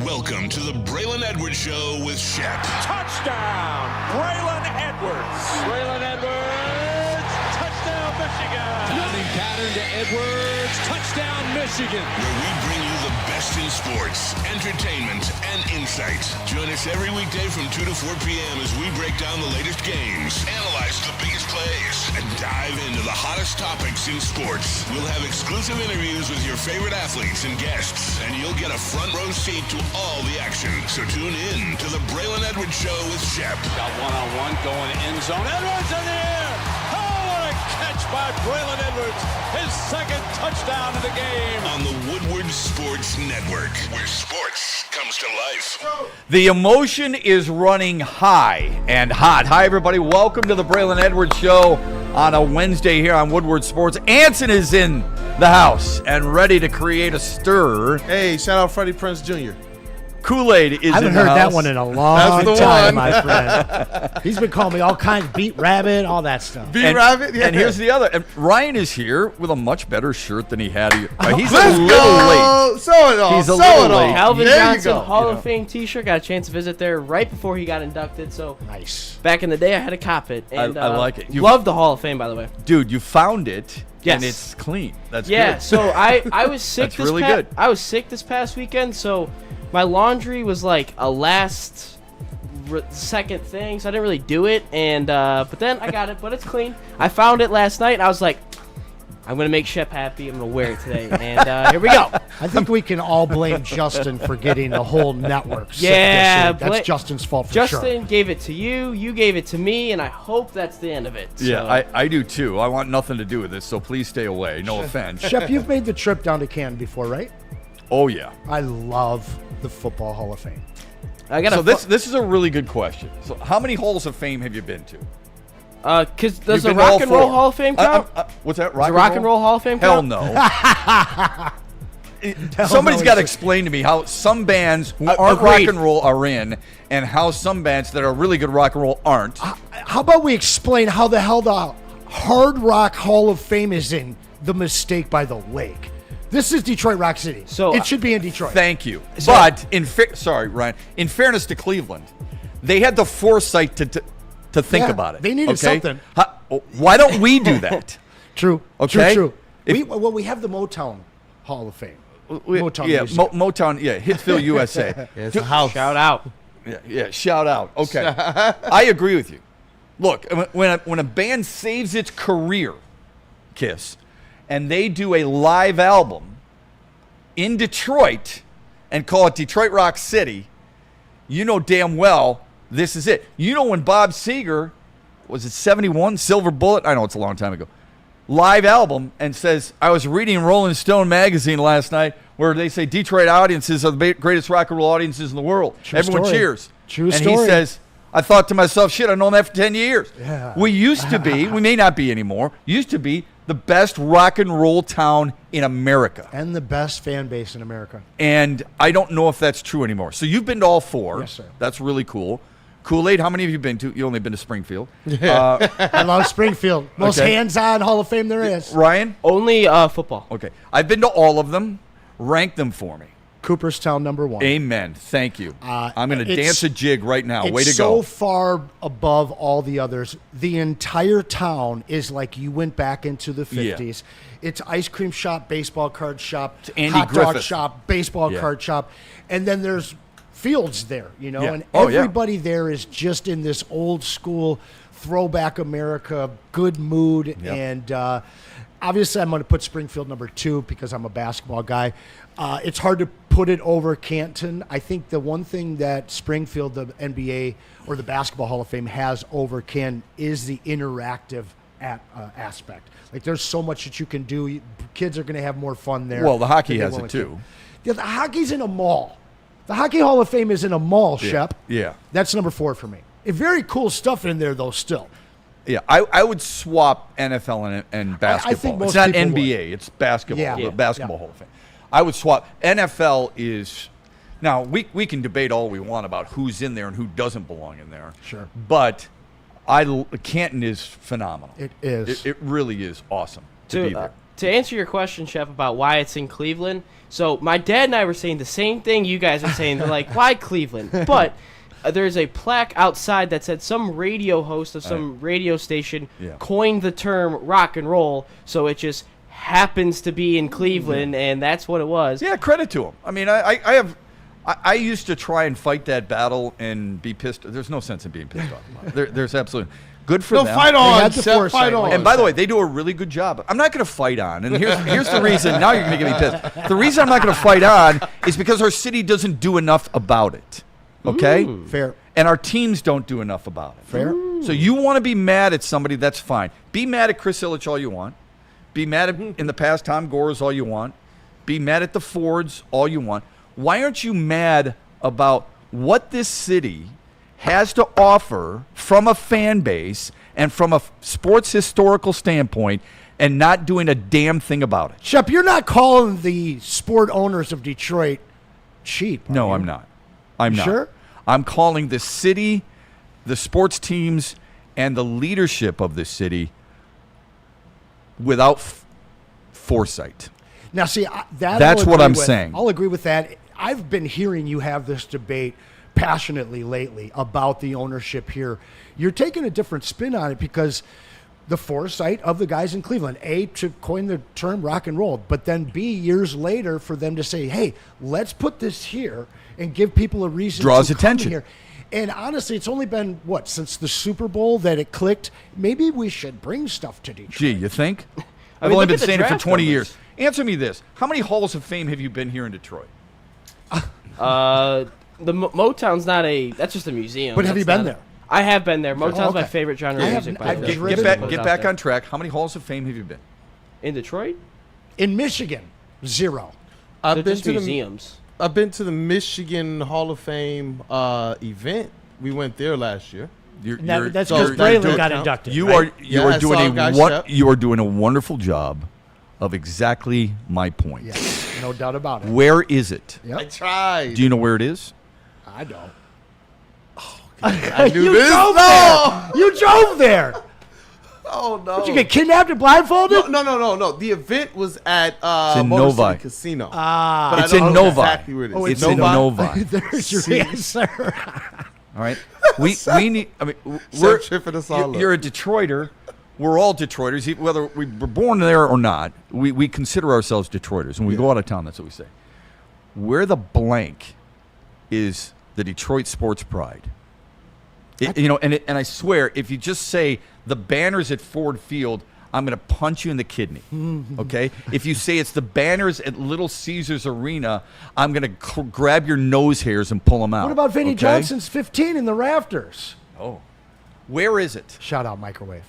Welcome to the Braylon Edwards Show with Shep. Touchdown, Braylon Edwards. Braylon Edwards, touchdown, Michigan. Running pattern to Edwards, touchdown, Michigan. Where we bring you the best in sports, entertainment, and insight. Join us every weekday from 2 to 4 p.m. as we break down the latest games, analyze the biggest plays, and dive into the hottest topics in sports. We'll have exclusive interviews with your favorite athletes and guests, and you'll get a front row seat to all the action. So tune in to the Braylon Edwards Show with Shep. Got one-on-one going end zone. Edwards in the air. Oh, what a catch by Braylon Edwards. His second touchdown of the game. On the Woodward Sports Network, where sports comes to life. The emotion is running high and hot. Hi, everybody. Welcome to the Braylon Edwards Show on a Wednesday here on Woodward Sports. Anson is in the house and ready to create a stir. Hey, shout out Freddie Prinze Jr. Kool-Aid is in the house. I haven't heard that one in a long That's the time, one. my friend. He's been calling me all kinds, beat rabbit, all that stuff. Beat Rabbit? Yeah. And here's the other. And Ryan is here with a much better shirt than he had. He's Let's a little go. Sew it all. He's a Sew little it all. late. Calvin There you Johnson go. Hall of Fame t-shirt. Got a chance to visit there right before he got inducted. So Nice. back in the day, I had to cop it. And, I like it. Love the Hall of Fame, by the way. late. Dude, you found it, Yes. and it's clean. That's Yeah. good. So I was sick. That's really good. I was sick this past weekend, so my laundry was like a last second thing, so I didn't really do it. And but then I got it, but it's clean. I found it last night, and I was like, I'm gonna make Shep happy. I'm gonna wear it today, and here we go. I think we can all blame Justin for getting the whole network sick Yeah, this year. That's Justin's fault for Justin sure. gave it to you. You gave it to me, and I hope that's the end of it. Yeah, So. I do too. I want nothing to do with this, so please stay away. No offense. Shep, you've made the trip down to Canton before, right? Oh, yeah. I love the Football Hall of Fame. I got So this is a really good question. So how many Halls of Fame have you been to? Because does You've the been to all Rock and Roll 4. Hall of Fame count? What's that? Does the Rock and Roll Hall of Fame Hell count? no. Somebody's no, got to it's- explain to me how some bands who aren't rock agreed. and roll are in, and how some bands that are really good rock and roll aren't. How about we explain how the hell the Hard Rock Hall of Fame is in the Mistake by the Lake? This is Detroit Rock City. So, it should be in Detroit. Thank you. But sorry, Ryan. In fairness to Cleveland, they had the foresight to think Yeah, about it. they needed okay? something. Why don't we do that? True. Okay. True. If- We have the Motown Hall of Fame. Motown yeah, Museum. Motown. Yeah, Hitsville, USA. It's a house. Shout out. Yeah. Shout out. Okay, I agree with you. Look, when a band saves its career, Kiss, and they do a live album in Detroit and call it Detroit Rock City, you know damn well this is it. You know when Bob Seger, was it 71, Silver Bullet? I know it's a long time ago. Live album, and says, I was reading Rolling Stone magazine last night where they say Detroit audiences are the greatest rock and roll audiences in the world. True Everyone story. cheers. True and story. he says, I thought to myself, shit, I've known that for 10 years. Yeah. We used to be, we may not be anymore, used to be the best rock and roll town in America. And the best fan base in America. And I don't know if that's true anymore. So you've been to all 4. Yes, sir. That's really cool. Kool-Aid, how many have you been to? You only been to Springfield. I love Springfield. Most Okay. hands-on Hall of Fame there is. Ryan? Only football. Okay. I've been to all of them. Rank them for me. Cooperstown #1. Amen. Thank you. I'm going to it's- dance a jig right now. It's Way to so go. far above all the others. The entire town is like you went back into the 50s. It's ice cream shop, baseball card shop, Andy hot dog Griffith. shop, baseball Yeah. card shop, and then there's fields there, you know, Yeah. and Oh, yeah. everybody there is just in this old school throwback America good mood. Yep. And obviously I'm going to put Springfield #2 because I'm a basketball guy. It's hard to put it over Canton. I think the one thing that Springfield, the NBA or the Basketball Hall of Fame has over Canton is the interactive aspect. Like there's so much that you can do. Kids are going to have more fun there. Well, the hockey than they has will it in too. Canton. Yeah, the hockey's in a mall. The Hockey Hall of Fame is in a mall, Shep. Yeah. That's #4 for me. Very cool stuff in there, though, still. Yeah, I would swap NFL and basketball. think most it's not people NBA, it's basketball, Yeah. the Yeah. Basketball Yeah. Hall of Fame. I would swap. NFL is, now we can debate all we want about who's in there and who doesn't belong in there. Sure. But Canton is phenomenal. It is. It really is awesome to be there. to answer your question, Chef, about why it's in Cleveland, so my dad and I were saying the same thing you guys are saying. They're like, why Cleveland? But there's a plaque outside that said some radio host of some radio station coined the term rock and roll, so it just happens to be in Cleveland, and that's what it was. Yeah, credit to him. I mean, I used to try and fight that battle and be pissed. There's no sense in being pissed off about it. There's absolutely good for them. Fight on, Seth, fight on. And by the way, they do a really good job. I'm not going to fight on, and here's the reason. Now you're going to get me pissed. The reason I'm not going to fight on is because our city doesn't do enough about it. Okay? Fair. And our teams don't do enough about it. Fair. So you want to be mad at somebody, that's fine. Be mad at Chris Ilitch all you want. Be mad at, in the past, Tom Gores all you want. Be mad at the Fords all you want. Why aren't you mad about what this city has to offer from a fan base and from a sports historical standpoint and not doing a damn thing about it? Shep, you're not calling the sport owners of Detroit cheap. No, you? I'm not. I'm not. Sure? I'm calling the city, the sports teams, and the leadership of this city without foresight. Now, see, That's what I'm saying. I'll agree with that. I've been hearing you have this debate passionately lately about the ownership here. You're taking a different spin on it because the foresight of the guys in Cleveland, A, to coin the term rock and roll, but then B, years later for them to say, hey, let's put this here and give people a reason Draws to attention come here. And honestly, it's only been, since the Super Bowl that it clicked? Maybe we should bring stuff to Detroit. Gee, you think? I've mean, only look been at the saying it for draft 20 numbers. years. Answer me this. How many halls of fame have you been here in Detroit? The Motown's not that's just a museum. But have you That's been not there? I have been there. Motown's my okay. favorite genre I of have- music. I've by the way. driven- Get back on track. How many halls of fame have you been? In Detroit? In Michigan, 0. They're I've been just to museums. I've been to the Michigan Hall of Fame event. We went there last year. That's so because that Braylon don't got count. inducted. You right? are I saw a guy step. you are doing a wonderful job of exactly my point. Yes, no doubt about it. Where is it? Yep. I tried. Do you know where it is? I don't. I knew You this. drove there. You drove there. Oh no! Did you get kidnapped and blindfolded? No. The event was at in Motor Novi. City Casino. Ah. But I It's don't in know Novi. exactly where it is. Oh, It's in Novi. There's your answer. All right. We need. I mean, We're tripping us all you're a up. Detroiter. We're all Detroiters, whether we were born there or not. We consider ourselves Detroiters. When we go out of town, that's what we say. Where the blank is the Detroit sports pride? And I swear, if you just say the banners at Ford Field, I'm going to punch you in the kidney. Okay? If you say it's the banners at Little Caesars Arena, I'm going to grab your nose hairs and pull them out. What about Vinnie okay? Johnson's 15 in the rafters? Oh, where is it? Shout out microwave.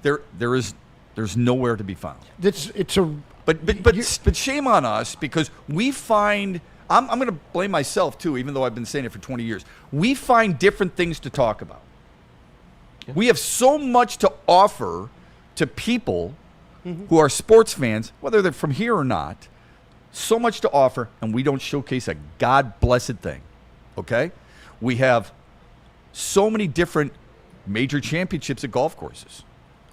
There's nowhere to be found. It's a. But shame on us because we find. I'm going to blame myself too, even though I've been saying it for 20 years. We find different things to talk about. Yeah. We have so much to offer to people who are sports fans, whether they're from here or not. So much to offer, and we don't showcase a God-blessed thing. Okay, we have so many different major championships at golf courses.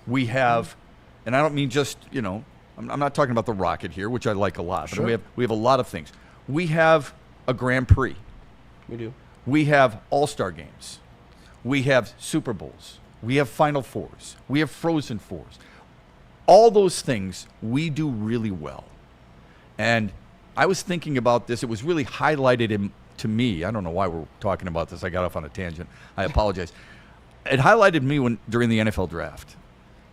We have, and I don't mean just I'm not talking about the Rocket here, which I like a lot. Sure. But we have a lot of things. We have a Grand Prix. We do. We have All-Star games. We have Super Bowls. We have Final Fours. We have Frozen Fours. All those things we do really well. And I was thinking about this. It was really highlighted to me. I don't know why we're talking about this. I got off on a tangent. I apologize. It highlighted me during the NFL draft.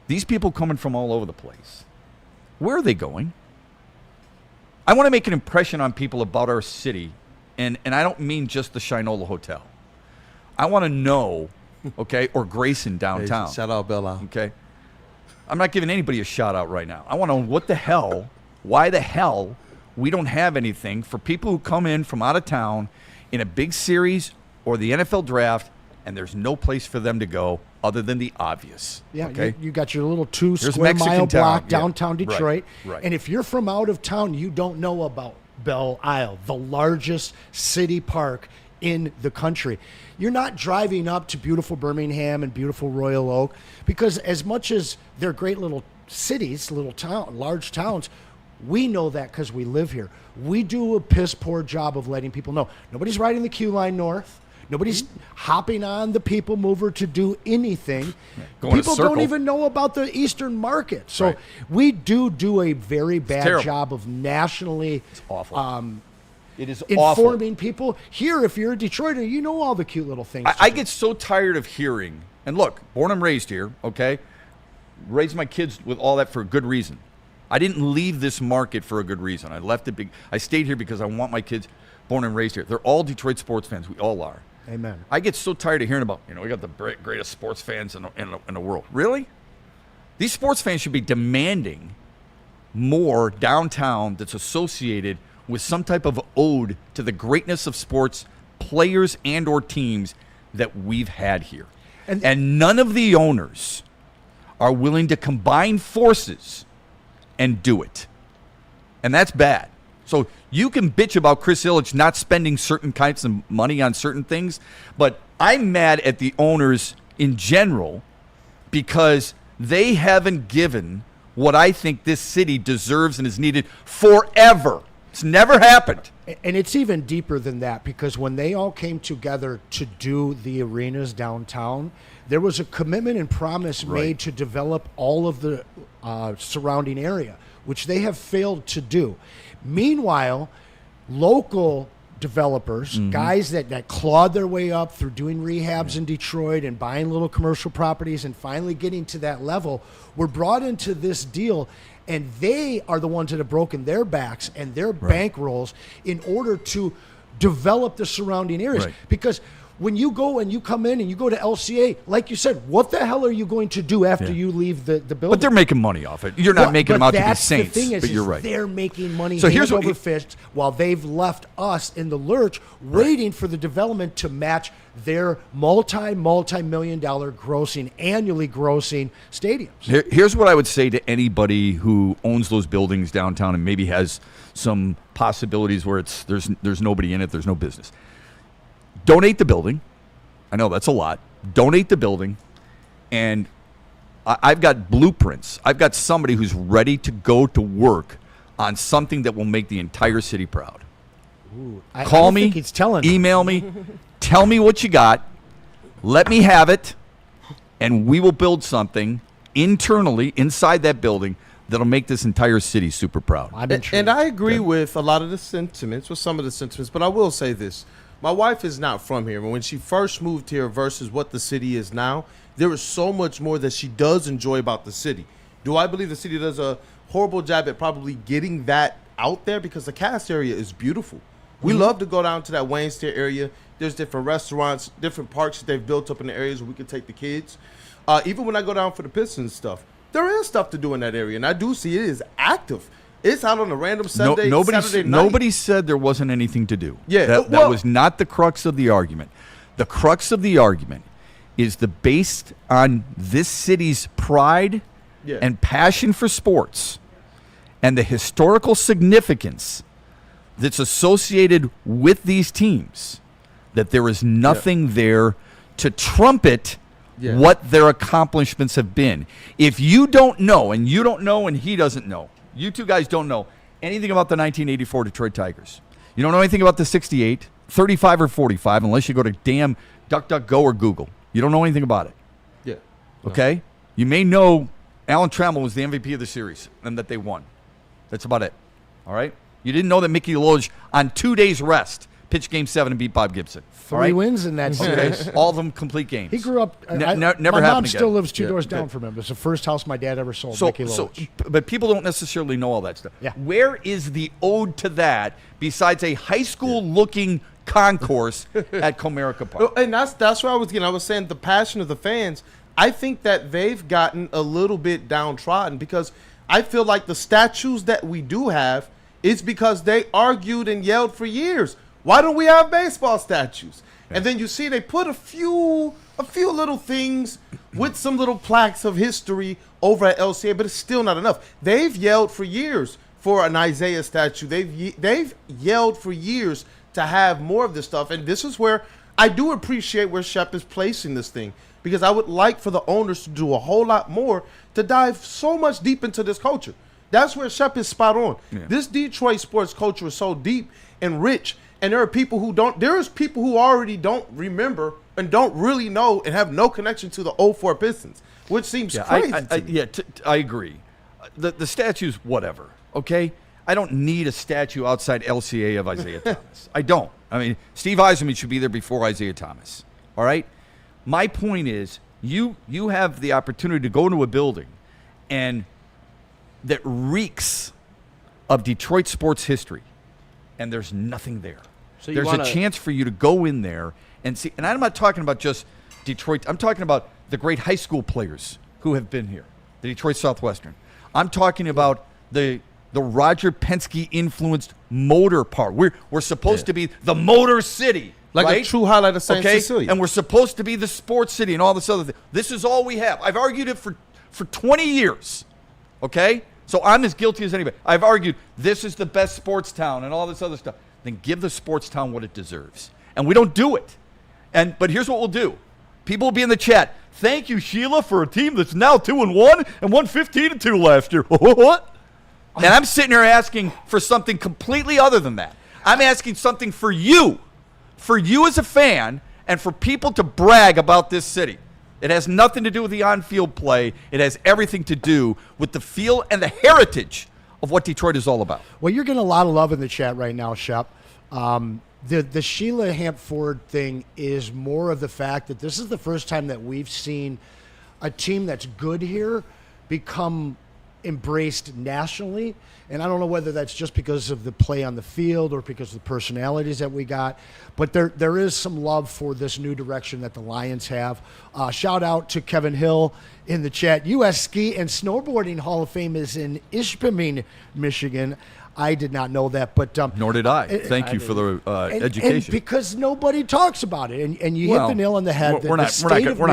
These people coming from all over the place. Where are they going? I want to make an impression on people about our city, and I don't mean just the Shinola Hotel. I want to know, okay, or Grayson downtown. Hey, shout out Bella. Okay? I'm not giving anybody a shout out right now. I want to know why the hell we don't have anything for people who come in from out of town in a big series or the NFL draft, and there's no place for them to go other than the obvious. Yeah, okay? you got your little 2 There's square Mexican mile town, block yeah. downtown Right, Detroit. right. And if you're from out of town, you don't know about Belle Isle, the largest city park in the country. You're not driving up to beautiful Birmingham and beautiful Royal Oak because as much as they're great little cities, large towns, we know that because we live here. We do a piss poor job of letting people know. Nobody's riding the Q line north. Nobody's hopping on the people mover to do anything. People don't even know about the Eastern market. So we do a very bad job of nationally it is informing people. Here, if you're a Detroiter, you know all the cute little things. I get so tired of hearing, and look, born and raised here, okay? Raised my kids with all that for a good reason. I didn't leave this market for a good reason. I left it. I stayed here because I want my kids born and raised here. They're all Detroit sports fans. We all are. Amen. I get so tired of hearing about, we got the greatest sports fans in the world. Really? These sports fans should be demanding more downtown that's associated with some type of ode to the greatness of sports players and or teams that we've had here. And none of the owners are willing to combine forces and do it. And that's bad. So you can bitch about Chris Ilitch not spending certain kinds of money on certain things, but I'm mad at the owners in general because they haven't given what I think this city deserves and is needed forever. It's never happened. And it's even deeper than that because when they all came together to do the arenas downtown, there was a commitment and promise made to develop all of the surrounding area, which they have failed to do. Meanwhile, local developers, guys that clawed their way up through doing rehabs in Detroit and buying little commercial properties and finally getting to that level, were brought into this deal, and they are the ones that have broken their backs and their bankrolls in order to develop the surrounding areas. Because when you go and you come in and you go to LCA, like you said, what the hell are you going to do after you leave the building? But they're making money off it. You're not making them out to be saints, the thing is, but you're right. They're making money so here's over fist while they've left us in the lurch waiting for the development to match their multi-million dollar annually grossing stadiums. Here's what I would say to anybody who owns those buildings downtown and maybe has some possibilities where there's nobody in it, there's no business. Donate the building. I know that's a lot. Donate the building. And I've got blueprints. I've got somebody who's ready to go to work on something that will make the entire city proud. Ooh, Call me, he's telling email me, tell me what you got, let me have it, and we will build something internally inside that building that'll make this entire city super proud. And I agree with a lot of the sentiments, with some of the sentiments, but I will say this. My wife is not from here, but when she first moved here versus what the city is now, there is so much more that she does enjoy about the city. Do I believe the city does a horrible job at probably getting that out there? Because the Cass area is beautiful. We love to go down to that Wayne State area. There's different restaurants, different parks that they've built up in the areas where we can take the kids. Even when I go down for the Pistons stuff, there is stuff to do in that area, and I do see it is active. It's out on a random Saturday night. Nobody said there wasn't anything to do. Yeah, that was not the crux of the argument. The crux of the argument is based on this city's pride and passion for sports and the historical significance that's associated with these teams, that there is nothing there to trumpet what their accomplishments have been. If you don't know, and you don't know, and he doesn't know, you two guys don't know anything about the 1984 Detroit Tigers. You don't know anything about the 68, 35 or 45, unless you go to damn DuckDuckGo or Google. You don't know anything about it. Yeah. Okay? You may know Alan Trammell was the MVP of the series and that they won. That's about it. All right? You didn't know that Mickey Loge, on 2 days' rest, pitched Game 7 and beat Bob Gibson. Three wins in that series. All of them complete games. He grew up. Never my happened mom again. still lives two doors down from him. It's the first house my dad ever sold. Mickey Loge. But people don't necessarily know all that stuff. Yeah. Where is the ode to that besides a high school-looking concourse at Comerica Park? And that's where I was getting. I was saying the passion of the fans. I think that they've gotten a little bit downtrodden because I feel like the statues that we do have is because they argued and yelled for years. Why don't we have baseball statues? And then you see they put a few little things with some little plaques of history over at LCA, but it's still not enough. They've yelled for years for an Isaiah statue. They've yelled for years to have more of this stuff. And this is where I do appreciate where Shep is placing this thing, because I would like for the owners to do a whole lot more to dive so much deep into this culture. That's where Shep is spot on. Yeah. This Detroit sports culture is so deep and rich, and there are people who don't. There's people who already don't remember and don't really know and have no connection to the 04 Pistons, which seems crazy to me. I agree. The statue's whatever, okay? I don't need a statue outside LCA of Isaiah Thomas. I don't. I mean, Steve Eisenman should be there before Isaiah Thomas, all right? My point is, you have the opportunity to go into a building and that reeks of Detroit sports history, and there's nothing there. So There's a chance for you to go in there and see. And I'm not talking about just Detroit. I'm talking about the great high school players who have been here, the Detroit Southwestern. I'm talking about the Roger Penske influenced motor park. We're supposed to be the motor city. Like right? a true highlight of St. Cecilia. And we're supposed to be the sports city and all this other thing. This is all we have. I've argued it for 20 years. Okay? So I'm as guilty as anybody. I've argued this is the best sports town and all this other stuff. Then give the sports town what it deserves. And we don't do it. But here's what we'll do. People will be in the chat. Thank you, Sheila, for a team that's now 2-1 and won 15-2 last year. What? And I'm sitting here asking for something completely other than that. I'm asking something for you as a fan, and for people to brag about this city. It has nothing to do with the on-field play. It has everything to do with the feel and the heritage of what Detroit is all about. Well, you're getting a lot of love in the chat right now, Shep. The Sheila Hamp Ford thing is more of the fact that this is the first time that we've seen a team that's good here become embraced nationally. And I don't know whether that's just because of the play on the field or because of the personalities that we got, but there is some love for this new direction that the Lions have. Shout out to Kevin Hill in the chat. U.S. Ski and Snowboarding Hall of Fame is in Ishpeming, Michigan. I did not know that, but nor did I. Thank you for the education. And because nobody talks about it, and you hit the nail on the head. We're not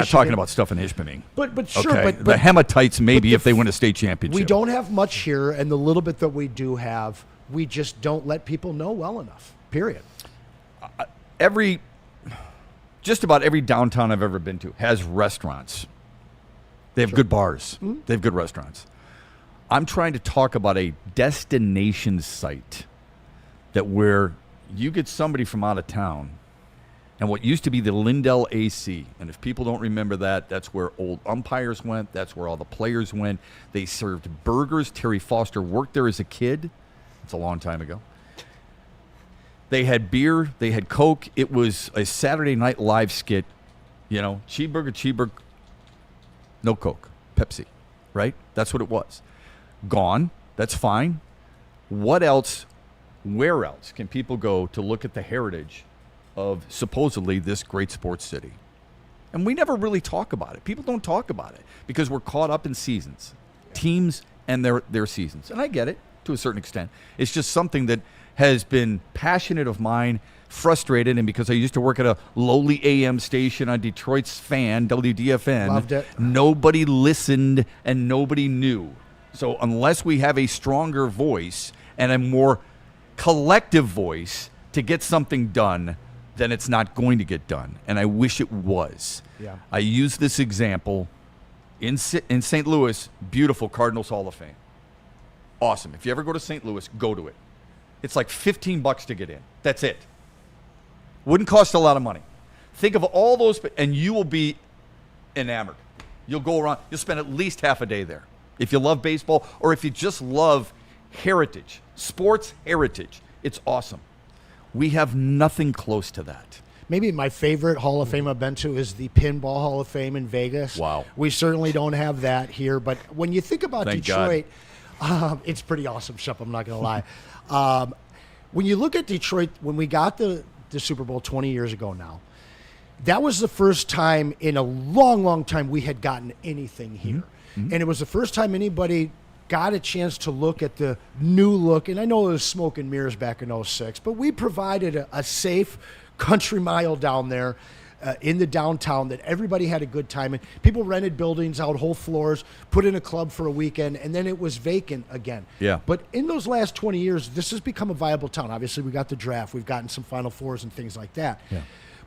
talking about stuff in Ishpeming. But sure, okay. but the Hematites maybe if they win a state championship. We don't have much here, and the little bit that we do have, we just don't let people know well enough. Period. Just about every downtown I've ever been to has restaurants. They have good bars. Mm-hmm. They have good restaurants. I'm trying to talk about a destination site that where you get somebody from out of town, and what used to be the Lindell AC, and if people don't remember that, that's where old umpires went. That's where all the players went. They served burgers. Terry Foster worked there as a kid. It's a long time ago. They had beer. They had Coke. It was a Saturday Night Live skit. You know, cheeseburger, no Coke, Pepsi, right? That's what it was. Gone. That's fine. What else? Where else can people go to look at the heritage of supposedly this great sports city? And we never really talk about it. People don't talk about it because we're caught up in seasons, teams and their seasons. And I get it to a certain extent. It's just something that has been passionate of mine, frustrated, and because I used to work at a lowly AM station on Detroit's Fan, WDFN, loved it. Nobody listened and nobody knew. So unless we have a stronger voice and a more collective voice to get something done, then it's not going to get done. And I wish it was. Yeah. I use this example in St. Louis, beautiful Cardinals Hall of Fame. Awesome. If you ever go to St. Louis, go to it. It's like $15 to get in. That's it. Wouldn't cost a lot of money. Think of all those, and you will be enamored. You'll go around, you'll spend at least half a day there. If you love baseball or if you just love heritage, sports heritage, it's awesome. We have nothing close to that. Maybe my favorite Hall of Fame I've been to is the Pinball Hall of Fame in Vegas. Wow. We certainly don't have that here, but when you think about Thank Detroit, it's pretty awesome, Shep, I'm not going to lie. When you look at Detroit, when we got the Super Bowl 20 years ago now, that was the first time in a long, long time we had gotten anything here. Mm-hmm. And it was the first time anybody got a chance to look at the new look. And I know it was smoke and mirrors back in 06, but we provided a safe country mile down there in the downtown that everybody had a good time. And people rented buildings out, whole floors, put in a club for a weekend, and then it was vacant again. Yeah. But in those last 20 years, this has become a viable town. Obviously, we got the draft. We've gotten some Final Fours and things like that. Yeah.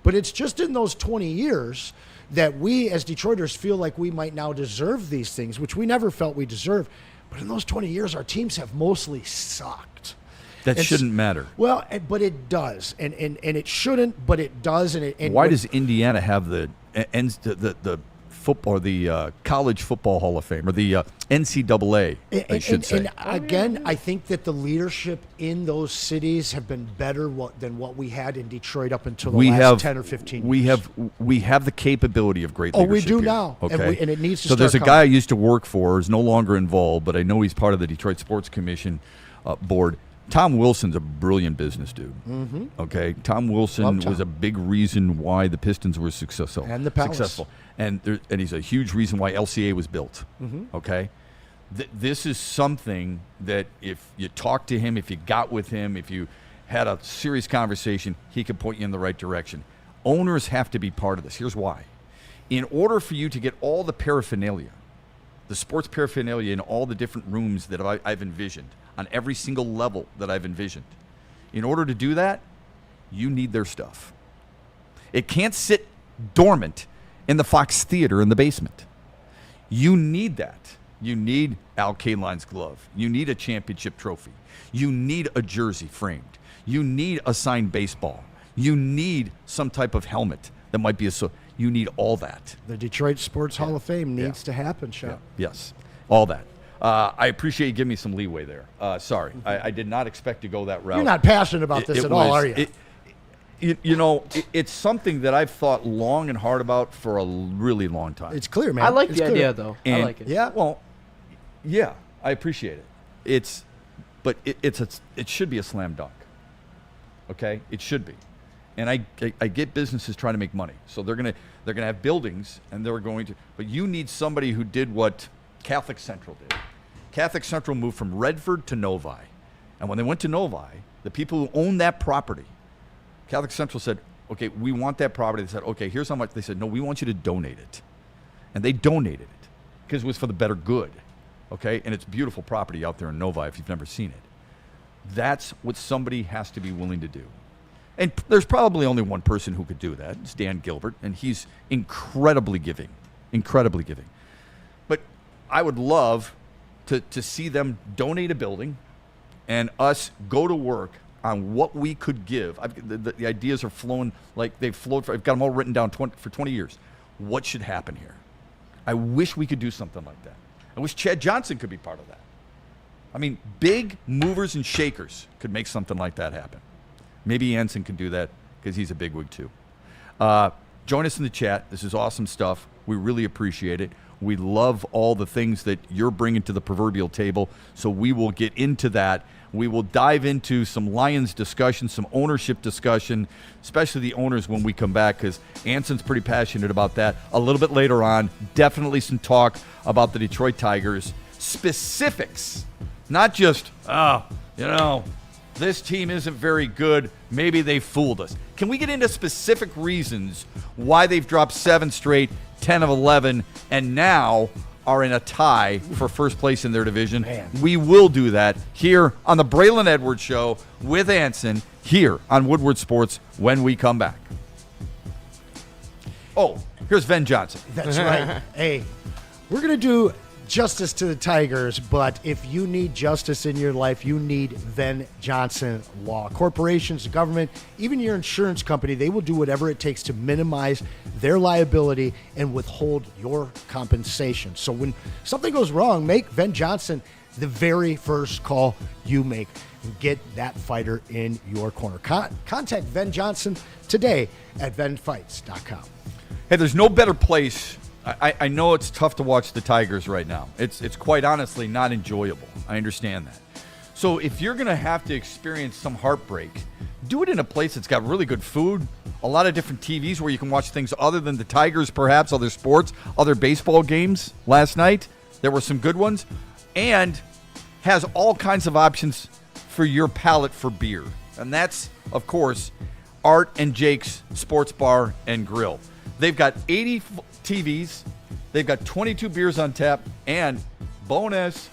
But it's just in those 20 years that we as Detroiters feel like we might now deserve these things, which we never felt we deserved. But in those 20 years, our teams have mostly sucked. That shouldn't matter. Well, but it does, and it shouldn't, but it does. And why does Indiana have the football, the College Football Hall of Fame, or the NCAA? I should say. And again, I think that the leadership in those cities have been better than what we had in Detroit up until the last 10 or 15 years. We have the capability of great leadership. We do here. now, Okay, and it needs to. So start there's a coming. guy I used to work for, is no longer involved, but I know he's part of the Detroit Sports Commission board. Tom Wilson's a brilliant business dude. Mm-hmm. Okay, Tom Wilson was a big reason why the Pistons were successful. And the Palace. Successful. And he's a huge reason why LCA was built. Mm-hmm. Okay, this is something that if you talk to him, if you got with him, if you had a serious conversation, he could point you in the right direction. Owners have to be part of this. Here's why. In order for you to get all the paraphernalia, the sports paraphernalia in all the different rooms that I've envisioned, on every single level that I've envisioned. In order to do that, you need their stuff. It can't sit dormant in the Fox Theater in the basement. You need that. You need Al Kaline's glove. You need a championship trophy. You need a jersey framed. You need a signed baseball. You need some type of helmet that might be you need all that. The Detroit Sports Hall of Fame needs to happen, Shep. Yes, all that. I appreciate you giving me some leeway there. Sorry, I did not expect to go that route. You're not passionate about this at all, are you? It's something that I've thought long and hard about for a really long time. It's clear, man. I like It's the clear. idea, though. I like it. Yeah. Well, yeah, I appreciate it. It should be a slam dunk. Okay, it should be. And I get businesses trying to make money, so they're gonna have buildings, and they're going to. But you need somebody who did what Catholic Central did. Catholic Central moved from Redford to Novi, and when they went to Novi, the people who owned that property, Catholic Central said, "Okay, we want that property." They said, "Okay, here's how much." They said, "No, we want you to donate it," and they donated it because it was for the better good. Okay, and it's beautiful property out there in Novi if you've never seen it. That's what somebody has to be willing to do. And there's probably only one person who could do that. It's Dan Gilbert, and he's incredibly giving. But I would love to see them donate a building and us go to work on what we could give. The ideas are flowing like they've flowed. I've got them all written down for 20 years. What should happen here? I wish we could do something like that. I wish Chad Johnson could be part of that. I mean, big movers and shakers could make something like that happen. Maybe Anson can do that because he's a bigwig too. Join us in the chat. This is awesome stuff. We really appreciate it. We love all the things that you're bringing to the proverbial table, so we will get into that. We will dive into some Lions discussion, some ownership discussion, especially the owners when we come back, because Anson's pretty passionate about that. A little bit later on, definitely some talk about the Detroit Tigers. Specifics, not just, this team isn't very good. Maybe they fooled us. Can we get into specific reasons why they've dropped 7 straight, 10 of 11, and now are in a tie for first place in their division? Man. We will do that here on the Braylon Edwards Show with Anson here on Woodward Sports when we come back. Oh, here's Ven Johnson. That's right. Hey, we're going to do justice to the Tigers, but if you need justice in your life, you need Ven Johnson Law. Corporations, government, even your insurance company, they will do whatever it takes to minimize their liability and withhold your compensation. So when something goes wrong, make Ven Johnson the very first call you make and get that fighter in your corner. Contact Ven Johnson today at venfights.com. Hey, there's no better place. I know it's tough to watch the Tigers right now. It's quite honestly not enjoyable. I understand that. So if you're going to have to experience some heartbreak, do it in a place that's got really good food, a lot of different TVs where you can watch things other than the Tigers, perhaps other sports, other baseball games. Last night, there were some good ones, and has all kinds of options for your palate for beer. And that's, of course, Art and Jake's Sports Bar and Grill. They've got 80 TVs, they've got 22 beers on tap, and bonus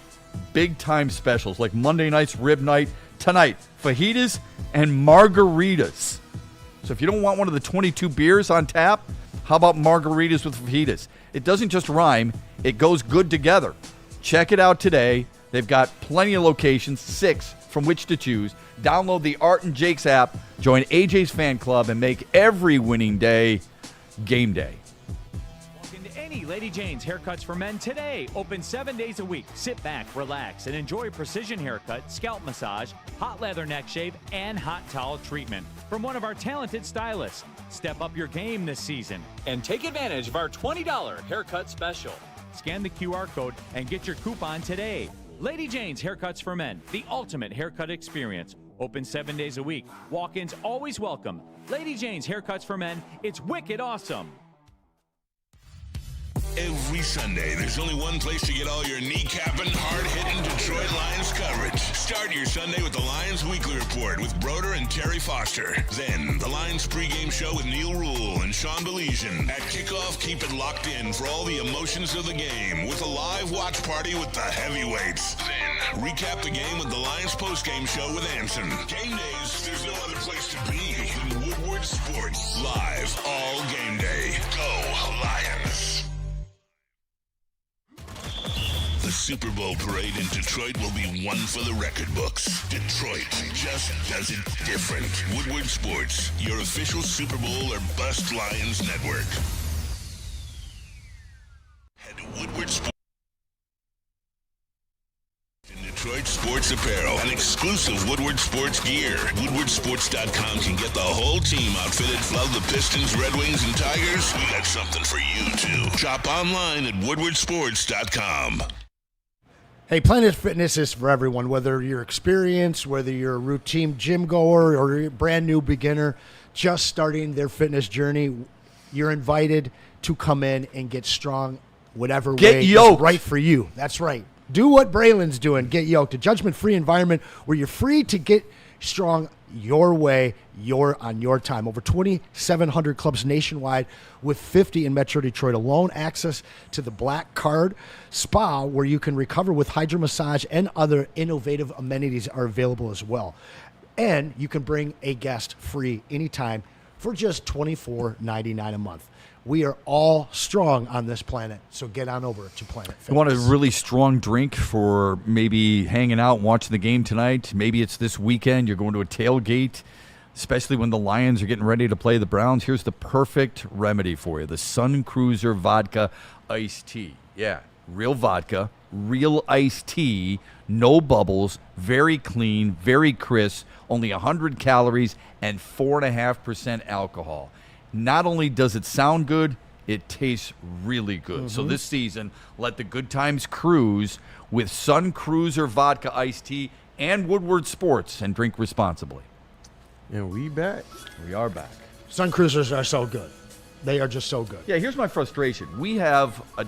big-time specials like Monday night's rib night, tonight fajitas and margaritas. So if you don't want one of the 22 beers on tap, how about margaritas with fajitas? It doesn't just rhyme, it goes good together. Check it out today. They've got plenty of locations, 6 from which to choose. Download the Art and Jake's app, join AJ's fan club, and make every winning day game day. Walk into any Lady Jane's Haircuts for Men today. Open 7 days a week. Sit back, relax, and enjoy precision haircut, scalp massage, hot leather neck shave, and hot towel treatment from one of our talented stylists. Step up your game this season and take advantage of our $20 haircut special. Scan the QR code and get your coupon today. Lady Jane's Haircuts for Men, the ultimate haircut experience. Open 7 days a week. Walk-ins always welcome. Lady Jane's Haircuts for Men, it's wicked awesome. Every Sunday, there's only one place to get all your kneecapping, hard-hitting Detroit Lions coverage. Start your Sunday with the Lions Weekly Report with Broder and Terry Foster. Then, the Lions pregame show with Neil Rule and Sean Baligian. At kickoff, keep it locked in for all the emotions of the game with a live watch party with the heavyweights. Then, recap the game with the Lions postgame show with Anson. Game days, there's no other place to be than Woodward Sports. Live all game day. Go Lions! The Super Bowl parade in Detroit will be one for the record books. Detroit just does it different. Woodward Sports, your official Super Bowl or Bust Lions network. Head to Woodward Sports. Detroit Sports Apparel and exclusive Woodward Sports gear. WoodwardSports.com can get the whole team outfitted. Love the Pistons, Red Wings, and Tigers? We got something for you, too. Shop online at WoodwardSports.com. Hey, Planet Fitness is for everyone, whether you're experienced, whether you're a routine gym goer, or you're a brand new beginner just starting their fitness journey. You're invited to come in and get strong whatever way is right for you. That's right. Do what Braylon's doing. Get yoked. A judgment-free environment where you're free to get strong your way, on your time. Over 2,700 clubs nationwide with 50 in Metro Detroit alone. Access to the Black Card Spa where you can recover with hydro massage and other innovative amenities are available as well. And you can bring a guest free anytime for just $24.99 a month. We are all strong on this planet, so get on over to Planet Fitness. You want a really strong drink for maybe hanging out and watching the game tonight? Maybe it's this weekend. You're going to a tailgate, especially when the Lions are getting ready to play the Browns. Here's the perfect remedy for you. The Sun Cruiser Vodka Iced Tea. Yeah, real vodka, real iced tea, no bubbles, very clean, very crisp, only 100 calories and 4.5% alcohol. Not only does it sound good, it tastes really good. Mm-hmm. So this season, let the good times cruise with Sun Cruiser Vodka Iced Tea and Woodward Sports, and drink responsibly. And we back. We are back. Sun Cruisers are so good. They are just so good. Yeah, here's my frustration. We have a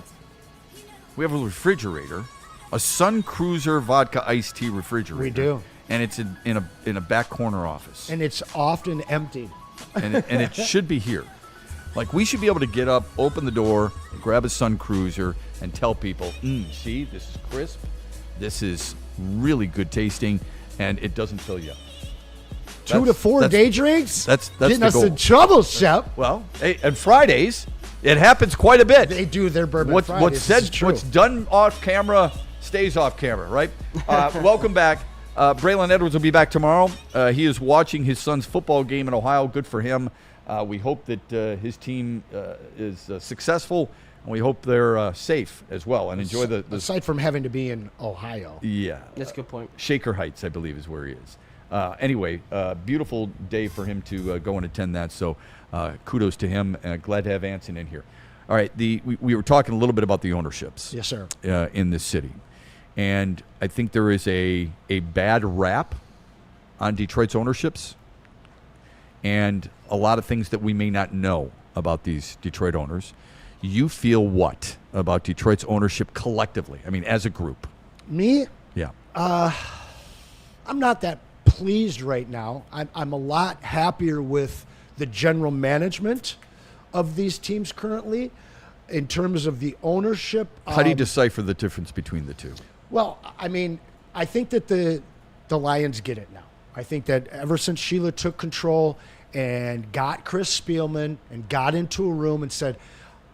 refrigerator, a Sun Cruiser Vodka Iced Tea refrigerator. We do. And it's in a back corner office. And it's often emptied. And it should be here. Like, we should be able to get up, open the door, grab a Sun Cruiser, and tell people, see, this is crisp, this is really good tasting, and it doesn't fill you up. 2 to 4 day drinks? That's getting the us goal. in trouble, Shep. Well, hey, and Fridays, it happens quite a bit. They do their bourbon Fridays. What's done off camera stays off camera, right? Welcome back. Braylon Edwards will be back tomorrow. He is watching his son's football game in Ohio. Good for him. We hope that his team is successful, and we hope they're safe as well and enjoy the aside from having to be in Ohio. Yeah. That's a good point. Shaker Heights, I believe, is where he is. Anyway, beautiful day for him to go and attend that, so kudos to him. Glad to have Anson in here. All right, we were talking a little bit about the ownerships. Yes, sir. In this city. And I think there is a bad rap on Detroit's ownerships and a lot of things that we may not know about these Detroit owners. You feel what about Detroit's ownership collectively? I mean, as a group. Me? Yeah. I'm not that pleased right now. I'm a lot happier with the general management of these teams currently in terms of the ownership. How do you decipher the difference between the two? Well, I mean, I think that the Lions get it now. I think that ever since Sheila took control and got Chris Spielman and got into a room and said,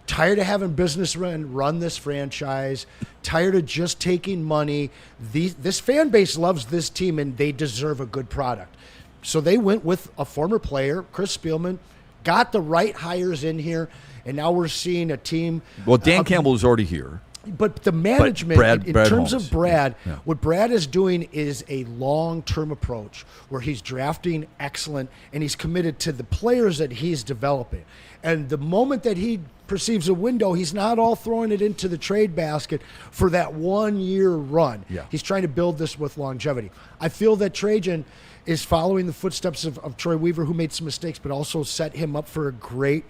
tired of having businessmen run this franchise, tired of just taking money. This fan base loves this team, and they deserve a good product. So they went with a former player, Chris Spielman, got the right hires in here, and now we're seeing a team. Well, Dan Campbell is already here. But the management, Brad in terms Holmes. of Brad, Yeah. what Brad is doing is a long-term approach where he's drafting excellent and he's committed to the players that he's developing. And the moment that he perceives a window, he's not all throwing it into the trade basket for that 1 year run. Yeah. He's trying to build this with longevity. I feel that Trajan is following the footsteps of Troy Weaver, who made some mistakes, but also set him up for a great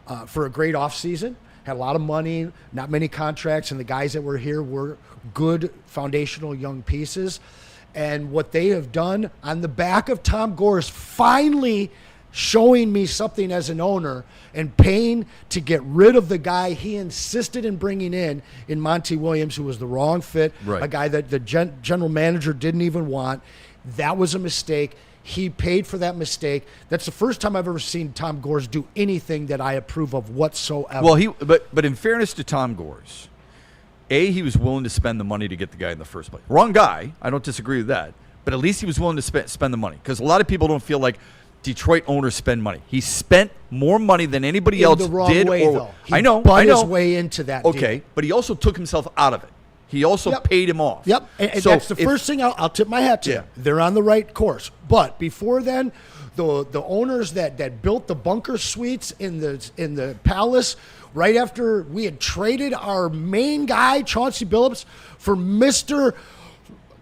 offseason. Had a lot of money, not many contracts, and the guys that were here were good foundational young pieces. And what they have done on the back of Tom Gores finally showing me something as an owner and paying to get rid of the guy he insisted in bringing in Monty Williams, who was the wrong fit, Right. a guy that the general manager didn't even want. That was a mistake. He paid for that mistake. That's the first time I've ever seen Tom Gores do anything that I approve of whatsoever. Well, but in fairness to Tom Gores, he was willing to spend the money to get the guy in the first place. Wrong guy. I don't disagree with that. But at least he was willing to spend the money, because a lot of people don't feel like Detroit owners spend money. He spent more money than anybody in else the wrong did. way, though. He I know. bought his way into that Okay, deal. but he also took himself out of it. He also Yep. paid him off. Yep, and So that's the if- first thing I'll tip my hat to. Yeah. They're on the right course. But before then, the owners that built the bunker suites in the Palace, right after we had traded our main guy, Chauncey Billups, for Mr.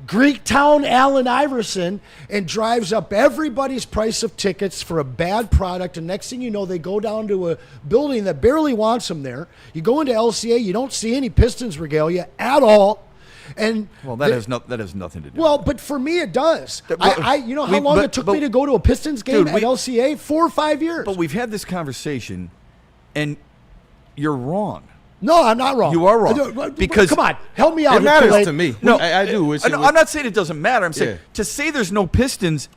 Greektown Allen Iverson, and drives up everybody's price of tickets for a bad product. And next thing you know, they go down to a building that barely wants them there. You go into LCA, you don't see any Pistons regalia at all. And Well, that has nothing to do. well, but for me, it does. You know how We- long but- it took but- me to go to a Pistons game Dude, at LCA? 4 or 5 years. But we've had this conversation, and you're wrong. No, I'm not wrong. You are wrong. Because come on, help me out. It matters Nikolai. to me. No, I do. It's- I'm not saying it doesn't matter. I'm saying Yeah. to say there's no Pistons.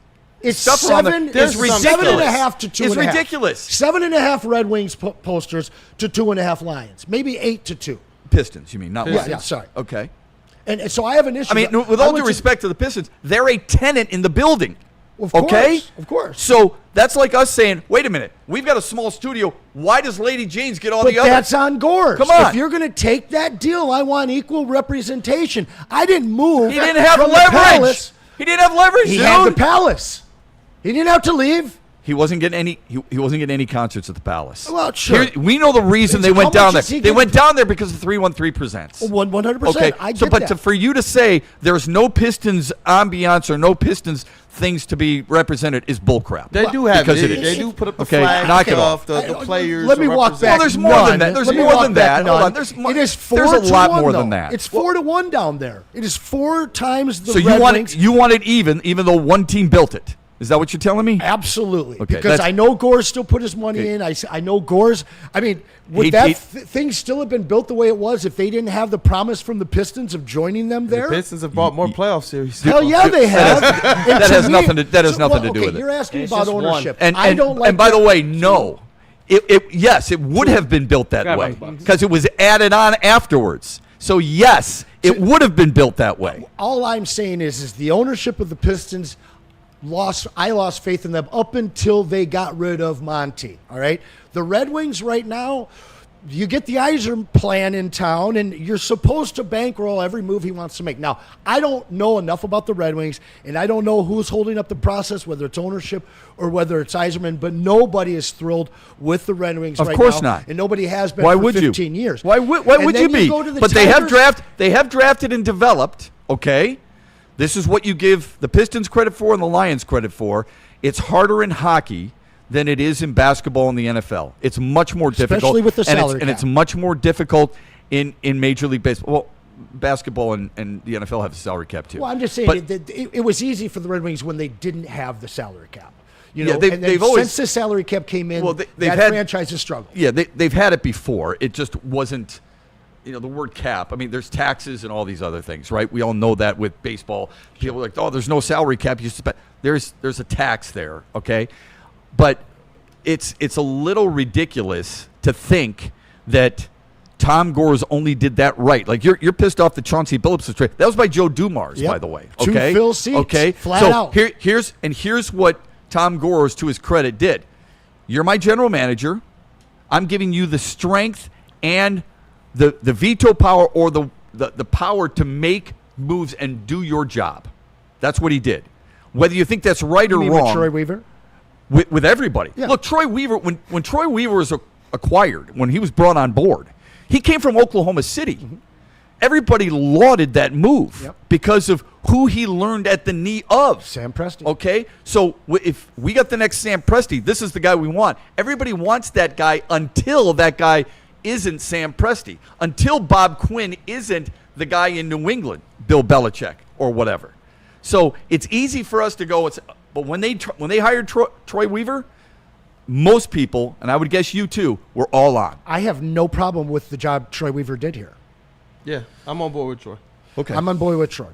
It's stuff around seven. there There's is ridiculous. 7.5 to 2.5. It's ridiculous. 7.5 Red Wings posters to 2.5 Lions. Maybe 8 to 2. Pistons, you mean, not Yeah, Lions. yeah, sorry. Okay. And so I have an issue. I mean, with all due respect to the Pistons, they're a tenant in the building. Of course, Okay? of course. So that's like us saying, wait a minute, we've got a small studio. Why does Lady Jane's get all But the other? that's on Gores. Come on. If you're going to take that deal, I want equal representation. I didn't move. He didn't have from the leverage. Palace. He didn't have leverage, He dude. had the Palace. He didn't have to leave. He wasn't getting any. He wasn't getting any concerts at the Palace. Well, sure. We know the reason It's they how went down much there. is he They getting- went down there because of 313 Presents. 100%. Okay, I get so but that. for you to say there's no Pistons ambiance or no Pistons things to be represented is bullcrap. They do have because it. it is. They do put up the Okay, flag knock it of off. the players. Let me are walk represented. back. Well, there's more than that. None. There's Let me more walk than back that. Hold none. on. There's more- It is there's 4 a to lot 1, more though. than that. It's 4-1 down there. It is 4 times the So Red Wings. you want it even though one team built it. Is that what you're telling me? Absolutely. Okay, Because that's- I know Gores still put his money Okay. in. I know Gores. I mean, would thing still have been built the way it was if they didn't have the promise from the Pistons of joining them there? The Pistons have bought more plailth series. Hell yeah, they have. And That to has me- nothing to do okay, with it. You're asking It's about just one. ownership. And I don't like. and by that. the way, no. Yes, it would have been built that Got way $5 because it was added on afterwards. So yes, it would have been built that way. all I'm saying is the ownership of the Pistons I lost faith in them up until they got rid of Monty. All right. The Red Wings right now, you get the Iser plan in town, and you're supposed to bankroll every move he wants to make. Now, I don't know enough about the Red Wings, and I don't know who's holding up the process, whether it's ownership or whether it's Iserman, but nobody is thrilled with the Red Wings Of right course now, not. and nobody has been Why for would 15 you? years. Why And would then you be? go to the But they Tigers. have drafted and developed. Okay, this is what you give the Pistons credit for and the Lions credit for. It's harder in hockey than it is in basketball in the NFL. It's much more difficult, Especially with the salary and it's cap. much more difficult in Major League Baseball. Well, basketball and the NFL have a salary cap too. Well, I'm just saying But- it was easy for the Red Wings when they didn't have the salary cap. You Yeah, know, they've- and then they've always- since the salary cap came in, Well, they've that had- franchise has struggled. Yeah, they've had it before. It just wasn't, the word cap. I mean, there's taxes and all these other things, right? We all know that with baseball. People are like, oh, there's no salary cap. You spend. There's a tax there, okay? But it's a little ridiculous to think that Tom Gores only did that right. Like you're pissed off that Chauncey Billups was traded. That was by Joe Dumars, by the way. To Okay, fill seats, okay. flat so out. Here's what Tom Gores, to his credit, did. You're my general manager. I'm giving you the strength and the veto power or the power to make moves and do your job. That's what he did. Whether you think that's right or wrong. With Troy Weaver? With everybody. Yeah. Look, Troy Weaver, when Troy Weaver was acquired, when he was brought on board, he came from Oklahoma City. Mm-hmm. Everybody lauded that move because of who he learned at the knee of. Sam Presti. Okay? So if we got the next Sam Presti, this is the guy we want. Everybody wants that guy until that guy isn't Sam Presti, until Bob Quinn isn't the guy in New England, Bill Belichick or whatever. So it's easy for us to go, but when they hired Troy Weaver, most people, and I would guess you too, were all on. I have no problem with the job Troy Weaver did here. Yeah, I'm on board with Troy. Okay. I'm on board with Troy.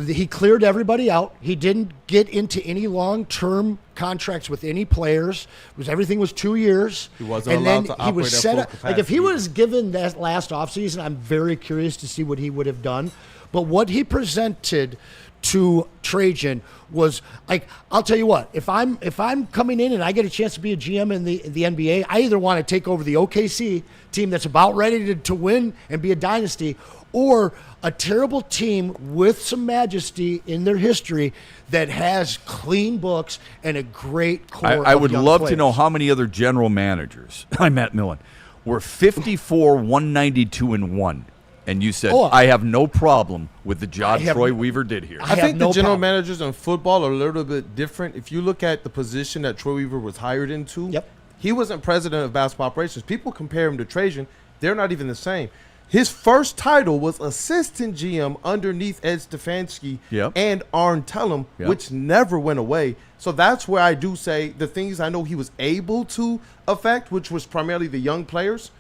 He cleared everybody out. He didn't get into any long-term contracts with any players. Everything was 2 years. He wasn't allowed to operate at full capacity. Like if he was given that last offseason, I'm very curious to see what he would have done. But what he presented to Trajan was like, I'll tell you what, if I'm coming in and I get a chance to be a GM in the NBA, I either want to take over the OKC team that's about ready to win and be a dynasty, or a terrible team with some majesty in their history that has clean books and a great core. I would love players. to know how many other general managers, I'm Matt Millen, were 54, 192, and 1. And you said, I have no problem with the job Troy Weaver did here. I think the general managers in football are a little bit different. If you look at the position that Troy Weaver was hired into, he wasn't president of basketball operations. People compare him to Trajan. They're not even the same. His first title was assistant GM underneath Ed Stefanski and Arn Tellem, which never went away. So that's where I do say the things I know he was able to affect, which was primarily the young players,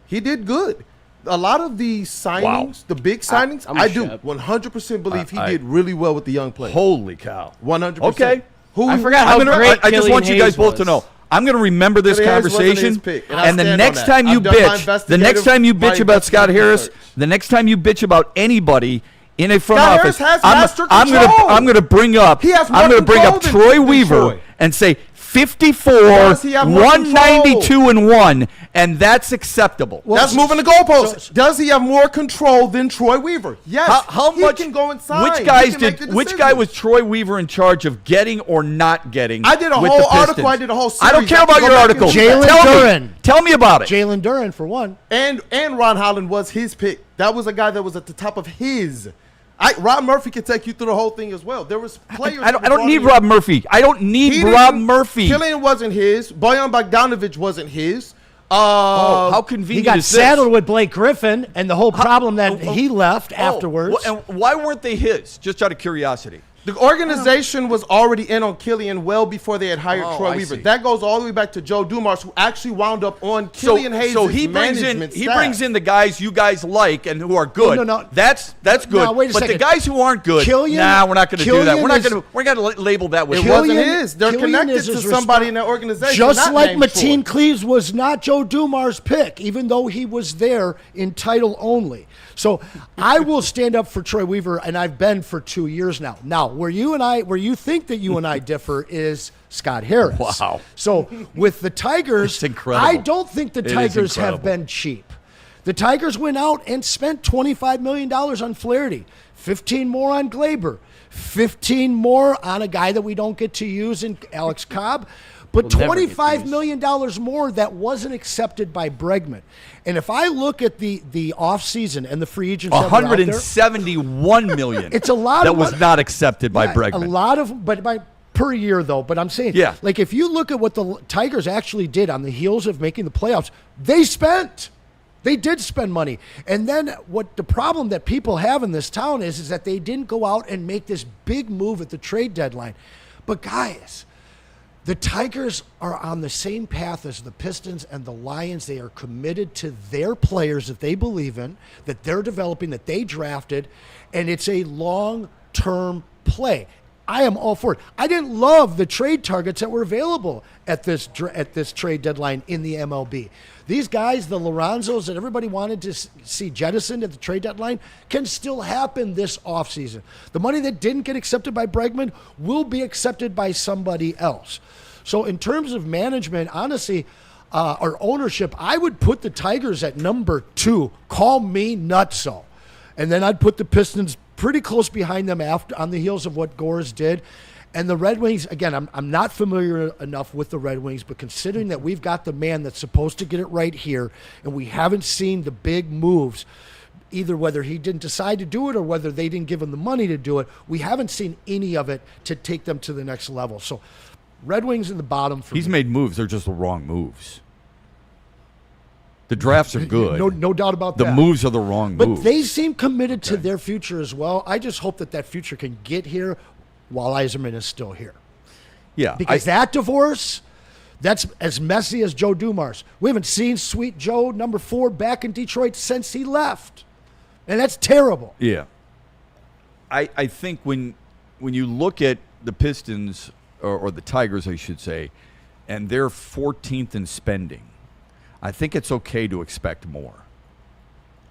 he did good. A lot of the signings, the big signings, I do 100% believe he did really well with the young players. Holy cow. 100%. Okay. I forgot how great I just want you guys both to know. I'm going to remember this conversation, and the next time you bitch about Scott Harris, the next time you bitch about anybody in a front office, I'm going to bring up Troy Weaver and say 54, 192, and 1, and that's acceptable. Well, that's moving the goalposts. Does he have more control than Troy Weaver? Yes. How much can go inside? Which guy was Troy Weaver in charge of getting or not getting? I did a whole article. I did a whole series. I don't care about your article. Jalen Duren. Tell me about it. Jalen Duren, for one. And Ron Holland was his pick. That was a guy that was at the top of his. Rob Murphy can take you through the whole thing as well. There was players. I don't need Rob Murphy. I don't need Rob Murphy. Killian wasn't his. Bojan Bogdanovic wasn't his. How convenient! He got is saddled this? with Blake Griffin, and the whole problem that he left afterwards. And why weren't they his? Just out of curiosity. The organization was already in on Killian well before they had hired Troy Weaver. That goes all the way back to Joe Dumars, who actually wound up on Killian Hayes' management staff. He brings in the guys you guys like and who are good. No. That's good. No, wait a but second. the guys who aren't good, we're not going to do that. We're going to label that with. It wasn't his. They're connected to somebody in that organization. Just like Mateen Cleaves was not Joe Dumars' pick, even though he was there in title only. So I will stand up for Troy Weaver, and I've been for 2 years now. Now, where you think that you and I differ is Scott Harris. Wow. So with the Tigers, it's incredible. I don't think the Tigers have been cheap. The Tigers went out and spent $25 million on Flaherty, 15 more on Glaber, 15 more on a guy that we don't get to use in Alex Cobb. But $25 million more that wasn't accepted by Bregman. And if I look at the offseason and the free agents $171 million. It's a lot that of was not accepted by Bregman. A lot of, but by per year though. But I'm saying, like if you look at what the Tigers actually did on the heels of making the playoffs, they did spend money. And then what the problem that people have in this town is that they didn't go out and make this big move at the trade deadline. But guys, the Tigers are on the same path as the Pistons and the Lions. They are committed to their players that they believe in, that they're developing, that they drafted, and it's a long-term play. I am all for it. I didn't love the trade targets that were available at this trade deadline in the MLB. These guys, the Lorenzo's that everybody wanted to see jettisoned at the trade deadline, can still happen this offseason. The money that didn't get accepted by Bregman will be accepted by somebody else. So in terms of management, honestly, or ownership, I would put the Tigers at number 2. Call me nutso. And then I'd put the Pistons pretty close behind them on the heels of what Gores did. And the Red Wings, again, I'm not familiar enough with the Red Wings, but considering that we've got the man that's supposed to get it right here, and we haven't seen the big moves, either whether he didn't decide to do it or whether they didn't give him the money to do it, we haven't seen any of it to take them to the next level. So Red Wings in the bottom for He's me. made moves. They're just the wrong moves. The drafts are good. No doubt about that. The moves are the wrong moves. But they seem committed to their future as well. I just hope that future can get here while Yzerman is still here. Yeah. Because that divorce, that's as messy as Joe Dumars. We haven't seen Sweet Joe, number 4, back in Detroit since he left. And that's terrible. Yeah. I think when you look at the Pistons, or the Tigers, I should say, and they're 14th in spending, I think it's okay to expect more.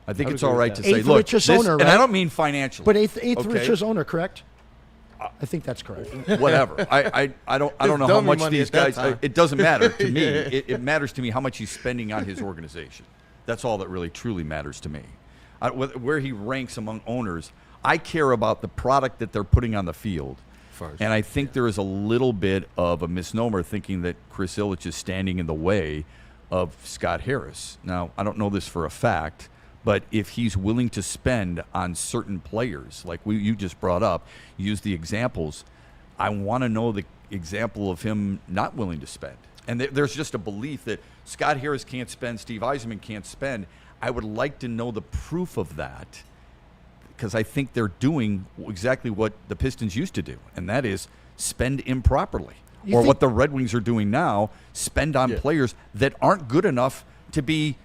I think it's all right to say, Eighth look, richest this, owner, and right? I don't mean financially. But eighth okay? richest owner, correct? I think that's correct. Whatever. I don't know how dummy much money these at that guys. time. It doesn't matter to me. It matters to me how much he's spending on his organization. That's all that really truly matters to me. Where he ranks among owners, I care about the product that they're putting on the field. First. And I think there is a little bit of a misnomer thinking that Chris Ilitch is standing in the way of Scott Harris. Now, I don't know this for a fact, but if he's willing to spend on certain players, like you just brought up, use the examples, I want to know the example of him not willing to spend. And there's just a belief that Scott Harris can't spend, Steve Yzerman can't spend. I would like to know the proof of that, because I think they're doing exactly what the Pistons used to do, and that is spend improperly. Or what the Red Wings are doing now, spend on players that aren't good enough to be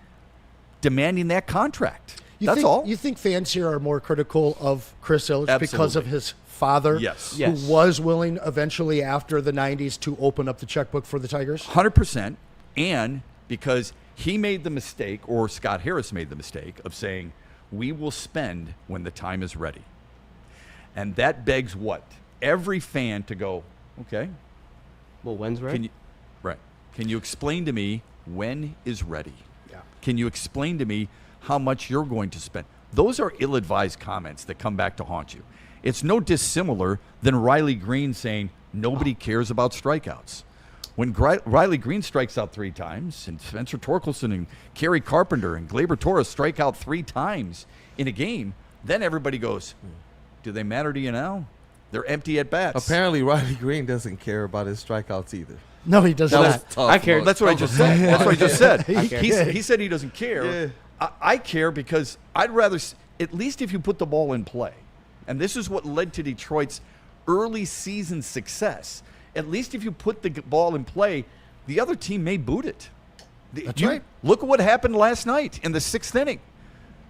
demanding that contract. That's all. You think fans here are more critical of Chris Ilitch because of his father, Yes. who was willing eventually after the 90s to open up the checkbook for the Tigers? 100%, and because he made the mistake, or Scott Harris made the mistake, of saying, we will spend when the time is ready. And that begs what? Every fan to go, okay. Well, when's ready? Can you explain to me when is ready? Yeah. Can you explain to me how much you're going to spend? Those are ill-advised comments that come back to haunt you. It's no dissimilar than Riley Green saying nobody cares about strikeouts. When Riley Green strikes out 3 times, and Spencer Torkelson and Kerry Carpenter and Gleyber Torres strike out 3 times in a game, then everybody goes, do they matter to you now? They're empty at bats. Apparently, Riley Green doesn't care about his strikeouts either. No, he does That was not. tough. I care. Mark. That's what I just said. That's what I just said. care. He said he doesn't care. Yeah. I care because I'd rather, at least if you put the ball in play, and this is what led to Detroit's early season success, at least if you put the ball in play, the other team may boot it. That's right. Look at what happened last night in the 6th inning.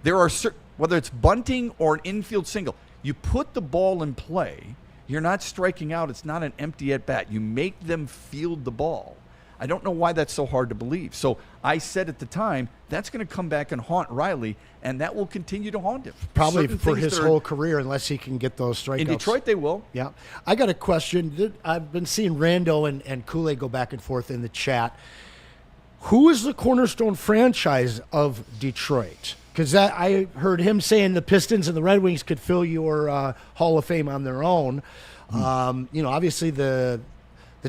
There are whether it's bunting or an infield single, you put the ball in play, you're not striking out. It's not an empty at bat. You make them field the ball. I don't know why that's so hard to believe. So I said at the time, that's going to come back and haunt Riley, and that will continue to haunt him. Probably Certain for things his that are- whole career, unless he can get those strikeouts. In Detroit, they will. Yeah. I got a question. I've been seeing Rando and Kool-Aid go back and forth in the chat. Who is the cornerstone franchise of Detroit? Because I heard him saying the Pistons and the Red Wings could fill your Hall of Fame on their own. Obviously the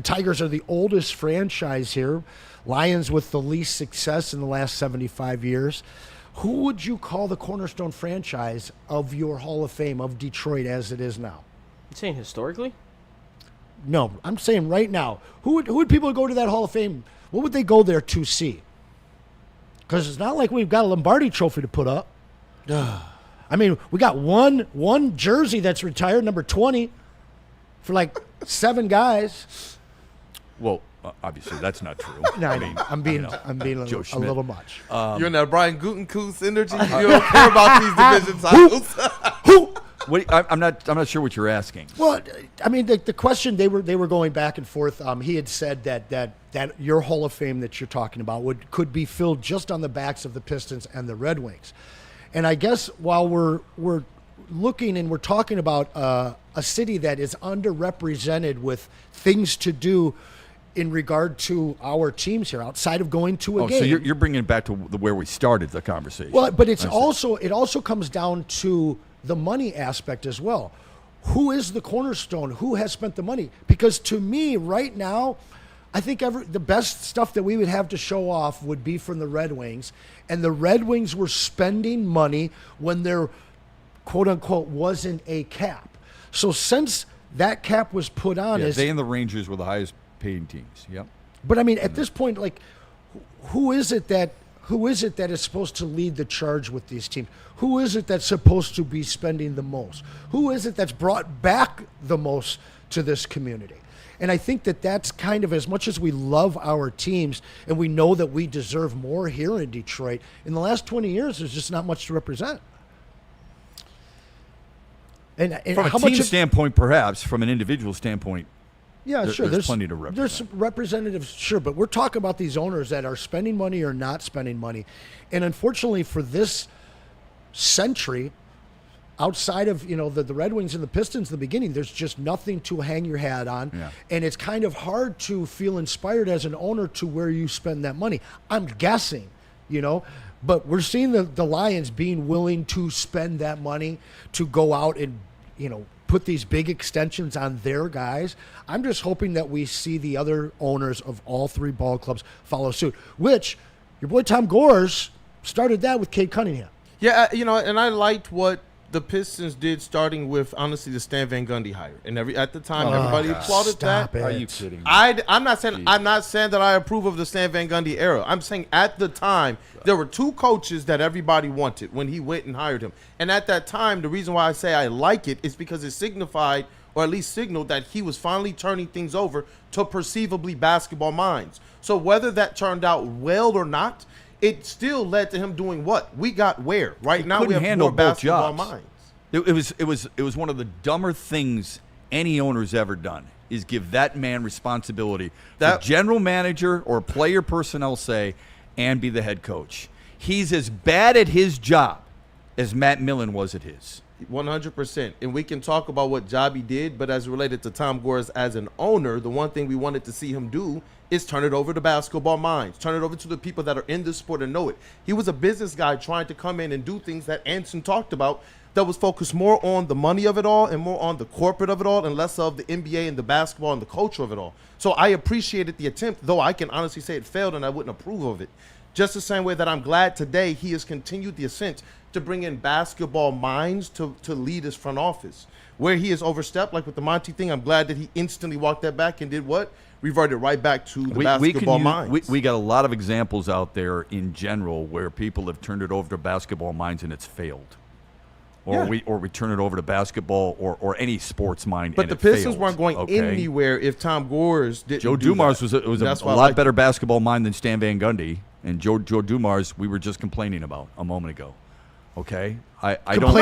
Tigers are the oldest franchise here. Lions with the least success in the last 75 years. Who would you call the cornerstone franchise of your Hall of Fame of Detroit as it is now? You saying historically? No, I'm saying right now. Who would people go to that Hall of Fame? What would they go there to see? Because it's not like we've got a Lombardi trophy to put up. I mean, we got one jersey that's retired, number 20, for like 7 guys. Well, obviously that's not true. No, I know. I'm being Joe a Schmidt. little much. You're in that Brian Gutekunst energy. You don't care about these division titles. I'm not sure what you're asking. Well, I mean, the question they were going back and forth. He had said that your Hall of Fame that you're talking about could be filled just on the backs of the Pistons and the Red Wings. And I guess while we're looking and we're talking about a city that is underrepresented with things to do in regard to our teams here outside of going to a game. So you're bringing it back to where we started the conversation. Well, but it also comes down to the money aspect as well. Who is the cornerstone? Who has spent the money? Because to me, right now, I think the best stuff that we would have to show off would be from the Red Wings. And the Red Wings were spending money when there, quote unquote, wasn't a cap. So since that cap was put on, they and the Rangers were the highest paying teams. Yep. But I mean, at this point, like, who is it that is supposed to lead the charge with these teams? Who is it that's supposed to be spending the most? Who is it that's brought back the most to this community? And I think that's kind of, as much as we love our teams and we know that we deserve more here in Detroit, in the last 20 years, there's just not much to represent. And from a team standpoint, perhaps. From an individual standpoint, yeah, sure. There's plenty to represent. There's representatives, sure, but we're talking about these owners that are spending money or not spending money. And unfortunately for this century, outside of the Red Wings and the Pistons in the beginning, there's just nothing to hang your hat on. Yeah. And it's kind of hard to feel inspired as an owner to where you spend that money. I'm guessing, but we're seeing the Lions being willing to spend that money to go out and, put these big extensions on their guys. I'm just hoping that we see the other owners of all three ball clubs follow suit, which your boy Tom Gores started that with Cade Cunningham. Yeah, and I liked what the Pistons did, starting with, honestly, the Stan Van Gundy hire. And at the time, everybody applauded that. Are you kidding me? I'm not saying that I approve of the Stan Van Gundy era. I'm saying at the time, there were two coaches that everybody wanted when he went and hired him. And at that time, the reason why I say I like it is because it signified, or at least signaled, that he was finally turning things over to perceivably basketball minds. So whether that turned out well or not, it still led to him doing what? We got where? Right now we have more basketball minds. It was one of the dumber things any owner's ever done, is give that man responsibility. The general manager or player personnel say, and be the head coach. He's as bad at his job as Matt Millen was at his. 100%. And we can talk about what job he did, but as related to Tom Gores as an owner, the one thing we wanted to see him do is turn it over to basketball minds, turn it over to the people that are in this sport and know it. He was a business guy trying to come in and do things that Anson talked about, that was focused more on the money of it all and more on the corporate of it all and less of the NBA and the basketball and the culture of it all. So I appreciated the attempt, though I can honestly say it failed and I wouldn't approve of it. Just the same way that I'm glad today he has continued the ascent to bring in basketball minds to lead his front office. Where he has overstepped, like with the Monty thing, I'm glad that he instantly walked that back and did what? Reverted right back to the basketball minds. We got a lot of examples out there in general where people have turned it over to basketball minds and it's failed. Or we turn it over to basketball or any sports mind. But the Pistons weren't going anywhere if Tom Gores didn't. Joe Dumars was a lot better basketball mind than Stan Van Gundy, and Joe Dumars we were just complaining about a moment ago. Okay, I'm not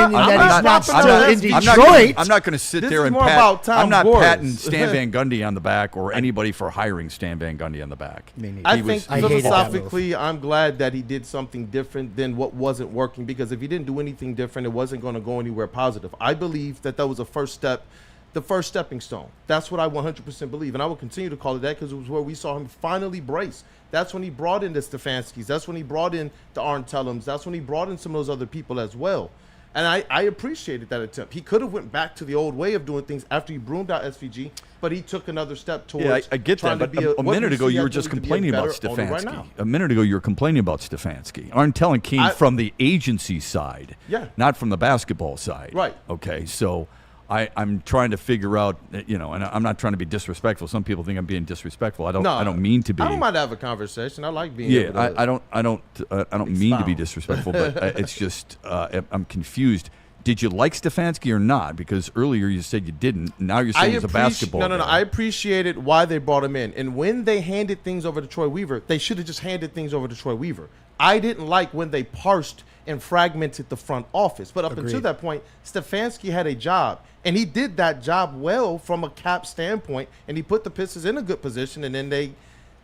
going to sit there and pat. I'm not patting Stan Van Gundy on the back or anybody for hiring Stan Van Gundy on the back. I think philosophically, I'm glad that he did something different than what wasn't working, because if he didn't do anything different, it wasn't going to go anywhere positive. I believe that was a first step, the first stepping stone. That's what I 100% believe, and I will continue to call it that because it was where we saw him finally brace. That's when he brought in the Stefanskis. That's when he brought in the Arntellums. That's when he brought in some of those other people as well. And I appreciated that attempt. He could have went back to the old way of doing things after he broomed out SVG, but he took another step towards. Yeah, I get that. But a minute ago, you were just complaining about Stefanski. Right, a minute ago, you were complaining about Stefanski. Arntellen came from the agency side, not from the basketball side. Right. Okay, so I'm trying to figure out, and I'm not trying to be disrespectful. Some people think I'm being disrespectful. I don't mean to be. I don't mind to have a conversation. I like being. Yeah, I don't mean to be disrespectful, but it's just I'm confused. Did you like Stefanski or not? Because earlier you said you didn't. Now you're saying he's a basketball guy. No. I appreciated why they brought him in, and when they handed things over to Troy Weaver, they should have just handed things over to Troy Weaver. I didn't like when they parsed and fragmented the front office. But up until that point, Stefanski had a job, and he did that job well from a cap standpoint, and he put the Pistons in a good position, and then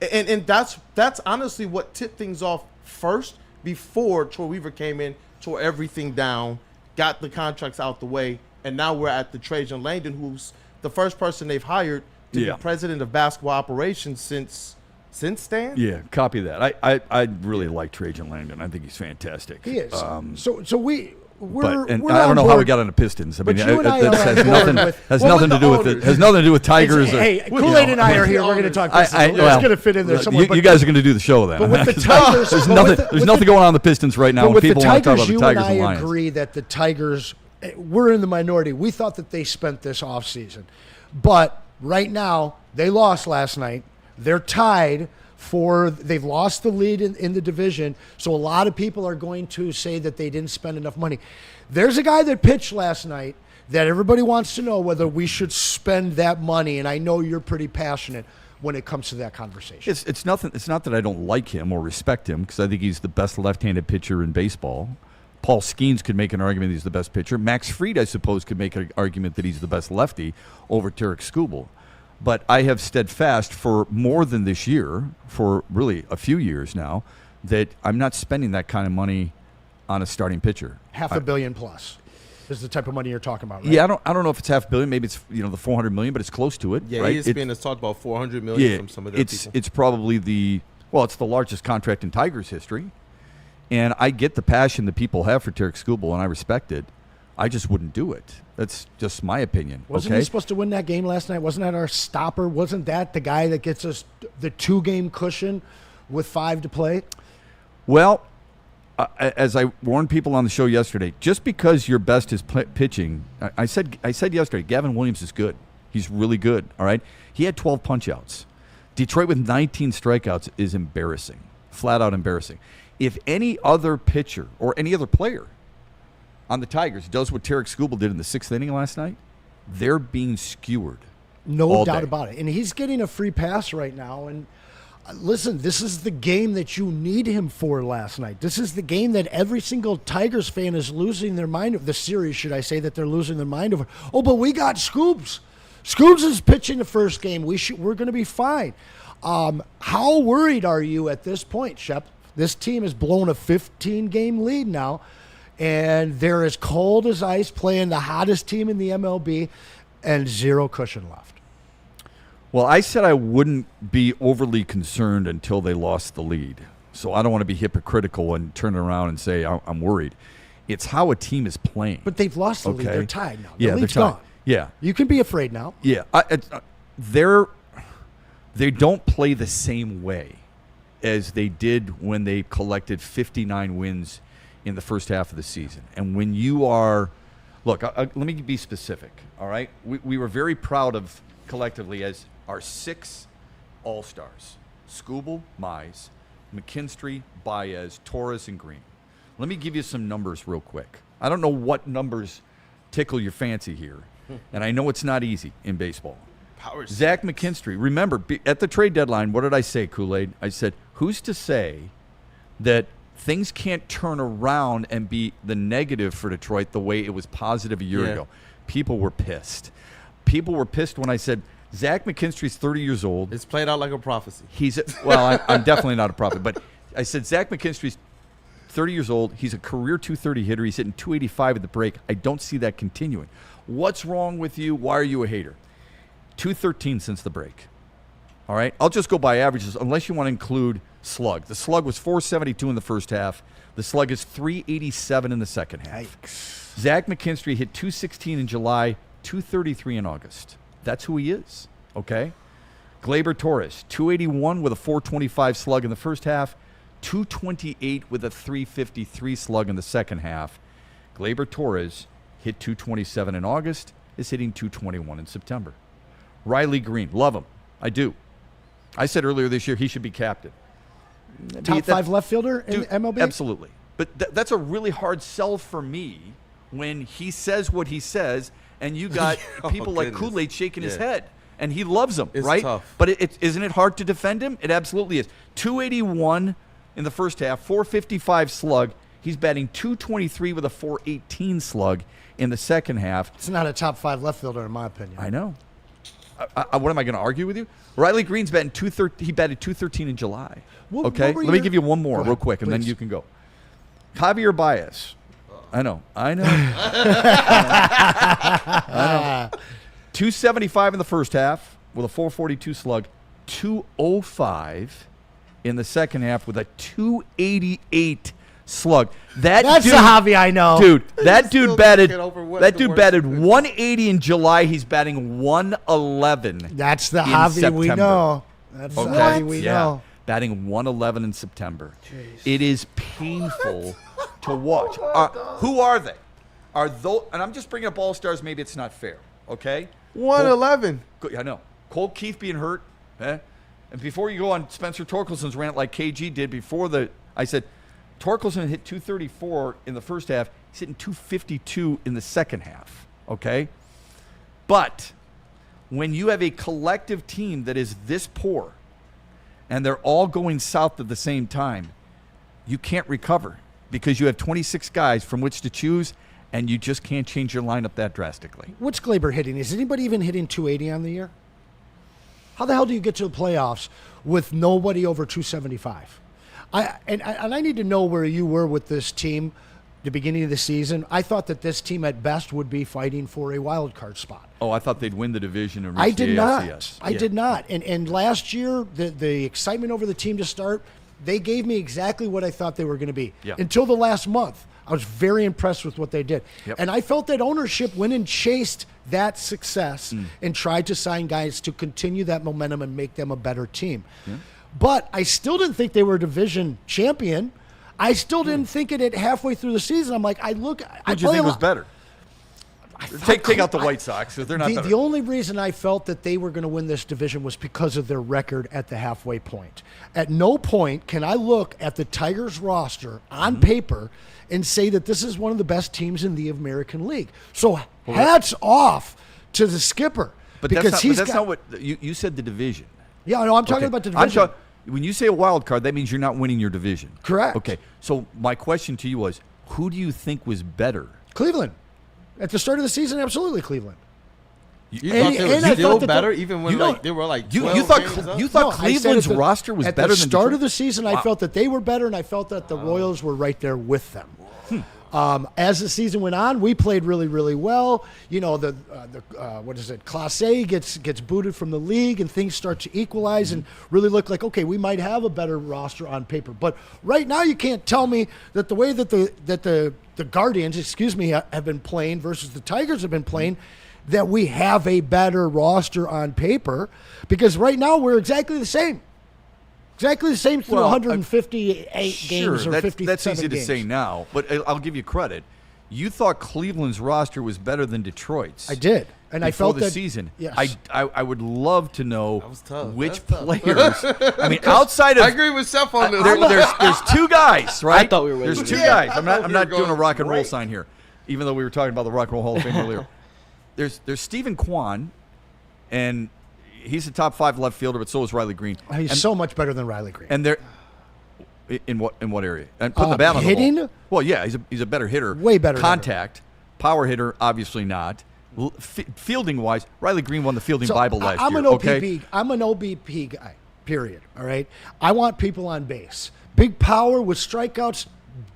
and that's honestly what tipped things off first before Troy Weaver came in, tore everything down, got the contracts out the way, and now we're at the Trajan Langdon, who's the first person they've hired to be president of basketball operations since Stan? Yeah, copy that. I really like Trajan Langdon. I think he's fantastic. He is. So we're I don't on know how we board. got on the Pistons. I mean, you and I that are has on nothing board with- has Well, nothing to do with it. Has nothing to do with Tigers. Hey, Kool-Aid and I are here. We're going to talk Pistons. It's going to fit in there somewhere. You guys are going to do the show then. But with the Tigers, there's nothing going on in the Pistons right now. But When with the people want to talk Tigers, about the you Tigers and and I Lions. agree that the Tigers, we're in the minority. We thought that they spent this offseason. But right now, they lost last night. They're tied they've lost the lead in the division. So a lot of people are going to say that they didn't spend enough money. There's a guy that pitched last night that everybody wants to know whether we should spend that money. And I know you're pretty passionate when it comes to that conversation. It's nothing. It's not that I don't like him or respect him, because I think he's the best left-handed pitcher in baseball. Paul Skeens could make an argument that he's the best pitcher. Max Fried, I suppose, could make an argument that he's the best lefty over Tarek Skubal. But I have steadfast for more than this year, for really a few years now, that I'm not spending that kind of money on a starting pitcher. $500 million plus is the type of money you're talking about, right? Yeah, I don't know if it's $500 million. Maybe it's the $400 million, but it's close to it. Yeah, right? ESPN has talked about $400 million from some of their people. It's probably it's the largest contract in Tigers history, and I get the passion that people have for Tarek Skubal, and I respect it. I just wouldn't do it. That's just my opinion. Wasn't he supposed to win that game last night? Wasn't that our stopper? Wasn't that the guy that gets us the 2-game cushion with 5 to play? Well, as I warned people on the show yesterday, just because your best is pitching, I said yesterday, Gavin Williams is good. He's really good, all right? He had 12 punch-outs. Detroit with 19 strikeouts is embarrassing, flat out embarrassing. If any other pitcher or any other player on the Tigers does what Tarek Skubal did in the 6th inning last night, they're being skewered. No doubt about it. And he's getting a free pass right now. And listen, this is the game that you need him for last night. This is the game that every single Tigers fan is losing their mind over. The series, should I say, that they're losing their mind over. Oh, but we got Scoobs. Scoobs is pitching the first game. We're going to be fine. How worried are you at this point, Shep? This team has blown a 15-game lead now. And they're as cold as ice, playing the hottest team in the MLB, and 0 cushion left. Well, I said I wouldn't be overly concerned until they lost the lead. So I don't want to be hypocritical and turn around and say I'm worried. It's how a team is playing. But they've lost the lead. They're tied now. Yeah, the lead's they're tied. gone. Yeah. You can be afraid now. Yeah. They don't play the same way as they did when they collected 59 wins in the first half of the season. And when you are, look, let me be specific, all right? We were very proud of, collectively, as our 6 All-Stars, Skubal, Mize, McKinstry, Baez, Torres, and Green. Let me give you some numbers real quick. I don't know what numbers tickle your fancy here, and I know it's not easy in baseball. Zach McKinstry, remember, at the trade deadline, what did I say, Kool-Aid? I said, who's to say that things can't turn around and be the negative for Detroit the way it was positive a year ago? People were pissed. People were pissed when I said, Zach McKinstry's 30 years old. It's played out like a prophecy. I'm definitely not a prophet, but I said Zach McKinstry's 30 years old. He's a career 230 hitter. He's hitting 285 at the break. I don't see that continuing. What's wrong with you? Why are you a hater? 213 since the break. All right? I'll just go by averages unless you want to include slug. The slug was 472 in the first half. The slug is 387 in the second half. Yikes. Zach McKinstry hit 216 in July, 233 in August. That's who he is, okay? Gleyber Torres, 281 with a 425 slug in the first half, 228 with a 353 slug in the second half. Gleyber Torres hit 227 in August, is hitting 221 in September. Riley Green, love him. I do. I said earlier this year he should be captain. Top 5 left fielder in MLB? Absolutely. But that's a really hard sell for me when he says what he says, and you got people like Kool-Aid shaking his head. And he loves him, it's right? Tough. But isn't it hard to defend him? It absolutely is. 281 in the first half, 455 slug. He's batting .223 with a .418 slug in the second half. It's not a top 5 left fielder in my opinion. I know. What am I going to argue with you? Riley Green's batting .213. He batted .213 in July. Okay, let me give you one more real quick, and then you can go. Javier Baez. I know. I know. 275 in the first half with a .442 slug. 205 in the second half with a .288 slug. That's the Javi I know. Dude, that dude batted 180 in July. He's batting 111. That's the Javi we know. That's the Javi we know. Batting 111 in September. Jeez. It is painful to watch. Who are they? Are those? And I'm just bringing up All-Stars. Maybe it's not fair. Okay. 111. I know. Cole Keith being hurt. And before you go on Spencer Torkelson's rant like KG did I said Torkelson hit 234 in the first half. He's hitting 252 in the second half. Okay. But when you have a collective team that is this poor and they're all going south at the same time, you can't recover because you have 26 guys from which to choose, and you just can't change your lineup that drastically. What's Glaber hitting? Is anybody even hitting 280 on the year? How the hell do you get to the playoffs with nobody over 275? I need to know where you were with this team the beginning of the season. I thought that this team at best would be fighting for a wild card spot. Oh, I thought they'd win the division and reach I did the not. ALCS. I did not. And last year, the excitement over the team to start, they gave me exactly what I thought they were going to be. Yeah. Until the last month. I was very impressed with what they did. Yep. And I felt that ownership went and chased that success and tried to sign guys to continue that momentum and make them a better team. Yeah. But I still didn't think they were a division champion. I still didn't think it at halfway through the season. I'm like, Who'd you think was better? Take out the White Sox because they're not better. The only reason I felt that they were going to win this division was because of their record at the halfway point. At no point can I look at the Tigers roster on paper and say that this is one of the best teams in the American League. So hats off to the skipper. But that's not what you said, the division. Yeah, no, I'm talking about the division. When you say a wild card, that means you're not winning your division. Correct. Okay, so my question to you was, who do you think was better? Cleveland. At the start of the season, absolutely Cleveland. You thought they were still better, even when they were like 12 you thought Cleveland's roster was better than at the start Detroit? of the season. I felt that they were better, and I felt that the Royals were right there with them. As the season went on, we played really, really well. You know, Class A gets booted from the league, and things start to equalize and really look like, okay, we might have a better roster on paper. But right now, you can't tell me that the way that the Guardians, have been playing versus the Tigers have been playing, that we have a better roster on paper, because right now we're exactly the same. Exactly the same through 158 games or 57 games. That's easy to say now, but I'll give you credit. You thought Cleveland's roster was better than Detroit's. I did. And I felt before the that, season. Yes. I would love to know which That's players. I mean, outside of. I agree with Seth on this. There's two guys, right? I thought we were winning. There's two guys. I'm not doing a rock and roll sign here, even though we were talking about the Rock and Roll Hall of Fame earlier. There's Stephen Kwan, and he's a top 5 left fielder, but so is Riley Green. He's so much better than Riley Green. And they're in what area? And putting the bat on hitting? the ball. Well, yeah, he's a better hitter. Way better. Contact, power hitter, obviously not. Fielding wise, Riley Green won the fielding Bible last I'm year. An OBP, okay? I'm an OBP guy. Period. All right. I want people on base. Big power with strikeouts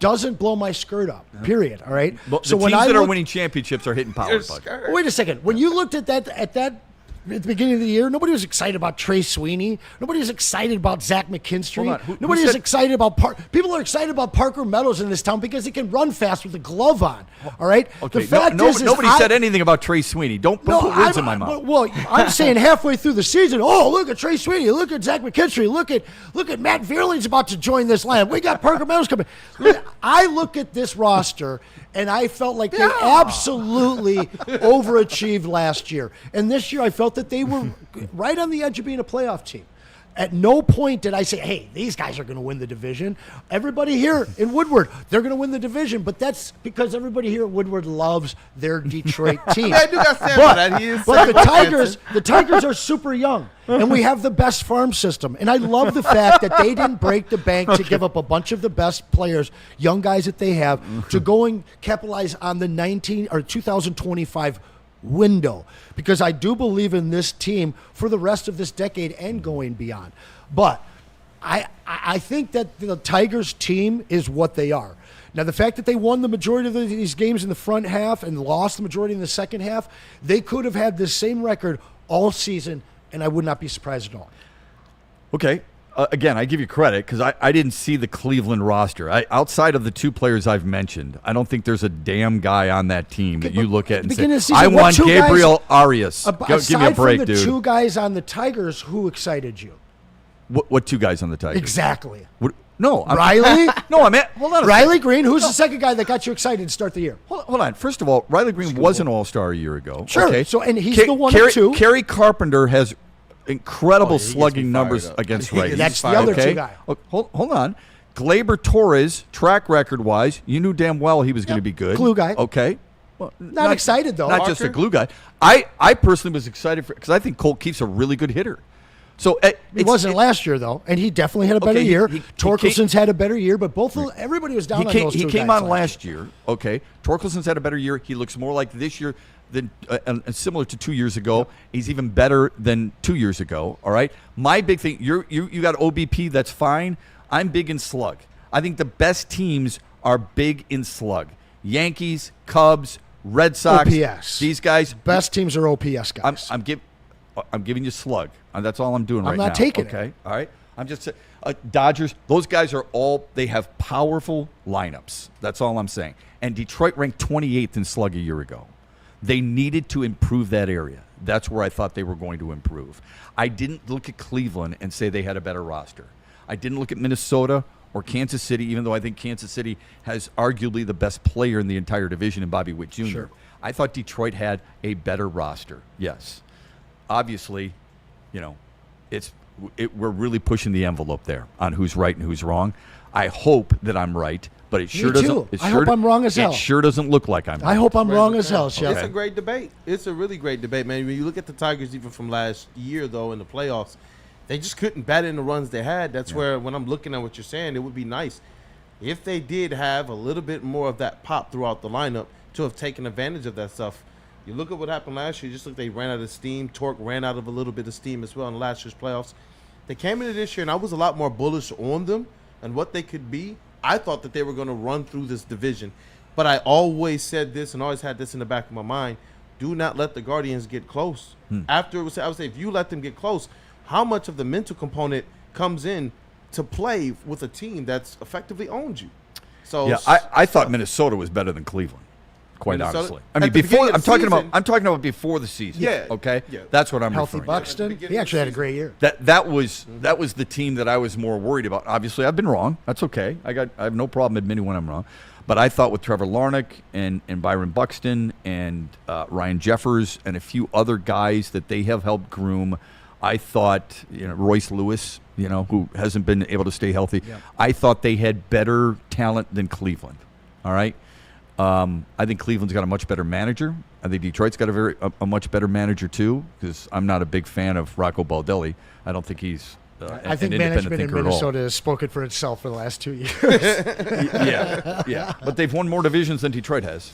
doesn't blow my skirt up. Period. All right. Well, so the teams that are winning championships are hitting power. Wait a second. When you looked at that at the beginning of the year, nobody was excited about Trey Sweeney. Nobody was excited about Zach McKinstry. Nobody was excited about people are excited about Parker Meadows in this town because he can run fast with a glove on. All right. Okay. The fact is nobody said anything about Trey Sweeney. Don't put words in my mouth. Well, I'm saying halfway through the season, look at Trey Sweeney. Look at Zach McKinstry. Look at Matt Vierling's about to join this lineup. We got Parker Meadows coming. I look at this roster, and I felt like they absolutely overachieved last year. And this year I felt that they were right on the edge of being a playoff team. At no point did I say, hey, these guys are going to win the division. Everybody here in Woodward, they're going to win the division. But that's because everybody here at Woodward loves their Detroit team. Yeah, I do got to stand by that. He is But the second. Tigers are super young, and we have the best farm system. And I love the fact that they didn't break the bank to give up a bunch of the best players, young guys that they have, to go and capitalize on the 2025 window, because I do believe in this team for the rest of this decade and going beyond. But I think that the Tigers team is what they are. Now, the fact that they won the majority of these games in the front half and lost the majority in the second half, they could have had this same record all season, and I would not be surprised at all. Okay. Again, I give you credit because I didn't see the Cleveland roster. Outside of the two players I've mentioned, I don't think there's a damn guy on that team that you look at and say, I want Gabriel Arias. Give me a break, aside from the dude. two guys on the Tigers, who excited you? What two guys on the Tigers? Exactly. No. Riley? No, I'm at. Hold on. Riley Green, who's the second guy that got you excited to start the year? Hold on. First of all, Riley Green was an All-Star a year ago. Sure. Okay. So, and he's the one of two. Kerry Carpenter has incredible he gets me slugging fired numbers up. against He gets righties. me That's the fired other up. two guy. Hold on. Glaber Torres, track record-wise, you knew damn well he was going to be good. Glue guy. Okay. Well, Not excited, though. Not just a Parker? glue guy. I personally was excited because I think Colt Keefe's a really good hitter. So He wasn't last year, though, and he definitely had a better Okay, year. he Torkelson's had a better year, but everybody was down on those two He came guys on last year. Okay. Torkelson's had a better year. He looks more like this year than similar to 2 years ago. He's even better than 2 years ago. All right. My big thing, you got OBP. That's fine. I'm big in slug. I think the best teams are big in slug. Yankees, Cubs, Red Sox. OPS. These guys. Best teams are OPS guys. I'm giving you slug. That's all I'm doing right now. I'm not taking it. Okay. All right. I'm just Dodgers. Those guys are all. They have powerful lineups. That's all I'm saying. And Detroit ranked 28th in slug a year ago. They needed to improve that area. That's where I thought they were going to improve. I didn't look at Cleveland and say they had a better roster. I didn't look at Minnesota or Kansas City, even though I think Kansas City has arguably the best player in the entire division in Bobby Witt Jr. Sure. I thought Detroit had a better roster. Yes. Obviously, we're really pushing the envelope there on who's right and who's wrong. I hope that I'm right, but it sure doesn't. I hope I'm wrong as hell. It sure doesn't look like I'm right. I hope I'm wrong as hell, Chef. It's a great debate. It's a really great debate, man. When you look at the Tigers, even from last year, though, in the playoffs, they just couldn't bat in the runs they had. That's where, when I'm looking at what you're saying, it would be nice if they did have a little bit more of that pop throughout the lineup to have taken advantage of that stuff. You look at what happened last year, just look, they ran out of steam. Torque ran out of a little bit of steam as well in last year's playoffs. They came into this year, and I was a lot more bullish on them and what they could be. I thought that they were going to run through this division. But I always said this and always had this in the back of my mind. Do not let the Guardians get close. After it was, I would say, if you let them get close, how much of the mental component comes in to play with a team that's effectively owned you? So Yeah, I thought Minnesota was better than Cleveland. Quite Minnesota? honestly, I At mean, the before beginning of I'm talking about before the season. Yeah. Okay. Yeah. That's what I'm Healthy referring Buxton. to. He actually had a great year. That was the team that I was more worried about. Obviously, I've been wrong. That's okay. I have no problem admitting when I'm wrong. But I thought with Trevor Larnach and Byron Buxton and Ryan Jeffers and a few other guys that they have helped groom, I thought Royce Lewis, who hasn't been able to stay healthy. Yeah. I thought they had better talent than Cleveland. All right. I think Cleveland's got a much better manager. I think Detroit's got a much better manager too, because I'm not a big fan of Rocco Baldelli. I don't think he's I think an independent management in thinker at all. Minnesota has spoken for itself for the last 2 years. Yeah. But they've won more divisions than Detroit has.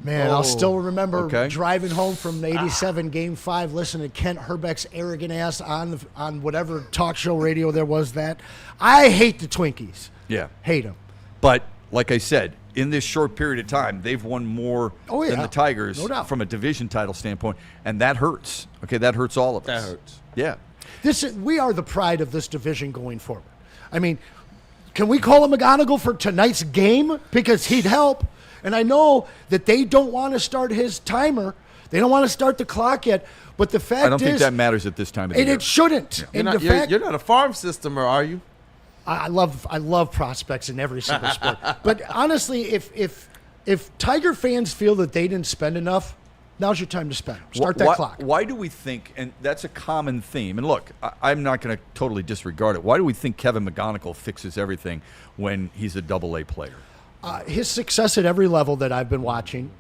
Man, I'll still remember Okay. driving home from the 87 Game 5, listening to Kent Herbeck's arrogant ass on whatever talk show radio there was that. I hate the Twinkies. Yeah. Hate them. But like I said, in this short period of time, they've won more Oh, yeah. than the Tigers No doubt. from a division title standpoint, and that hurts. Okay, that hurts all of us. That hurts. Yeah. We are the pride of this division going forward. I mean, can we call him McGonigal for tonight's game? Because he'd help. And I know that they don't want to start his timer. They don't want to start the clock yet. But the fact is, I don't think that matters at this time of the and year. it shouldn't. You're And not, the fact, you're not a farm systemer, are you? I love prospects in every single sport. But honestly, if Tiger fans feel that they didn't spend enough, now's your time to spend. Start that clock. Why do we think, and that's a common theme, and look, I'm not going to totally disregard it. Why do we think Kevin McGonigal fixes everything when he's a double-A player? His success at every level that I've been watching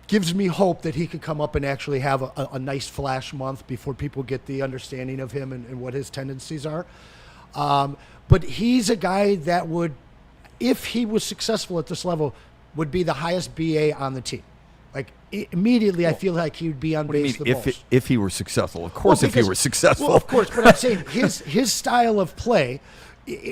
gives me hope that he could come up and actually have a nice flash month before people get the understanding of him and what his tendencies are. But he's a guy that would, if he was successful at this level, would be the highest BA on the team. Like immediately, I feel like he would be on base the most. If he were successful, of course, if he were successful. Well, of course, but I'm saying his style of play,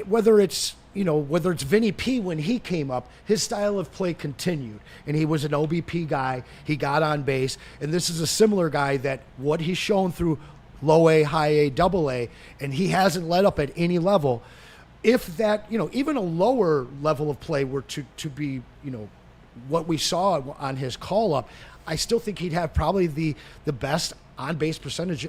whether it's Vinny P when he came up, his style of play continued, and he was an OBP guy. He got on base, and this is a similar guy that what he's shown through low A, high A, double A, and he hasn't let up at any level. If that, even a lower level of play were to be, what we saw on his call up, I still think he'd have probably the best on base percentage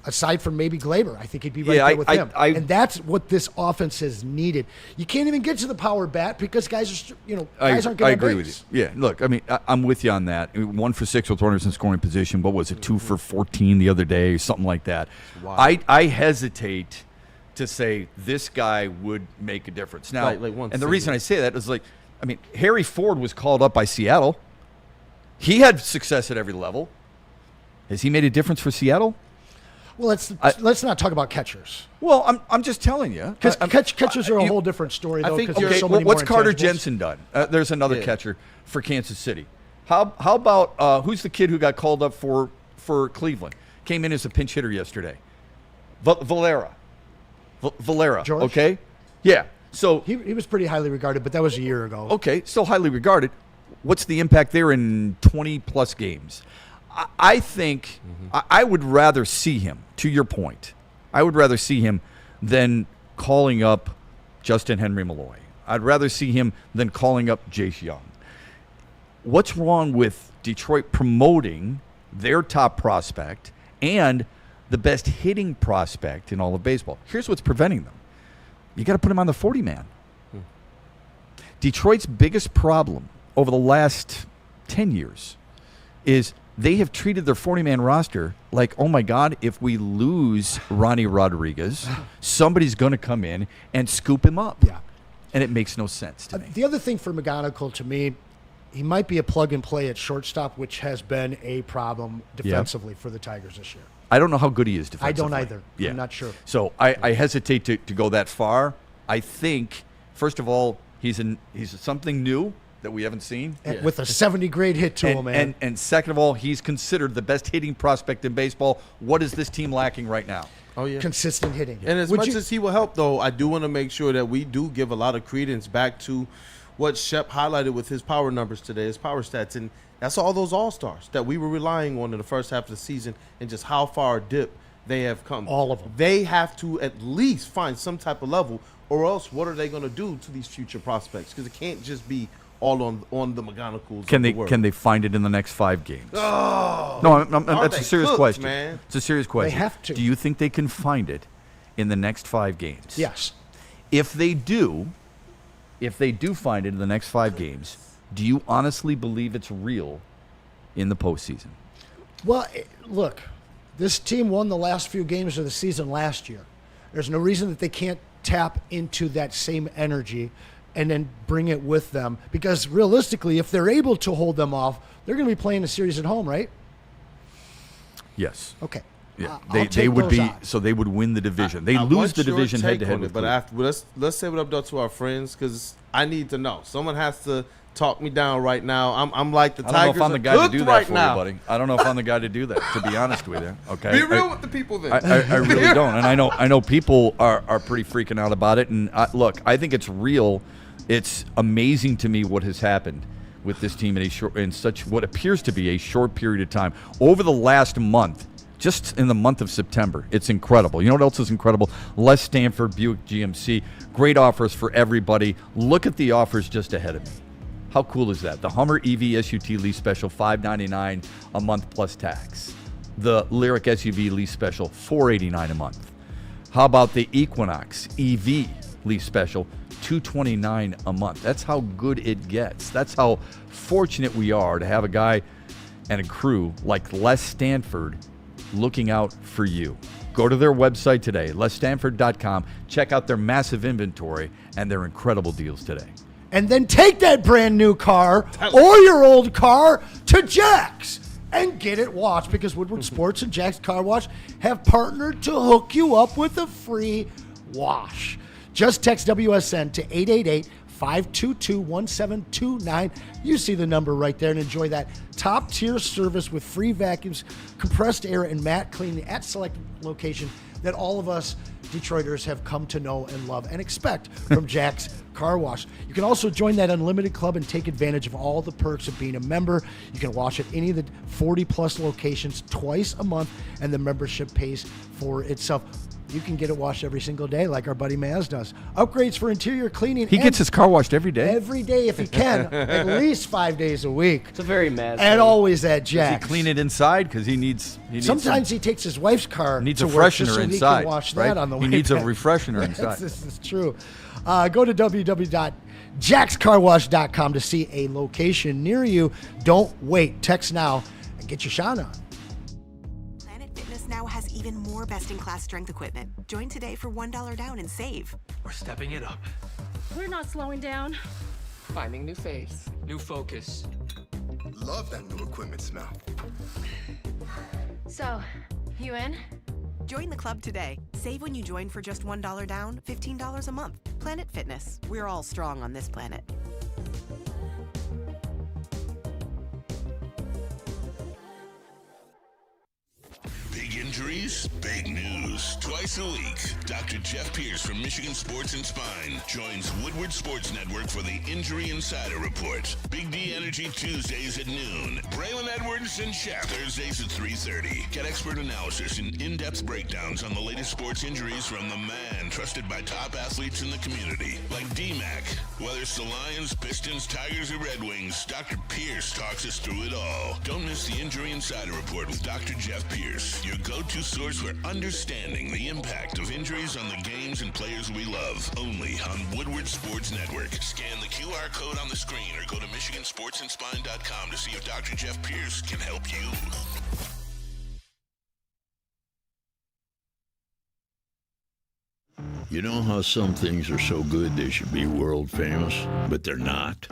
aside from maybe Glaber. I think he'd be right there with him. And that's what this offense has needed. You can't even get to the power bat because guys are, guys aren't getting on base. I agree with you. Yeah, look, I mean, I'm with you on that. 1 for 6 with runners in scoring position. What was it, 2 for 14 the other day, something like that. Wow. I hesitate to say this guy would make a difference. Now, and the reason I say that is Harry Ford was called up by Seattle. He had success at every level. Has he made a difference for Seattle? Well, let's not talk about catchers. Well, I'm just telling you. Because catchers are a whole different story, though. What's Carter Jensen done? There's another catcher for Kansas City. How about who's the kid who got called up for Cleveland? Came in as a pinch hitter yesterday. Valera. George? Okay? Yeah. So he was pretty highly regarded, but that was a year ago. Okay, still highly regarded. What's the impact there in 20-plus games? I think I would rather see him, to your point, I would rather see him than calling up Justin Henry Malloy. I'd rather see him than calling up Jace Young. What's wrong with Detroit promoting their top prospect and the best hitting prospect in all of baseball? Here's what's preventing them. You got to put him on the 40-man. Detroit's biggest problem over the last 10 years is they have treated their 40-man roster like, oh, my God, if we lose Ronnie Rodriguez, somebody's going to come in and scoop him up. Yeah. And it makes no sense to me. The other thing for McGonigal, to me, he might be a plug-and-play at shortstop, which has been a problem defensively for the Tigers this year. I don't know how good he is defensively. I don't either. Yeah. I'm not sure. So I hesitate to go that far. I think, first of all, he's something new that we haven't seen. With a 70-grade hit to him, man. And second of all, he's considered the best hitting prospect in baseball. What is this team lacking right now? Oh, yeah. Consistent hitting. And as much as he will help, though, I do want to make sure that we do give a lot of credence back to what Shep highlighted with his power numbers today, his power stats. And that's all those all-stars that we were relying on in the first half of the season and just how far dip they have come. All of them. They have to at least find some type of level, or else what are they going to do to these future prospects? Because it can't just be all on the McGonigals. Can they find it in the next 5 games? Oh, no, that's a serious question. Man? It's a serious question. They have to. Do you think they can find it in the next 5 games? Yes. If they do find it in the next 5 games, do you honestly believe it's real in the postseason? Well, look, this team won the last few games of the season last year. There's no reason that they can't tap into that same energy and then bring it with them. Because realistically, if they're able to hold them off, they're going to be playing a series at home, right? Yes. Okay. Yeah. They would be odds. So they would win the division. They lose the division head to head. But after, let's say what I've done to our friends, because I need to know. Someone has to talk me down right now. I'm like the Tigers. I don't know if I'm the guy to do that right for now. you, buddy. I don't know if I'm the guy to do that, to be honest with you. Okay. Be real with the people then. I really don't. And I know people are pretty freaking out about it. And look, I think it's real. It's amazing to me what has happened with this team in such what appears to be a short period of time. Over the last month, just in the month of September, it's incredible. You know what else is incredible? Les Stanford, Buick GMC, great offers for everybody. Look at the offers just ahead of me. How cool is that? The Hummer EV SUT lease special, $599 a month plus tax. The Lyric SUV lease special, $489 a month. How about the Equinox EV lease special, $229 a month? That's how good it gets. That's how fortunate we are to have a guy. and a crew like Les Stanford looking out for you. Go to their website today, lesstanford.com. Check out their massive inventory and their incredible deals today. And then take that brand new car or your old car to Jack's and get it washed, because Woodward Sports and Jack's Car Wash have partnered to hook you up with a free wash. Just text WSN to 888-522-1729. You see the number right there, and enjoy that top-tier service with free vacuums, compressed air, and matte cleaning at select location that all of us Detroiters have come to know and love and expect from Jack's Car Wash. You can also join that unlimited club and take advantage of all the perks of being a member. You can wash at any of the 40-plus locations twice a month, and the membership pays for itself. You can get it washed every single day like our buddy Maz does. Upgrades for interior cleaning. He gets his car washed every day? Every day if he can. At least 5 days a week. It's a very Maz And thing. always at Jack's. Does he clean it inside? Because he needs Sometimes he takes his wife's car needs to a work just freshener so inside. he can wash right? that on the way He needs back. a refreshener inside. This is true. Go to www.jackscarwash.com to see a location near you. Don't wait. Text now and get your shot on. Planet Fitness now has even more best-in-class strength equipment. Join today for $1 down and save. We're stepping it up. We're not slowing down. Finding new faith, new focus. Love that new equipment smell. So, you in? Join the club today. Save when you join for just $1 down, $15 a month. Planet Fitness. We're all strong on this planet. Big injuries, big news. Twice a week, Dr. Jeff Pierce from Michigan Sports and Spine joins Woodward Sports Network for the Injury Insider Report. Big D Energy Tuesdays at noon. Braylon Edwards and Shep Thursdays at 3:30. Get expert analysis and in-depth breakdowns on the latest sports injuries from the man trusted by top athletes in the community, like D-Mac. Whether it's the Lions, Pistons, Tigers, or Red Wings, Dr. Pierce talks us through it all. Don't miss the Injury Insider Report with Dr. Jeff Pierce, your go-to source for understanding the impact of injuries on the games and players we love. Only on Woodward Sports Network. Scan the QR code on the screen or go to MichiganSportsandSpine.com to see if Dr. Jeff Pierce can help you. You know how some things are so good they should be world famous, but they're not?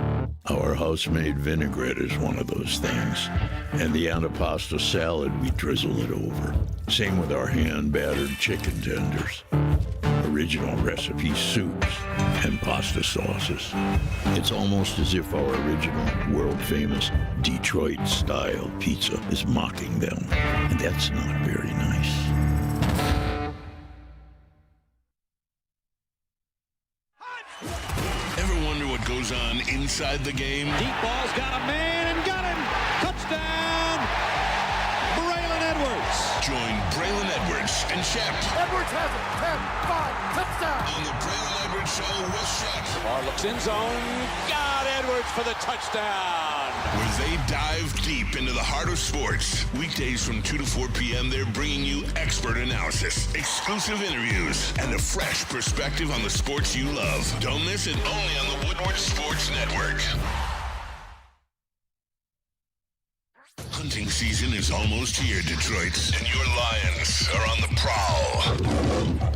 Our house-made vinaigrette is one of those things. And the antipasto salad, we drizzle it over. Same with our hand-battered chicken tenders. Original recipe soups and pasta sauces. It's almost as if our original, world-famous Detroit-style pizza is mocking them. And that's not very nice. Goes on inside the game. Deep ball's got a man and got him. Touchdown, Braylon Edwards. Join Braylon Edwards and Shep. Edwards has it. 10-5, touchdown. On the Braylon Edwards Show with Shep. Bar looks in zone. Got Edwards for the touchdown. Where they dive deep into the heart of sports. Weekdays from 2 to 4 p.m., they're bringing you expert analysis, exclusive interviews, and a fresh perspective on the sports you love. Don't miss it, only on the Woodward Sports Network. Hunting season is almost here, Detroit, and your Lions are on the prowl.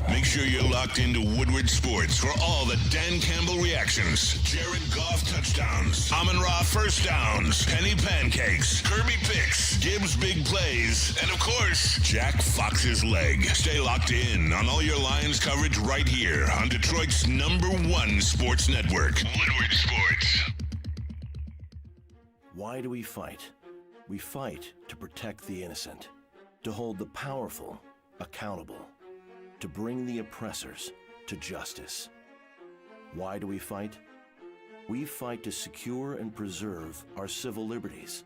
Make sure you're locked into Woodward Sports for all the Dan Campbell reactions, Jared Goff touchdowns, Amon-Ra first downs, Penny pancakes, Kirby picks, Gibbs big plays, and of course, Jack Fox's leg. Stay locked in on all your Lions coverage right here on Detroit's #1 sports network, Woodward Sports. Why do we fight? We fight to protect the innocent, to hold the powerful accountable, to bring the oppressors to justice. Why do we fight? We fight to secure and preserve our civil liberties,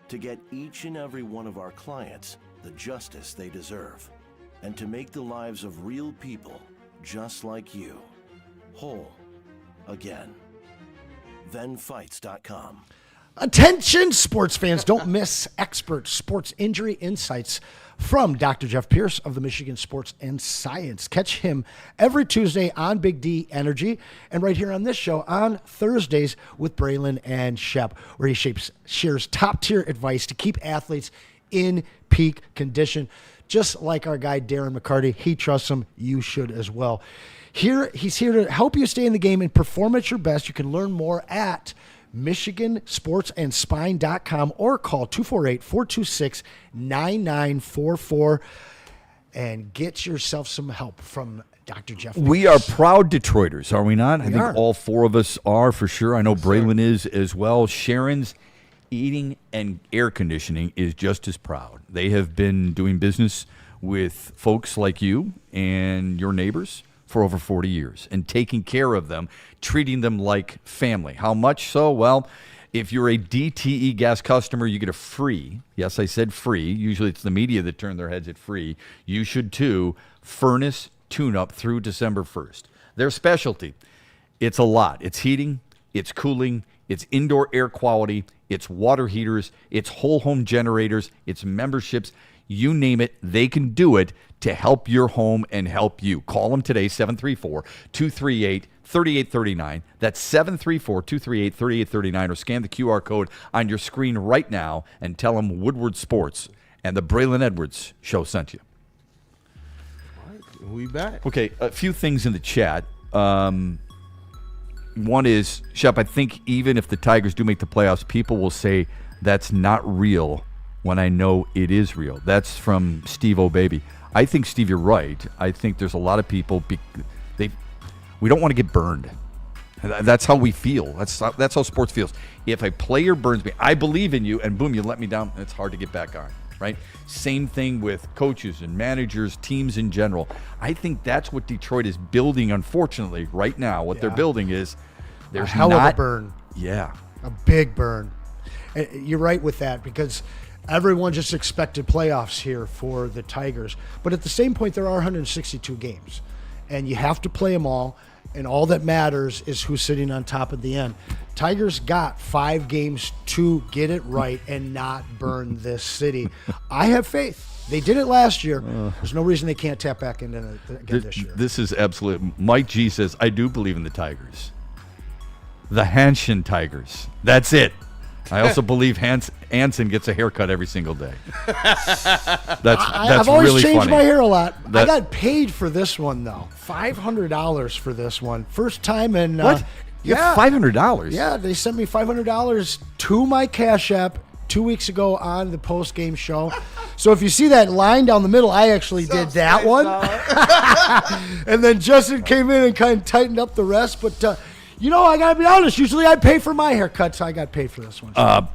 to get each and every one of our clients the justice they deserve, and to make the lives of real people just like you whole again. ThenFights.com. Attention, sports fans. Don't miss expert sports injury insights from Dr. Jeff Pierce of the Michigan Sports and Science. Catch him every Tuesday on Big D Energy and right here on this show on Thursdays with Braylon and Shep, where he shares top-tier advice to keep athletes in peak condition. Just like our guy Darren McCarty, he trusts him. You should as well. He's here to help you stay in the game and perform at your best. You can learn more at MichiganSportsAndSpine.com or call 248-426-9944 and get yourself some help from Dr. Jeff. We are proud Detroiters, are we not? I think are. all four of us are for sure. I know Braylon is as well. Sharon's Eating and Air Conditioning is just as proud. They have been doing business with folks like you and your neighbors for over 40 years and taking care of them, treating them like family. How much so? Well, if you're a DTE gas customer, you get a free, yes, I said free. Usually it's the media that turn their heads at free. You should too. Furnace tune-up through December 1st. Their specialty, it's a lot. It's heating, it's cooling, it's indoor air quality, it's water heaters, it's whole home generators, it's memberships. You name it, they can do it to help your home and help you. Call them today, 734-238-3839. That's 734-238-3839, or scan the QR code on your screen right now and tell them Woodward Sports and the Braylon Edwards Show sent you. All right, we back. Okay, a few things in the chat. One is, Shep, I think even if the Tigers do make the playoffs, people will say that's not real when I know it is real. That's from Steve O'Baby. I think, Steve, you're right. I think there's a lot of people, we don't want to get burned. That's how we feel. That's how sports feels. If a player burns me, I believe in you, and boom, you let me down, it's hard to get back on, right? Same thing with coaches and managers, teams in general. I think that's what Detroit is building, unfortunately, right now. What they're building is there's a hell of a burn. Yeah. A big burn. You're right with that, because everyone just expected playoffs here for the Tigers. But at the same point, there are 162 games, and you have to play them all, and all that matters is who's sitting on top at the end. Tigers got 5 games to get it right and not burn this city. I have faith. They did it last year. There's no reason they can't tap back into it again this year. This is absolute. Mike G says, I do believe in the Tigers. The Hanshin Tigers. That's it. I also believe Anson gets a haircut every single day. I've always changed my hair a lot. I got paid for this one, though. $500 for this one. First time in... What? You have $500? Yeah, they sent me $500 to my Cash App 2 weeks ago on the post-game show. So if you see that line down the middle, I actually did that one. And then Justin came in and kind of tightened up the rest, but... I got to be honest. Usually I pay for my haircut, so I got paid for this one.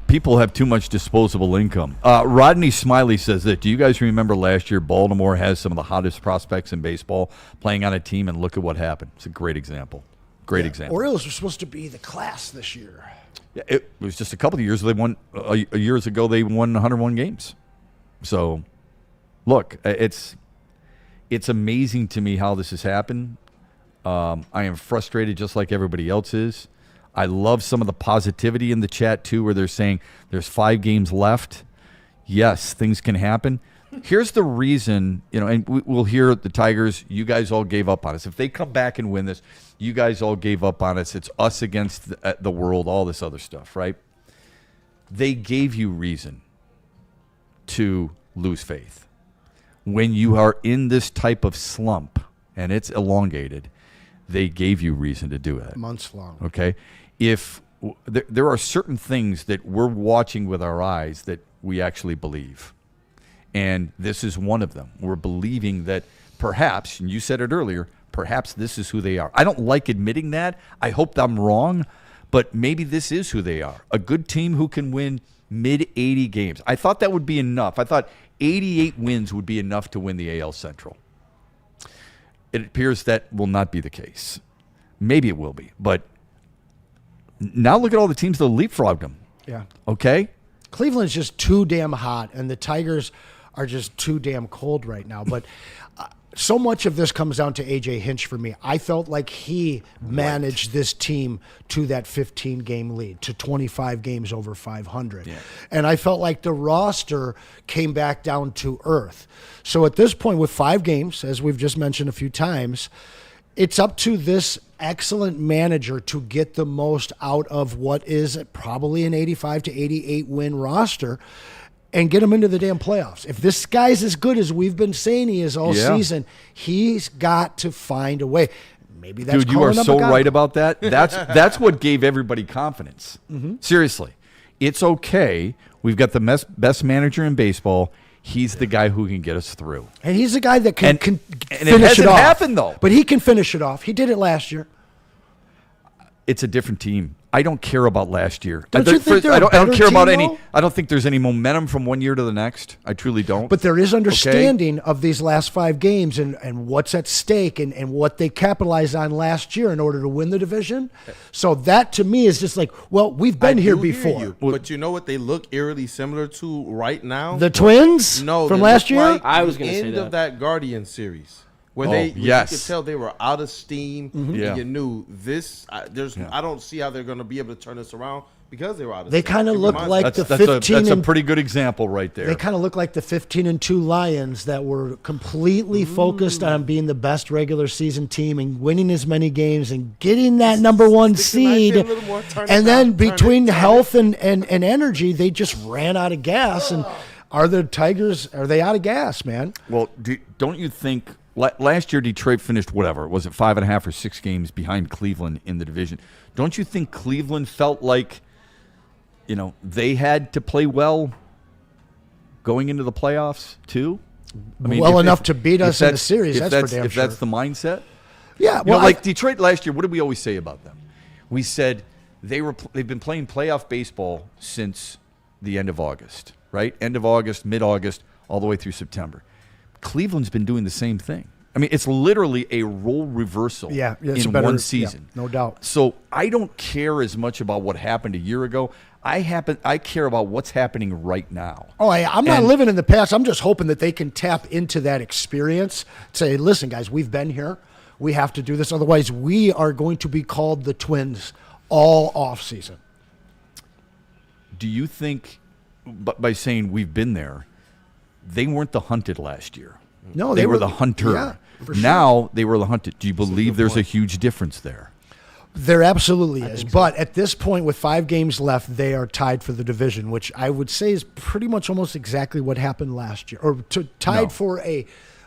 People have too much disposable income. Rodney Smiley says that, do you guys remember last year Baltimore has some of the hottest prospects in baseball playing on a team, and look at what happened. It's a great example. Example. Orioles were supposed to be the class this year. Yeah, it was just a couple of years. They won years ago. They won 101 games. So, look, it's amazing to me how this has happened. I am frustrated just like everybody else is. I love some of the positivity in the chat, too, where they're saying there's 5 games left. Yes, things can happen. Here's the reason, and we'll hear the Tigers, you guys all gave up on us. If they come back and win this, you guys all gave up on us. It's us against the world, all this other stuff, right? They gave you reason to lose faith. When you are in this type of slump, and it's elongated, they gave you reason to do it. Months long. Okay? If there are certain things that we're watching with our eyes that we actually believe. And this is one of them. We're believing that perhaps, and you said it earlier, perhaps this is who they are. I don't like admitting that. I hope I'm wrong, but maybe this is who they are. A good team who can win mid-80 games. I thought that would be enough. I thought 88 wins would be enough to win the AL Central. It appears that will not be the case. Maybe it will be, but now look at all the teams that leapfrogged them. Yeah. Okay? Cleveland's just too damn hot, and the Tigers are just too damn cold right now. But so much of this comes down to A.J. Hinch for me. I felt like he managed this team to that 15-game lead, to 25 games over 500. Yeah. And I felt like the roster came back down to earth. So at this point, with 5 games, as we've just mentioned a few times, it's up to this excellent manager to get the most out of what is probably an 85 to 88 win roster and get him into the damn playoffs. If this guy's as good as we've been saying he is all season, he's got to find a way. Maybe that's Dude, you are so right about that. That's what gave everybody confidence. Mm-hmm. Seriously. It's okay. We've got the best manager in baseball. He's the guy who can get us through. And he's the guy that can finish it hasn't it off. happened, though. But he can finish it off. He did it last year. It's a different team. I don't care about last year. Don't you think they're a better I don't care team, about though? any. I don't think there's any momentum from one year to the next. I truly don't. But there is understanding of these last 5 games and what's at stake and what they capitalized on last year in order to win the division. So that to me is just like, well, we've been here before. But you know what they look eerily similar to right now? The Twins? No, from they last look year? like I was the going to say end that. of that Guardian series. Where you could tell they were out of steam, and you knew this. I don't see how they're going to be able to turn this around because they were out of steam. They kind of look like the 15. That's a pretty good example right there. They kind of look like the 15-2 Lions that were completely focused on being the best regular season team and winning as many games and getting that number 1 seed. And then between health and energy, they just ran out of gas. And are the Tigers? Are they out of gas, man? Well, don't you think? Last year, Detroit finished, whatever, was it 5.5 or 6 games behind Cleveland in the division? Don't you think Cleveland felt like, they had to play well going into the playoffs too? I mean, enough to beat us in the series, that's for damn if sure. that's the mindset? Yeah. Well, Detroit last year, what did we always say about them? We said they've been playing playoff baseball since the end of August, right? End of August, mid-August, all the way through September. Cleveland's been doing the same thing. I mean, it's literally a role reversal in one season. Yeah, no doubt. So I don't care as much about what happened a year ago. I care about what's happening right now. Oh, I'm not living in the past. I'm just hoping that they can tap into that experience. Say, listen, guys, we've been here. We have to do this. Otherwise, we are going to be called the Twins all off season. Do you think, by saying we've been there, they weren't the hunted last year? No, they were the hunter. Yeah, for sure. Now they were the hunted. Do you believe there's a huge difference there? There absolutely is. But at this point, with 5 games left, they are tied for the division, which I would say is pretty much almost exactly what happened last year. Or tied for a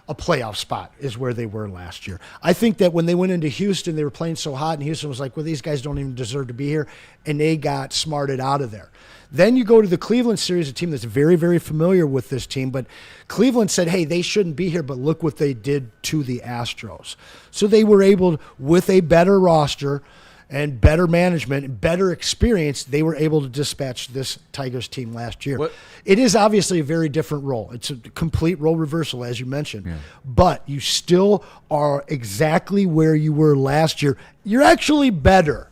playoff spot is where they were last year. I think that when they went into Houston, they were playing so hot, and Houston was like, well, these guys don't even deserve to be here, and they got smarted out of there. Then you go to the Cleveland series, a team that's very, very familiar with this team. But Cleveland said, hey, they shouldn't be here, but look what they did to the Astros. So they were able, with a better roster and better management and better experience, they were able to dispatch this Tigers team last year. It is obviously a very different role. It's a complete role reversal, as you mentioned. Yeah. But you still are exactly where you were last year. You're actually better.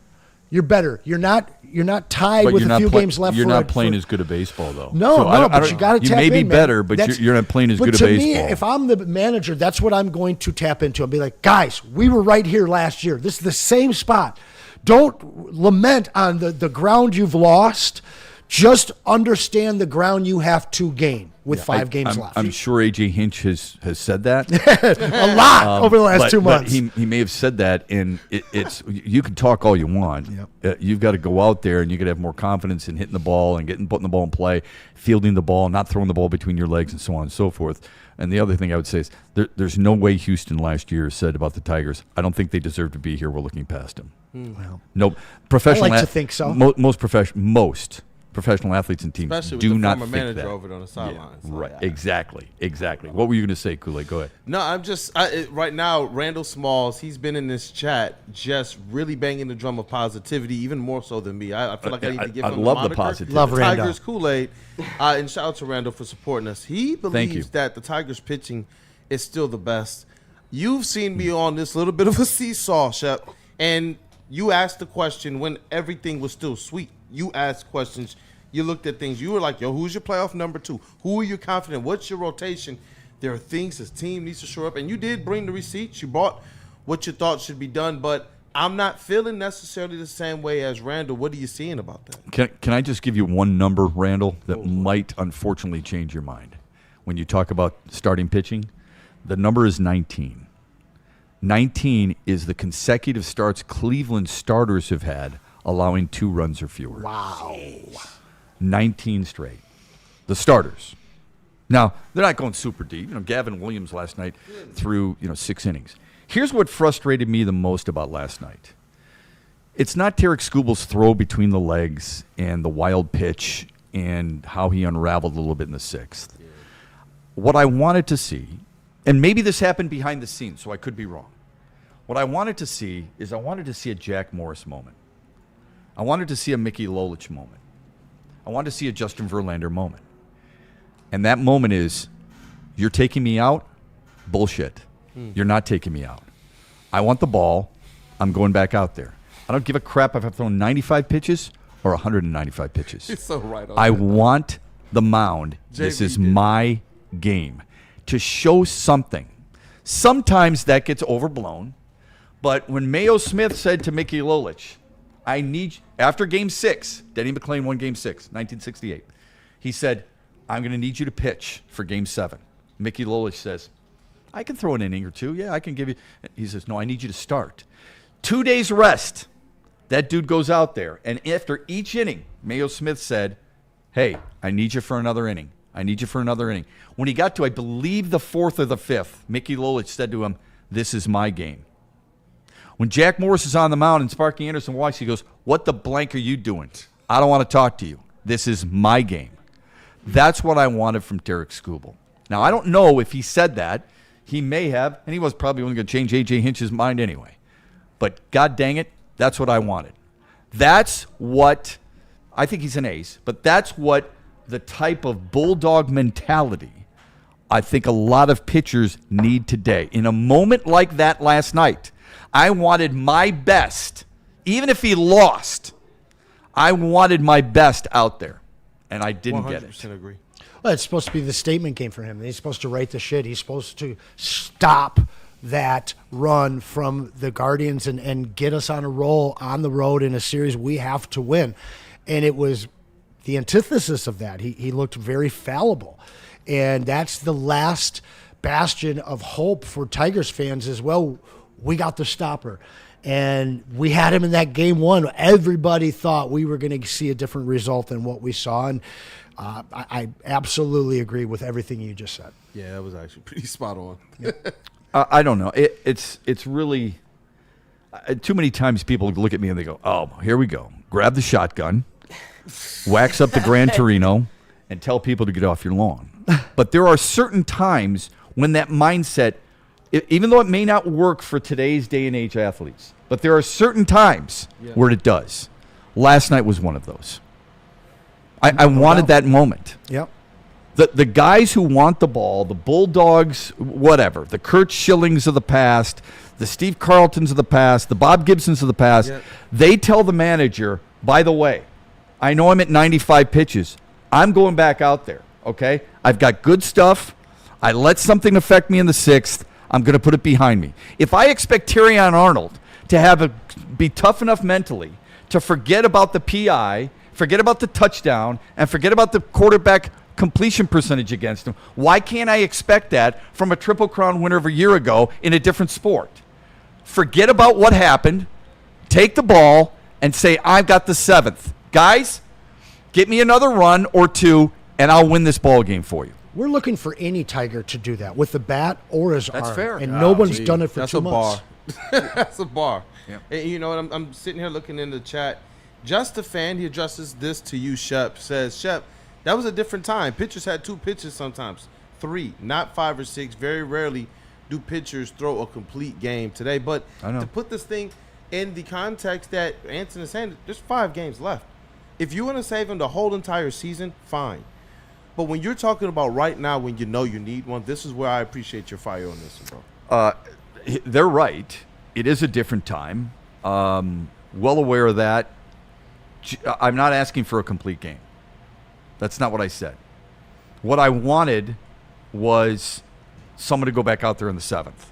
You're better. You're not tied with a few games left. You're not playing as good a baseball, though. No, but you got to tap in. You may be better, but you're not playing as good a baseball. But to me, if I'm the manager, that's what I'm going to tap into. I'll be like, guys, we were right here last year. This is the same spot. Don't lament on the ground you've lost. Just understand the ground you have to gain with 5 games left. I'm sure A.J. Hinch has said that a lot over the last 2 months. But he may have said that, and it's you can talk all you want. Yep. You've got to go out there, and you got to have more confidence in hitting the ball and putting the ball in play, fielding the ball, not throwing the ball between your legs, and so on and so forth. And the other thing I would say is there's no way Houston last year said about the Tigers, I don't think they deserve to be here. We're looking past them. Well, no professional. I like to think so. Most professional athletes and teams especially with do the not former think manager that. over on the sidelines. Yeah, right, exactly. What were you going to say, Kool-Aid? Go ahead. No, I'm just right now. Randall Smalls, he's been in this chat, just really banging the drum of positivity, even more so than me. I feel like I need to give him the positivity. Love Randall. Tigers Kool-Aid, and shout out to Randall for supporting us. He believes that the Tigers pitching is still the best. You've seen me on this little bit of a seesaw, Shep, and you asked the question when everything was still sweet. You asked questions. You looked at things. You were like, yo, who's your playoff number 2? Who are you confident? What's your rotation? There are things this team needs to shore up. And you did bring the receipts. You brought what you thought should be done. But I'm not feeling necessarily the same way as Randall. What are you seeing about that? Can I just give you one number, Randall, that might unfortunately change your mind? When you talk about starting pitching, the number is 19. 19 is the consecutive starts Cleveland starters have had allowing 2 runs or fewer. Wow. 19 straight. The starters. Now, they're not going super deep. Gavin Williams last night threw, 6 innings. Here's what frustrated me the most about last night. It's not Tarek Skubal's throw between the legs and the wild pitch and how he unraveled a little bit in the 6th. Yeah. What I wanted to see, and maybe this happened behind the scenes, so I could be wrong. What I wanted to see is a Jack Morris moment. I wanted to see a Mickey Lolich moment. I wanted to see a Justin Verlander moment. And that moment is, you're taking me out? Bullshit. You're not taking me out. I want the ball. I'm going back out there. I don't give a crap if I've thrown 95 pitches or 195 pitches. It's so right on I want the mound. This is my game. To show something. Sometimes that gets overblown. But when Mayo Smith said to Mickey Lolich, I need, after Game 6, Denny McClain won Game 6, 1968, he said, I'm going to need you to pitch for Game 7. Mickey Lolich says, I can throw an inning or two. Yeah, I can give you. He says, no, I need you to start. 2 days rest. That dude goes out there. And after each inning, Mayo Smith said, hey, I need you for another inning. I need you for another inning. When he got to, I believe, the 4th or the 5th, Mickey Lolich said to him, this is my game. When Jack Morris is on the mound and Sparky Anderson walks, he goes, what the blank are you doing? I don't want to talk to you. This is my game. That's what I wanted from Tarek Skubal. Now, I don't know if he said that. He may have, and he was probably only going to change A.J. Hinch's mind anyway. But God dang it, that's what I wanted. That's what, I think he's an ace, but that's what the type of bulldog mentality I think a lot of pitchers need today. In a moment like that last night, I wanted my best. Even if he lost, I wanted my best out there, and I didn't get it. 100% agree. Well, it's supposed to be the statement game for him. He's supposed to right the shit. He's supposed to stop that run from the Guardians and get us on a roll on the road in a series we have to win. And it was the antithesis of that. He looked very fallible. And that's the last bastion of hope for Tigers fans as well. We got the stopper. And we had him in that Game 1. Everybody thought we were going to see a different result than what we saw. And I absolutely agree with everything you just said. Yeah, that was actually pretty spot on. I don't know. It's really too many times people look at me and they go, oh, here we go. Grab the shotgun, wax up the Gran Torino, and tell people to get off your lawn. But there are certain times when that mindset, even though it may not work for today's day and age athletes, but there are certain times where it does. Last night was one of those. I wanted that moment. Yep. The guys who want the ball, the Bulldogs, whatever, the Kurt Schillings of the past, the Steve Carltons of the past, the Bob Gibsons of the past, they tell the manager, by the way, I know I'm at 95 pitches. I'm going back out there, okay? I've got good stuff. I let something affect me in the 6th. I'm going to put it behind me. If I expect Terrion Arnold to be tough enough mentally to forget about the PI, forget about the touchdown, and forget about the quarterback completion percentage against him, why can't I expect that from a Triple Crown winner of a year ago in a different sport? Forget about what happened, take the ball, and say, I've got the 7th. Guys, get me another run or two, and I'll win this ball game for you. We're looking for any Tiger to do that with the bat or his arm. That's fair. And no one's done it for 2 months. That's a bar. Yeah. And you know what? I'm sitting here looking in the chat. Just a fan, he addresses this to you, Shep. Says, Shep, that was a different time. Pitchers had 2 pitches sometimes, 3, not 5 or 6. Very rarely do pitchers throw a complete game today. But to put this thing in the context that Anson is saying, there's 5 games left. If you want to save him the whole entire season, fine. But when you're talking about right now when you know you need one, this is where I appreciate your fire on this, bro. They're right. It is a different time. Well aware of that. I'm not asking for a complete game. That's not what I said. What I wanted was someone to go back out there in the 7th.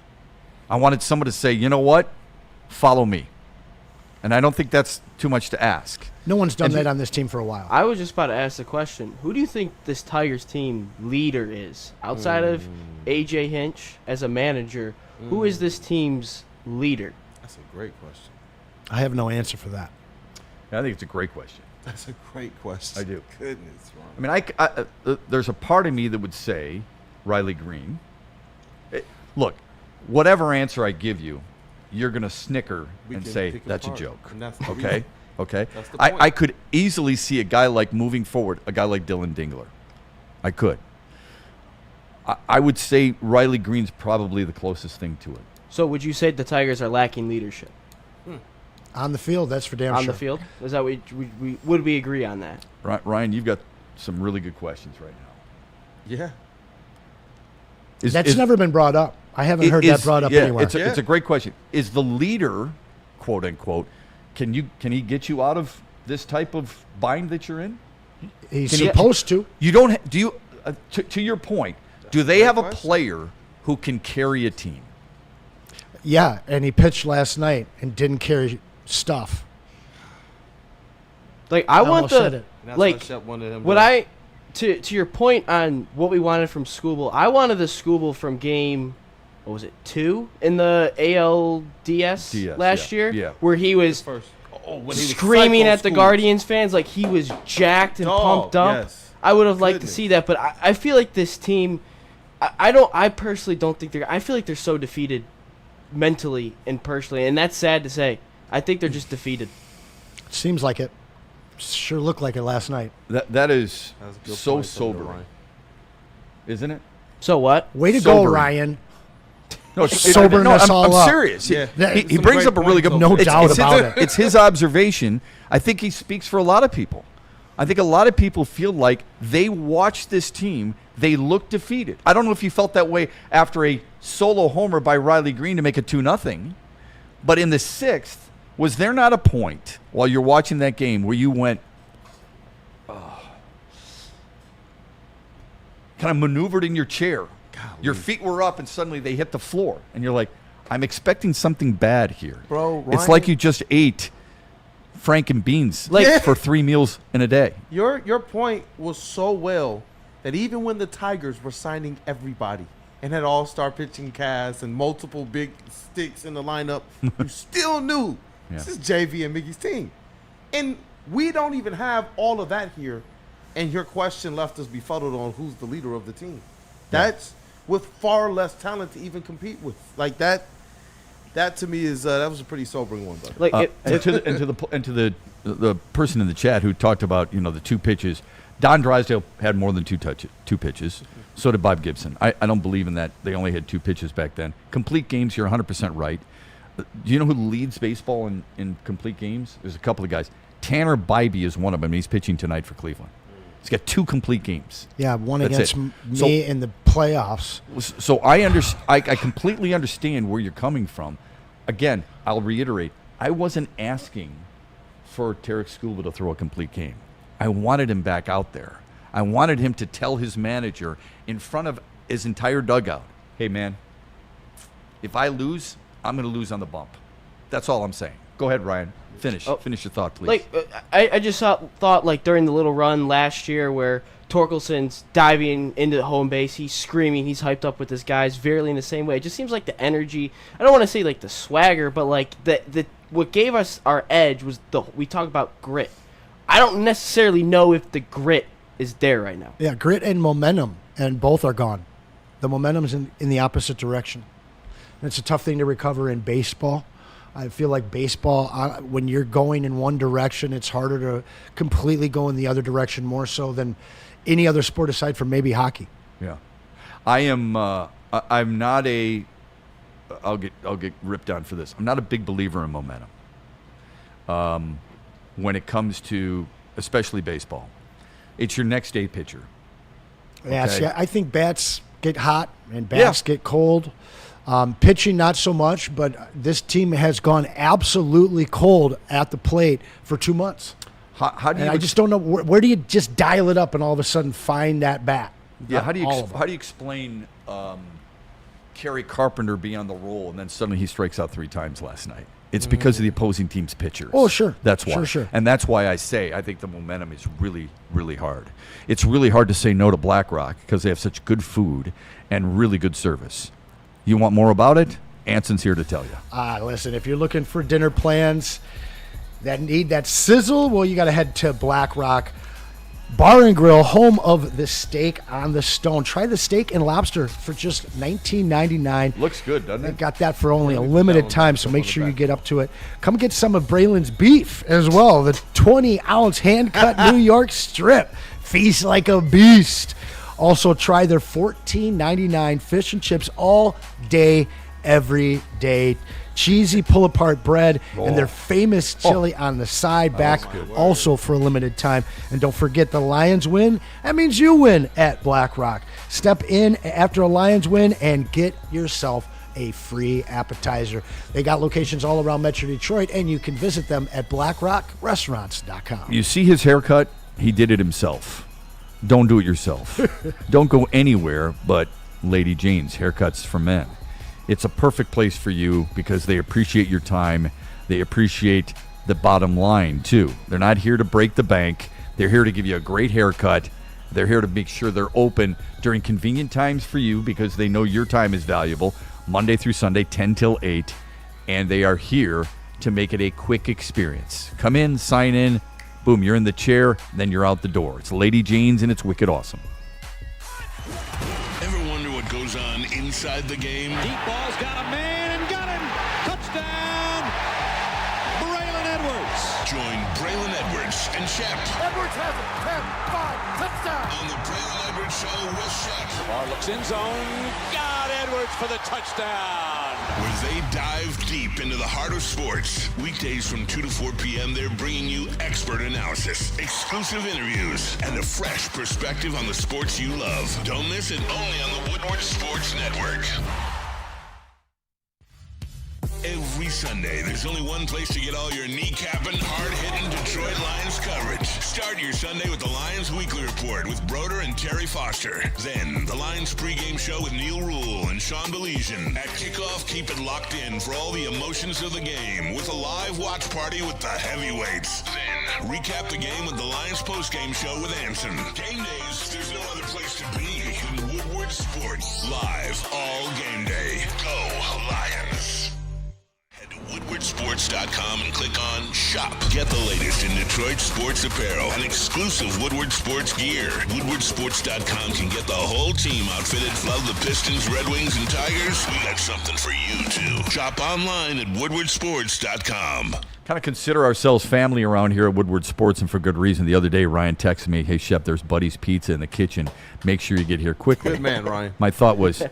I wanted someone to say, you know what? Follow me. And I don't think that's too much to ask. No one's done that on this team for a while. I was just about to ask the question. Who do you think this Tigers team leader is? Outside of A.J. Hinch as a manager, who is this team's leader? That's a great question. I have no answer for that. I think it's a great question. That's a great question. I do. Goodness, Ron. I mean, there's a part of me that would say Riley Green. Look, whatever answer I give you, you're going to snicker and say, that's a joke. Okay? Okay? That's the point. I could easily see a guy like moving forward, a guy like Dylan Dingler. I could. I would say Riley Green's probably the closest thing to it. So would you say the Tigers are lacking leadership? On the field, that's for damn sure. On the field? Is that would we agree on that? Ryan, you've got some really good questions right now. Yeah. That's never been brought up. I haven't heard that brought up anywhere. It's a great question. Is the leader, quote unquote, can he get you out of this type of bind that you're in? He's supposed to. You don't. Do you? To your point, do they have a player who can carry a team? Yeah, and he pitched last night and didn't carry stuff. Like I want the like what I to your point on what we wanted from Skubal. I wanted the Skubal from game. What was it, 2 in the ALDS last year? Where he was screaming at the Guardians fans like he was jacked and pumped up. Yes. I would have liked to see that, but I feel like this team, I personally don't think I feel like they're so defeated mentally and personally, and that's sad to say. I think they're just defeated. Seems like it. Sure looked like it last night. That is so sobering, isn't it? So what? Way to go, Ryan. No, sobering us all I'm up. serious. Yeah. He brings up a really good. No doubt about it. It's his observation. I think he speaks for a lot of people. I think a lot of people feel like they watch this team. They look defeated. I don't know if you felt that way after a solo homer by Riley Green to make it 2-0, but in the 6th, was there not a point while you're watching that game where you went, kind of maneuvered in your chair? Your feet were up, and suddenly they hit the floor, and you're like, "I'm expecting something bad here, bro." Ryan, it's like you just ate Frank and beans for 3 meals in a day. Your point was so well that even when the Tigers were signing everybody and had all-star pitching cast and multiple big sticks in the lineup, you still knew this is JV and Miggy's team, and we don't even have all of that here. And your question left us befuddled on who's the leader of the team. That's with far less talent to even compete with. Like that to me is that was a pretty sobering one. But and to the person in the chat who talked about the 2 pitches, Don Drysdale had more than 2 pitches. So did Bob Gibson. I don't believe in that. They only had 2 pitches back then. Complete games, you're 100% right. Do you know who leads baseball in complete games? There's a couple of guys. Tanner Bybee is one of them. He's pitching tonight for Cleveland. He's got 2 complete games. Yeah, one against me in the playoffs. So I completely understand where you're coming from. Again, I'll reiterate, I wasn't asking for Tarek Skubal to throw a complete game. I wanted him back out there. I wanted him to tell his manager in front of his entire dugout, "Hey, man, if I lose, I'm going to lose on the bump." That's all I'm saying. Go ahead, Ryan. Finish your thought, please. Like I just thought like during the little run last year where Torkelson's diving into the home base, he's screaming, he's hyped up with his guys, Verily in the same way. It just seems like the energy. I don't want to say like the swagger, but like the what gave us our edge was we talk about grit. I don't necessarily know if the grit is there right now. Yeah, grit and momentum, and both are gone. The momentum's in the opposite direction. And it's a tough thing to recover in baseball. I feel like baseball, when you're going in one direction, it's harder to completely go in the other direction more so than any other sport aside from maybe hockey. Yeah. I'm not a I'll get ripped on for this. I'm not a big believer in momentum. When it comes to especially baseball. It's your next day pitcher. Yeah, see, I think bats get hot and bats get cold. Pitching, not so much, but this team has gone absolutely cold at the plate for 2 months. How do you? I just don't know where do you just dial it up and all of a sudden find that bat? Yeah, how do you explain Kerry Carpenter be on the roll, and then suddenly he strikes out 3 times last night? It's because of the opposing team's pitchers. Oh, sure. That's why. Sure. And that's why I say I think the momentum is really, really hard. It's really hard to say no to Black Rock because they have such good food and really good service. You want more about it? Anson's here to tell you. Listen, if you're looking for dinner plans that need that sizzle, well, you got to head to Black Rock Bar and Grill, home of the steak on the stone. Try the steak and lobster for just $19.99. Looks good, doesn't it? They got that for only a limited time, so make sure you get up to it. Come get some of Braylon's beef as well. The 20-ounce hand-cut New York strip. Feast like a beast. Also, try their $14.99 fish and chips all day, every day. Cheesy pull-apart bread and their famous chili on the side back, also for a limited time. And don't forget, the Lions win. That means you win at Black Rock. Step in after a Lions win and get yourself a free appetizer. They got locations all around Metro Detroit, and you can visit them at blackrockrestaurants.com. You see his haircut? He did it himself. Don't do it yourself. Don't go anywhere but Lady Jane's Haircuts for Men. It's a perfect place for you because they appreciate your time. They appreciate the bottom line, too. They're not here to break the bank. They're here to give you a great haircut. They're here to make sure they're open during convenient times for you because they know your time is valuable, Monday through Sunday, 10 till 8. And they are here to make it a quick experience. Come in, sign in, boom, you're in the chair, then you're out the door. It's Lady Jane's, and it's wicked awesome. Goes on inside the game. Deep ball's got a man and got him. Touchdown, Braylon Edwards. Join Braylon Edwards and Shep. Edwards has it. 10-5, touchdown. On the Braylon Edwards Show with Shep. Bar looks in zone. Got Edwards for the touchdown. Where they dive deep into the heart of sports. Weekdays from 2 to 4 p.m., they're bringing you expert analysis, exclusive interviews, and a fresh perspective on the sports you love. Don't miss it, only on the Woodward Sports Network. Every Sunday, there's only one place to get all your kneecapping, hard-hitting Detroit Lions coverage. Start your Sunday with the Lions Weekly Report with Broder and Terry Foster. Then, the Lions pregame show with Neil Rule and Sean Baligian. At kickoff, keep it locked in for all the emotions of the game with a live watch party with the heavyweights. Then, recap the game with the Lions postgame show with Anson. Game days, there's no other place to be than Woodward Sports. Live all game day. Go Lions. WoodwardSports.com and click on Shop. Get the latest in Detroit sports apparel and exclusive Woodward Sports gear. WoodwardSports.com can get the whole team outfitted. Love the Pistons, Red Wings, and Tigers? We got something for you, too. Shop online at WoodwardSports.com. Kind of consider ourselves family around here at Woodward Sports, and for good reason. The other day, Ryan texted me, "Hey, Shep, there's Buddy's Pizza in the kitchen. Make sure you get here quickly." Good man, Ryan. My thought was,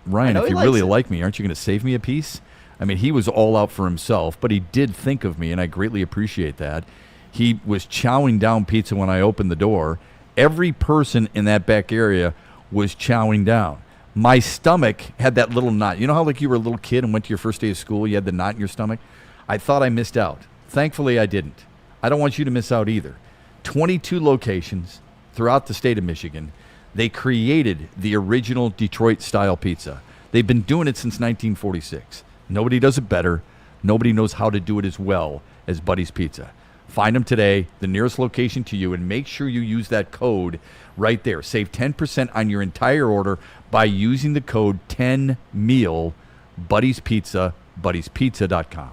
Ryan, if you really like me, aren't you going to save me a piece? I mean, he was all out for himself, but he did think of me, and I greatly appreciate that. He was chowing down pizza when I opened the door. Every person in that back area was chowing down. My stomach had that little knot. You know how like you were a little kid and went to your first day of school, you had the knot in your stomach? I thought I missed out. Thankfully, I didn't. I don't want you to miss out either. 22 locations throughout the state of Michigan. They created the original Detroit-style pizza. They've been doing it since 1946. Nobody does it better. Nobody knows how to do it as well as Buddy's Pizza. Find them today, the nearest location to you, and make sure you use that code right there. Save 10% on your entire order by using the code 10MEAL, Buddy's Pizza, buddyspizza.com.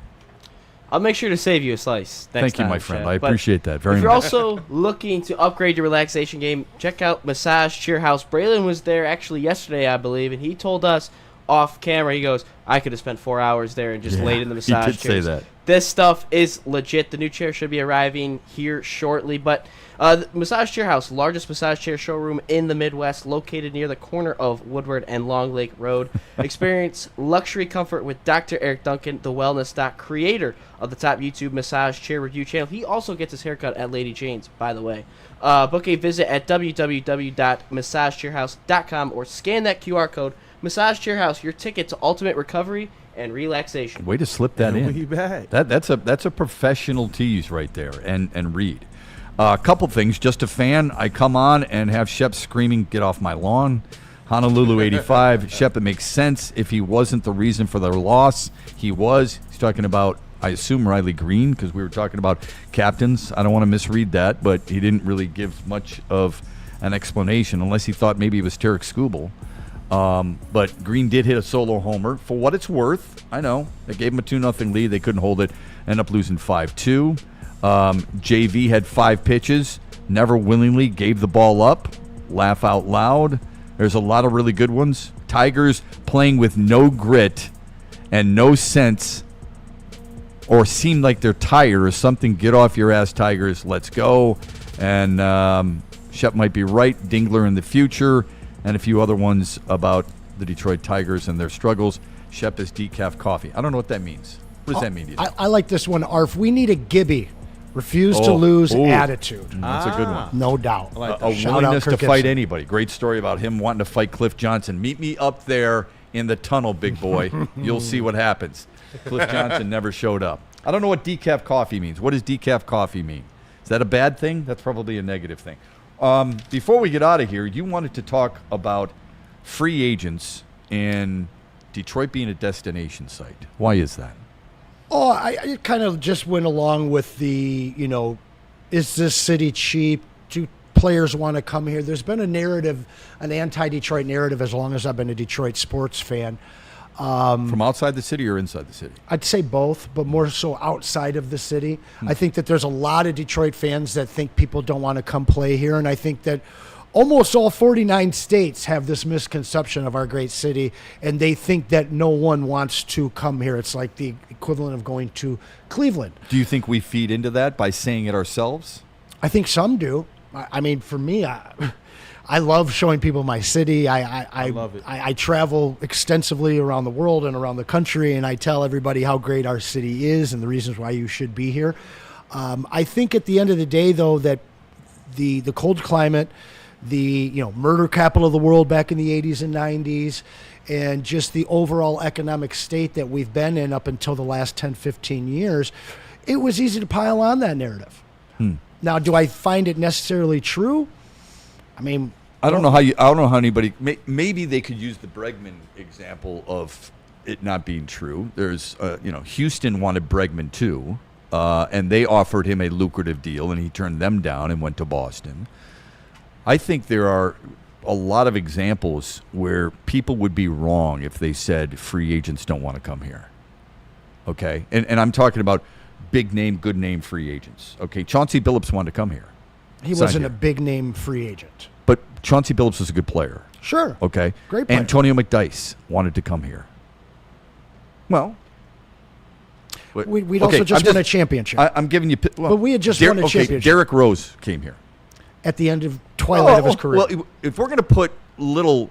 I'll make sure to save you a slice. Thank you, my friend. I appreciate that very much. If you're also looking to upgrade your relaxation game, check out Massage Cheer House. Braylon was there actually yesterday, I believe, and he told us off camera, he goes, I could have spent 4 hours there and just laid in the massage he did chairs. say that. This stuff is legit. The new chair should be arriving here shortly. But the Massage Chair House, largest massage chair showroom in the Midwest, located near the corner of Woodward and Long Lake Road. Experience luxury comfort with Dr. Eric Duncan, the wellness doc, creator of the top YouTube massage chair review channel. He also gets his haircut at Lady Jane's, by the way. Book a visit at www.massagechairhouse.com or scan that QR code. Massage Chair House, your ticket to ultimate recovery and relaxation. Way to slip that in. We back. That's a professional tease right there, and read. A couple things. Just a fan, I come on and have Shep screaming, "Get off my lawn." Honolulu 85. Shep, it makes sense if he wasn't the reason for their loss. He was. He's talking about, I assume, Riley Green, because we were talking about captains. I don't want to misread that, but he didn't really give much of an explanation unless he thought maybe it was Tarek Skubal. But Green did hit a solo homer. For what it's worth, I know. They gave him a 2-0 lead. They couldn't hold it. Ended up losing 5-2. JV had 5 pitches. Never willingly gave the ball up. Laugh out loud. There's a lot of really good ones. Tigers playing with no grit and no sense, or seem like they're tired or something. Get off your ass, Tigers. Let's go. And Shep might be right. Dingler in the future, and a few other ones about the Detroit Tigers and their struggles. Shep is decaf coffee. I don't know what that means. What does that mean to you? I like this one, Arf. We need a Gibby. Refuse to lose attitude. That's a good one. No doubt. A willingness to fight anybody. Great story about him wanting to fight Cliff Johnson. Meet me up there in the tunnel, big boy. You'll see what happens. Cliff Johnson never showed up. I don't know what decaf coffee means. What does decaf coffee mean? Is that a bad thing? That's probably a negative thing. Before we get out of here, you wanted to talk about free agents and Detroit being a destination site. Why is that? Oh, I kind of just went along with the, is this city cheap? Do players want to come here? There's been a narrative, an anti-Detroit narrative, as long as I've been a Detroit sports fan. From outside the city or inside the city? I'd say both, but more so outside of the city. I think that there's a lot of Detroit fans that think people don't want to come play here, and I think that almost all 49 states have this misconception of our great city, and they think that no one wants to come here. It's like the equivalent of going to Cleveland. Do you think we feed into that by saying it ourselves? I think some do. I mean, for me, I love showing people my city. I love it. I travel extensively around the world and around the country, and I tell everybody how great our city is and the reasons why you should be here. I think at the end of the day, though, that the cold climate, the murder capital of the world back in the 80s and 90s, and just the overall economic state that we've been in up until the last 10, 15 years, it was easy to pile on that narrative. Now, do I find it necessarily true? I mean, I don't know how anybody. Maybe they could use the Bregman example of it not being true. There's, Houston wanted Bregman too, and they offered him a lucrative deal, and he turned them down and went to Boston. I think there are a lot of examples where people would be wrong if they said free agents don't want to come here. Okay? And I'm talking about big name, good name free agents. Okay, Chauncey Billups wanted to come here. He wasn't a big name free agent. But Chauncey Billups was a good player. Sure. Okay? Great player. Antonio McDyess wanted to come here. Well, we'd also just won a championship. I'm giving you... but we had just won a championship. Derrick Rose came here. At the end of twilight of his career. Well, if we're going to put little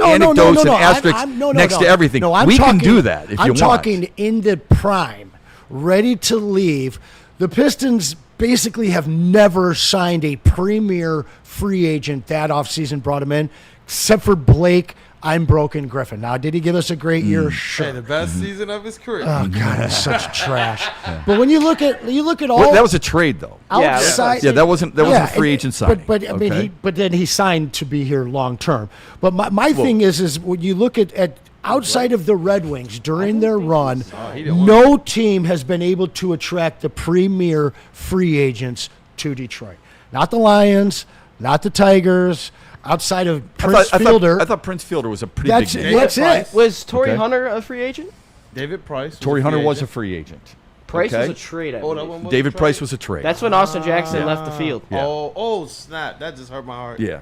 anecdotes and asterisks next to everything, we can do that if you want. I'm talking in the prime, ready to leave. The Pistons basically have never signed a premier free agent that offseason, brought him in, except for Blake, I'm broken Griffin. Now, did he give us a great year? Sure. Hey, the best season of his career. Oh God, that's such trash. Yeah. But when you look at all that was a trade though. Outside, that wasn't a free agent signing. But I mean, but then he signed to be here long term. But my thing is when you look at outside of the Red Wings during their run, no team has been able to attract the premier free agents to Detroit. Not the Lions, not the Tigers. Outside of Prince Fielder. I thought Prince Fielder was a pretty big name. That's it. Was Torrey Hunter a free agent? David Price. Torrey Hunter was a free agent. Price was a trade. David Price was a trade. That's when Austin Jackson left the field. Yeah. Oh, snap. That just hurt my heart. Yeah.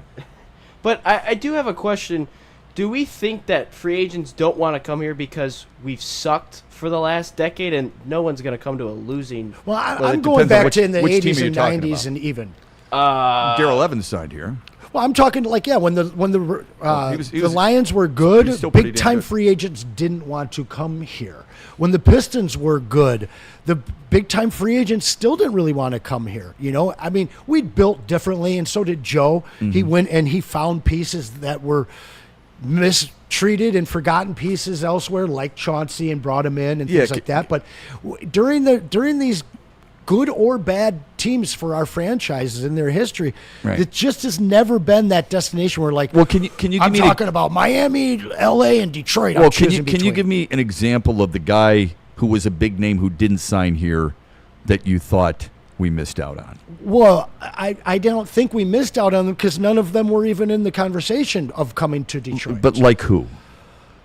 But I do have a question. Do we think that free agents don't want to come here because we've sucked for the last decade and no one's going to come to a losing? Well, I'm going back to in the 80s and 90s and even. Darrell Evans signed here. Well, I'm talking when the Lions were good, big time free agents didn't want to come here. When the Pistons were good, the big time free agents still didn't really want to come here. I mean, we built differently, and so did Joe. Mm-hmm. He went and he found pieces that were mistreated and forgotten pieces elsewhere, like Chauncey, and brought him in and things like that. But during these good or bad teams for our franchises in their history. Right. It just has never been that destination where, like, well, can you give I'm me talking about Miami, L.A., and Detroit. Well, can you give me an example of the guy who was a big name who didn't sign here that you thought we missed out on? Well, I don't think we missed out on them because none of them were even in the conversation of coming to Detroit. But like who?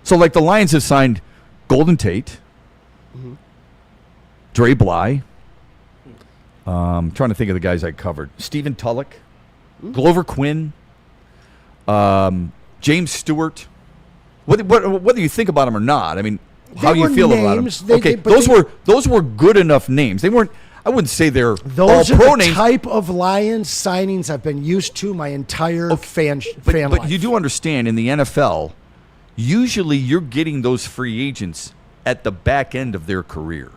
So like the Lions have signed Golden Tate, Dre Bly. I'm trying to think of the guys I covered. Stephen Tulloch, Glover Quinn, James Stewart. Whether you think about them or not, I mean, how do you feel names. about them? Those were good enough names. They weren't. I wouldn't say they're those all are pro the names. type of Lions signings I've been used to my entire fan But life. you do understand in the NFL, usually you're getting those free agents at the back end of their career.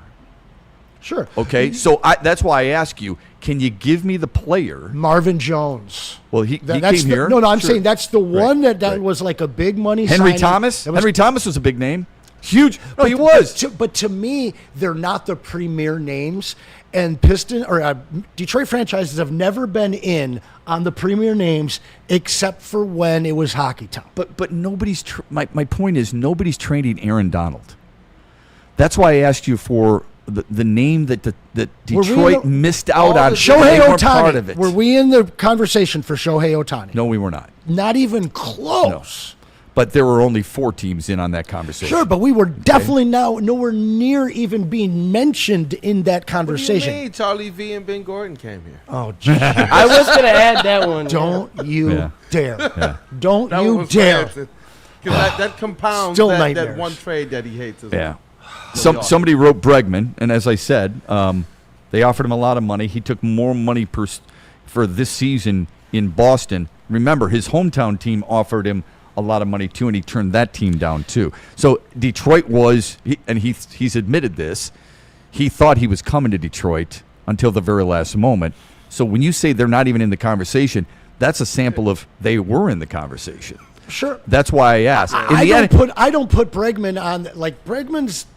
Sure. Okay, so that's why I ask you, can you give me the player? Marvin Jones. Well, he That's came here. No, I'm Sure. saying that's the one that right. was like a big money Henry signing. Thomas? That was- Henry Thomas was a big name. Huge. No, he was. But to me, they're not the premier names. And Detroit franchises have never been in on the premier names except for when it was Hockey Town. But nobody's. My point is nobody's trading Aaron Donald. That's why I asked you for the name that Detroit missed out on. Shohei They weren't part of Ohtani. it. Were we in the conversation for Shohei Ohtani? No, we were not. Not even close. But there were only 4 teams in on that conversation. Sure, but we were definitely nowhere near even being mentioned in that conversation. What do you mean? Charlie V and Ben Gordon came here. Oh, geez. I was going to add that one. Don't you dare. Yeah. Don't That you was dare. Because that compounds Still that nightmares. one trade that he hates as Yeah. well. Somebody wrote Bregman, and as I said, they offered him a lot of money. He took more money for this season in Boston. Remember, his hometown team offered him a lot of money too, and he turned that team down too. So Detroit he's admitted this, he thought he was coming to Detroit until the very last moment. So when you say they're not even in the conversation, that's a sample of they were in the conversation. Sure. That's why I asked. I don't put Bregman on, like, Bregman's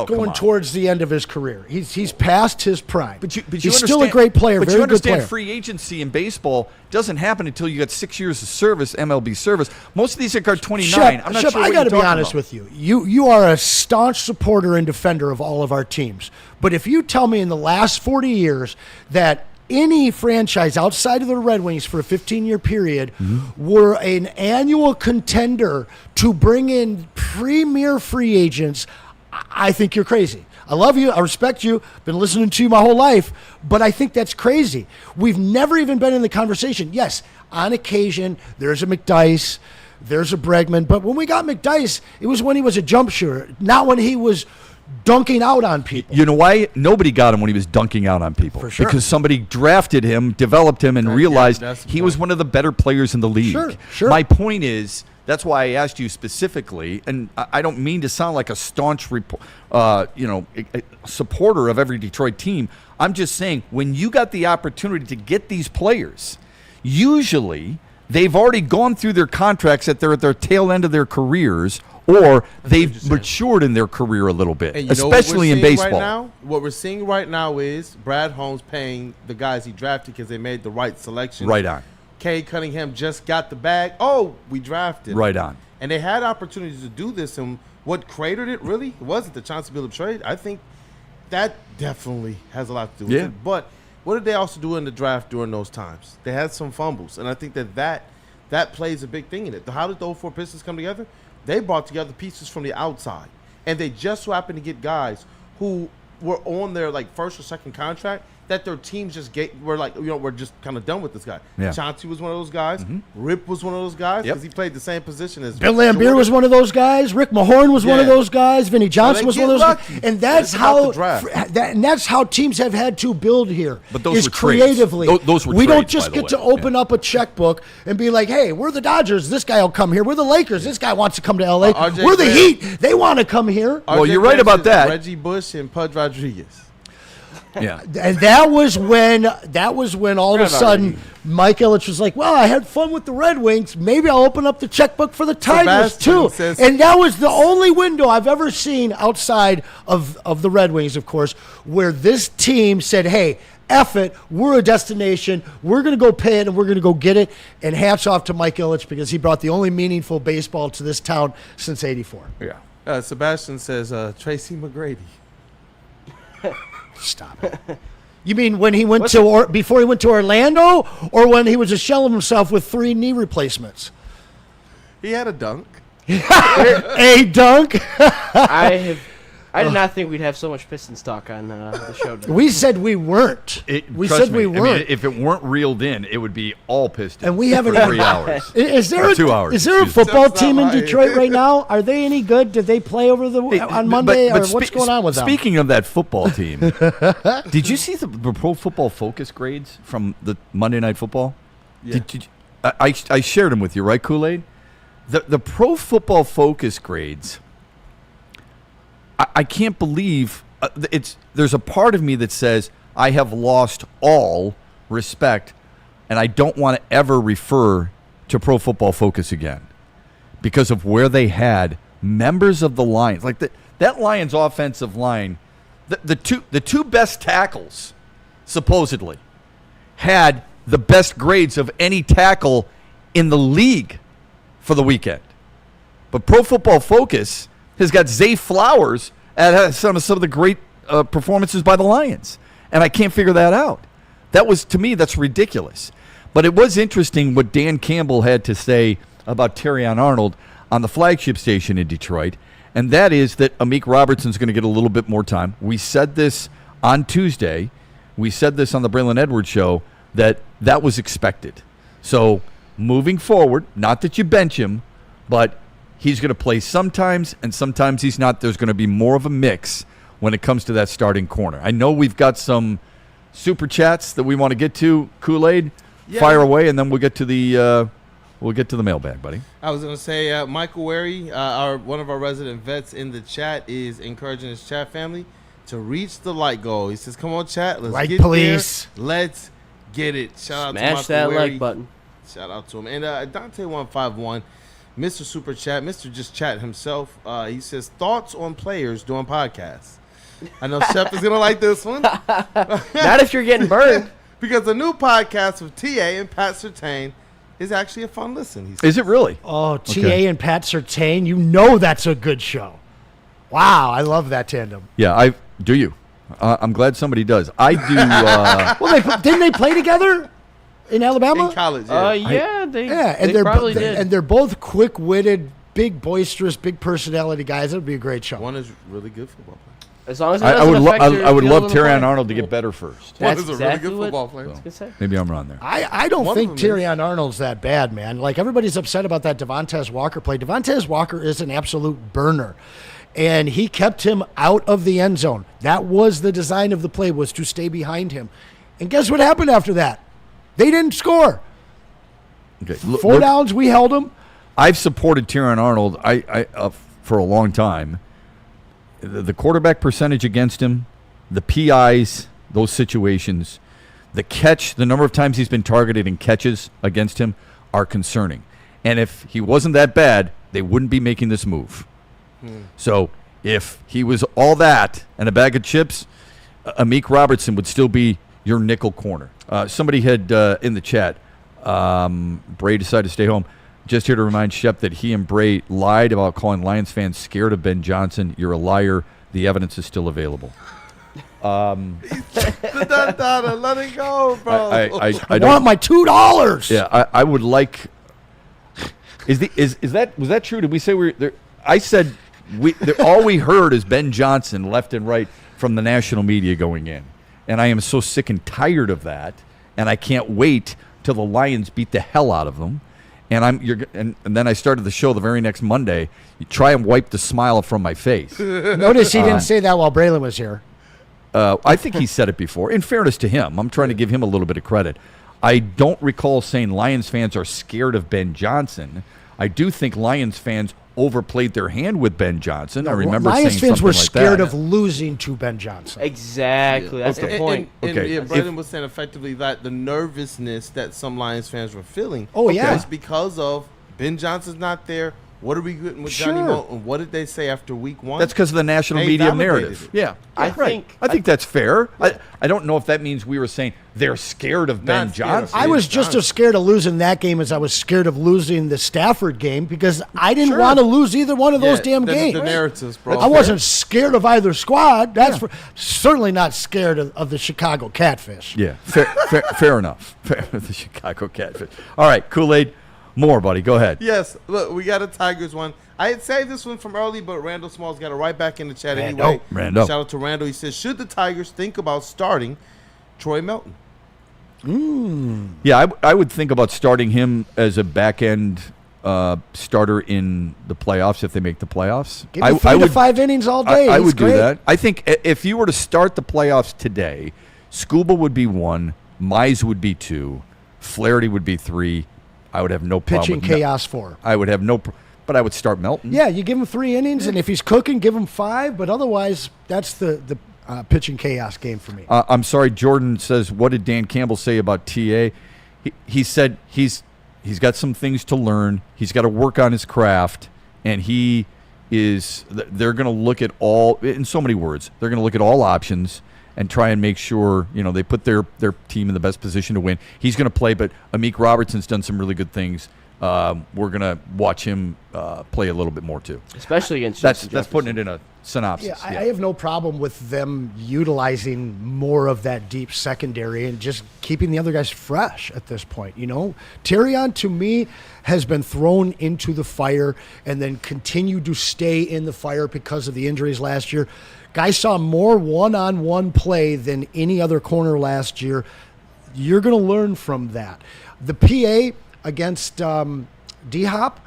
going towards the end of his career. He's past his prime. But he's still a great player, But very you understand good player. free agency in baseball doesn't happen until you got 6 years of service, MLB service. Most of these are 29. Shep, I'm not Shep, sure I what got to you're be talking honest about. with you. You are a staunch supporter and defender of all of our teams. But if you tell me in the last 40 years that any franchise outside of the Red Wings for a 15-year period were an annual contender to bring in premier free agents, I think you're crazy. I love you. I respect you. Been listening to you my whole life, but I think that's crazy. We've never even been in the conversation. Yes, on occasion, there's a McDice, there's a Bregman, but when we got McDice, it was when he was a jump shooter, not when he was dunking out on people. You know why? Nobody got him when he was dunking out on people. For sure. Because somebody drafted him, developed him, and realized he was one of the better players in the league. Sure. My point is, that's why I asked you specifically, and I don't mean to sound like a staunch supporter of every Detroit team. I'm just saying, when you got the opportunity to get these players, usually they've already gone through their contracts at their tail end of their careers, or they've matured in their career a little bit, And especially in baseball. Right now, what we're seeing right now is Brad Holmes paying the guys he drafted because they made the right selection. Right on. Kay Cunningham just got the bag. Oh, we drafted. Right on. And they had opportunities to do this, and what cratered it really wasn't the chance to build a trade. I think that definitely has a lot to do with it. But what did they also do in the draft during those times? They had some fumbles, and I think that plays a big thing in it. How did the 04 Pistons come together? They brought together pieces from the outside, and they just so happened to get guys who were on their first or second contract that their teams just were like, we're just kind of done with this guy. Yeah. Chauncey was one of those guys. Rip was one of those guys because he played the same position as Bill Laimbeer was one of those guys. Rick Mahorn was one of those guys. Vinny Johnson was one of those guys. And that's how teams have had to build here. But those were creatively. trades. Those were we don't trades, just by the get to way. open up a checkbook and be like, hey, we're the Dodgers. This guy will come here. We're the Lakers. This guy wants to come to L.A. We're the Heat. They want to come here. Well, you're right about that. Reggie Bush and Pudge Rodriguez. Yeah. And that was when all of a sudden Mike Ilitch was like, well, I had fun with the Red Wings. Maybe I'll open up the checkbook for the Tigers too. And that was the only window I've ever seen outside of the Red Wings, of course, where this team said, hey, F it, we're a destination, we're going to go pay it, and we're going to go get it. And hats off to Mike Ilitch because he brought the only meaningful baseball to this town since '84. Yeah. Sebastian says Tracy McGrady. Stop it. You mean when he went before he went to Orlando, or when he was a shell of himself with 3 knee replacements? He had a dunk. A dunk? I did not think we'd have so much Pistons talk on the show today. We said we weren't. We said we weren't. I mean, if it weren't reeled in, it would be all Pistons. And we haven't for 3 hours. Is there 2 hours? Is there a football team in Detroit right now? Are they any good? Did they play on Monday? Or what's going on with them? Speaking of that football team, did you see the Pro Football Focus grades from the Monday Night Football? Yeah. I shared them with you, right, Kool-Aid? The Pro Football Focus grades. I can't believe there's a part of me that says I have lost all respect and I don't want to ever refer to Pro Football Focus again because of where they had members of the Lions. Like that Lions offensive line, the two best tackles supposedly had the best grades of any tackle in the league for the weekend. But Pro Football Focus has got Zay Flowers at some of the great performances by the Lions. And I can't figure that out. To me, that's ridiculous. But it was interesting what Dan Campbell had to say about Terrion Arnold on the flagship station in Detroit. And that is that Amik Robertson's going to get a little bit more time. We said this on Tuesday. We said this on the Braylon Edwards show that was expected. So moving forward, not that you bench him, but he's going to play sometimes, and sometimes he's not. There's going to be more of a mix when it comes to that starting corner. I know we've got some super chats that we want to get to. Kool-Aid, fire away, and then we'll get to the mailbag, buddy. I was going to say, Michael Wary, one of our resident vets in the chat, is encouraging his chat family to reach the like goal. He says, "Come on, chat, let's get police. there. Let's get it." Shout out to Smash that Michael Wary. like button. Shout out to him. And Dante151. Mr. Super Chat, Mr. Just Chat himself, he says, thoughts on players doing podcasts. I know Shep is going to like this one. Not if you're getting burned. Because the new podcast of TA and Pat Surtain is actually a fun listen. He says. Is it really? Oh, TA and Pat Surtain, you know that's a good show. Wow, I love that tandem. Yeah, do you? I'm glad somebody does. I do. Well, didn't they play together? In Alabama? In college, yeah. They probably did. And they're both quick-witted, big, boisterous, big personality guys. It would be a great show. One is really good football player. As long as it I doesn't affect I would your love skill Terrion in the Arnold to get better first. One That's is a exactly really good football player. So, maybe I'm wrong there. I don't think Terrion Arnold's that bad, man. Like, everybody's upset about that Devontae Walker play. Devontae Walker is an absolute burner. And he kept him out of the end zone. That was the design of the play, was to stay behind him. And guess what happened after that? They didn't score. Okay. 4 downs, we held them. I've supported Terrion Arnold for a long time. The quarterback percentage against him, the PIs, those situations, the catch, the number of times he's been targeted in catches against him are concerning. And if he wasn't that bad, they wouldn't be making this move. So if he was all that and a bag of chips, Amik Robertson would still be your nickel corner. Somebody had in the chat, Bray decided to stay home. Just here to remind Shep that he and Bray lied about calling Lions fans scared of Ben Johnson. You're a liar. The evidence is still available. Let it go, bro. I want my $2. Yeah, I would like. Was that true? Did we say we were there? I said all we heard is Ben Johnson left and right from the national media going in, and I am so sick and tired of that, and I can't wait till the Lions beat the hell out of them. And then I started the show the very next Monday. You try and wipe the smile from my face. Notice he didn't say that while Braylon was here. I think he said it before. In fairness to him, I'm trying to give him a little bit of credit. I don't recall saying Lions fans are scared of Ben Johnson. I do think Lions fans overplayed their hand with Ben Johnson. I remember Lions saying fans were something scared like that. of losing to Ben Johnson. Exactly. That's the point. And Brendan was saying effectively that the nervousness that some Lions fans were feeling was because of Ben Johnson's not there. What are we getting with Johnny Mo? And what did they say after week 1? That's because of the national media narrative. Yeah. I think that's fair. I don't know if that means we were saying they're scared of Ben Johnson. I was just as scared of losing that game as I was scared of losing the Stafford game because I didn't want to lose either one of those damn games. The narratives, bro. I wasn't scared of either squad. That's certainly not scared of the Chicago Catfish. Yeah, fair enough. The Chicago Catfish. All right, Kool-Aid. More, buddy. Go ahead. Yes. Look, we got a Tigers one. I had saved this one from early, but Randall Smalls got it right back in the chat anyway. Randall. Shout out to Randall. He says, should the Tigers think about starting Troy Melton? Yeah, I would think about starting him as a back-end starter in the playoffs if they make the playoffs. Give me 3 to 5 innings all day. I would do that. I think if you were to start the playoffs today, Scuba would be 1, Mize would be 2, Flaherty would be 3. I would have no problem. Pitching chaos 4. I would have but I would start Melton. Yeah, you give him 3 innings, and if he's cooking, give him 5. But otherwise, that's the pitching chaos game for me. I'm sorry, Jordan says, what did Dan Campbell say about TA? He said he's got some things to learn. He's got to work on his craft, and they're going to look at all, in so many words, they're going to look at all options and try and make sure, they put their team in the best position to win. He's going to play, but Amik Robertson's done some really good things. We're going to watch him play a little bit more, too. Especially against That's putting it in a synopsis. Yeah, I have no problem with them utilizing more of that deep secondary and just keeping the other guys fresh at this point. Terrion, to me, has been thrown into the fire and then continued to stay in the fire because of the injuries last year. Guys saw more one-on-one play than any other corner last year. You're going to learn from that. The PA against D-Hop,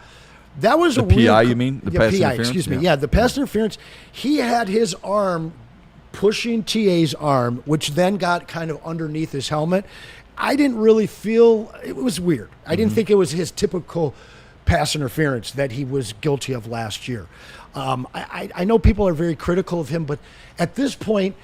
that was the PI, you mean? The pass PI, interference? excuse me. Yeah, the pass interference. He had his arm pushing TA's arm, which then got kind of underneath his helmet. I didn't really feel – it was weird. I didn't think it was his typical pass interference that he was guilty of last year. I know people are very critical of him, but at this point,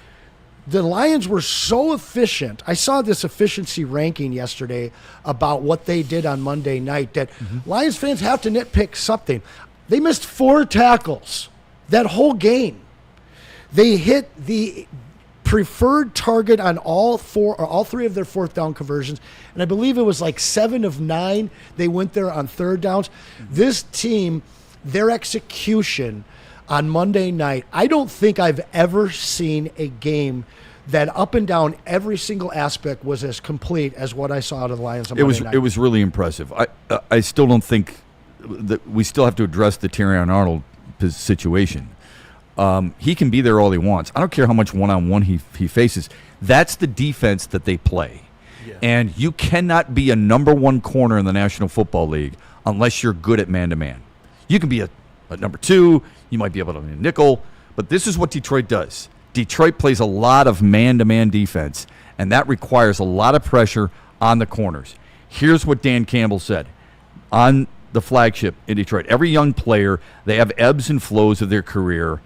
the Lions were so efficient. I saw this efficiency ranking yesterday about what they did on Monday night that Lions fans have to nitpick something. They missed 4 tackles that whole game. They hit the preferred target on all 3 of their 4th down conversions, and I believe it was like 7 of 9 they went there on 3rd downs. This team, their execution on Monday night, I don't think I've ever seen a game that up and down every single aspect was as complete as what I saw out of the Lions on Monday night. It was really impressive. I still don't think that we still have to address the Terrion Arnold situation. He can be there all he wants. I don't care how much one-on-one he faces. That's the defense that they play. Yeah. And you cannot be a number 1 corner in the National Football League unless you're good at man-to-man. You can be a number 2. You might be able to be a nickel. But this is what Detroit does. Detroit plays a lot of man-to-man defense, and that requires a lot of pressure on the corners. Here's what Dan Campbell said on the flagship in Detroit. Every young player, they have ebbs and flows of their career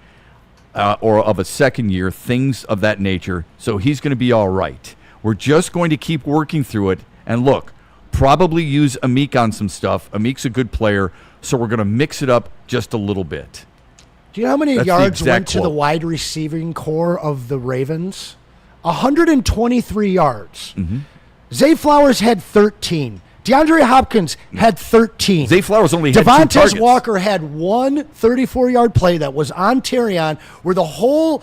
or of a second year, things of that nature, so he's going to be all right. We're just going to keep working through it, and look, probably use Amik on some stuff. Amik's a good player, so we're going to mix it up just a little bit. Do you know how many yards went to the wide receiving core of the Ravens? 123 yards. Zay Flowers had 13. DeAndre Hopkins had 13. Zay Flowers only had 2 Devontae targets. Walker had 1 34-yard play that was on Terrion, where the whole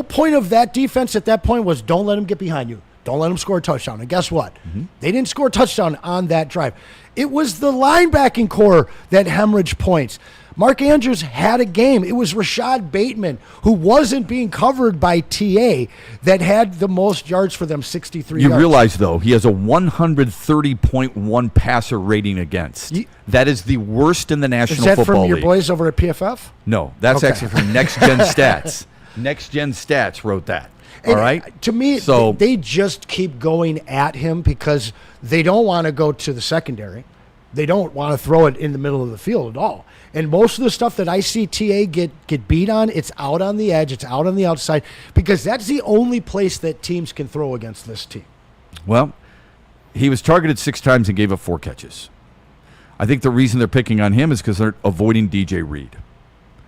point of that defense at that point was don't let him get behind you. Don't let him score a touchdown. And guess what? They didn't score a touchdown on that drive. It was the linebacking core that hemorrhaged points. Mark Andrews had a game. It was Rashad Bateman, who wasn't being covered by TA, that had the most yards for them, 63 yards. You realize, though, he has a 130.1 passer rating against. That is the worst in the National Football League. Is that from your boys over at PFF? No, that's actually from Next Gen Stats. Next Gen Stats wrote that. All right? To me, they just keep going at him because they don't want to go to the secondary. They don't want to throw it in the middle of the field at all. And most of the stuff that I see TA get beat on, it's out on the edge, it's out on the outside, because that's the only place that teams can throw against this team. Well, he was targeted 6 times and gave up 4 catches. I think the reason they're picking on him is because they're avoiding DJ Reed.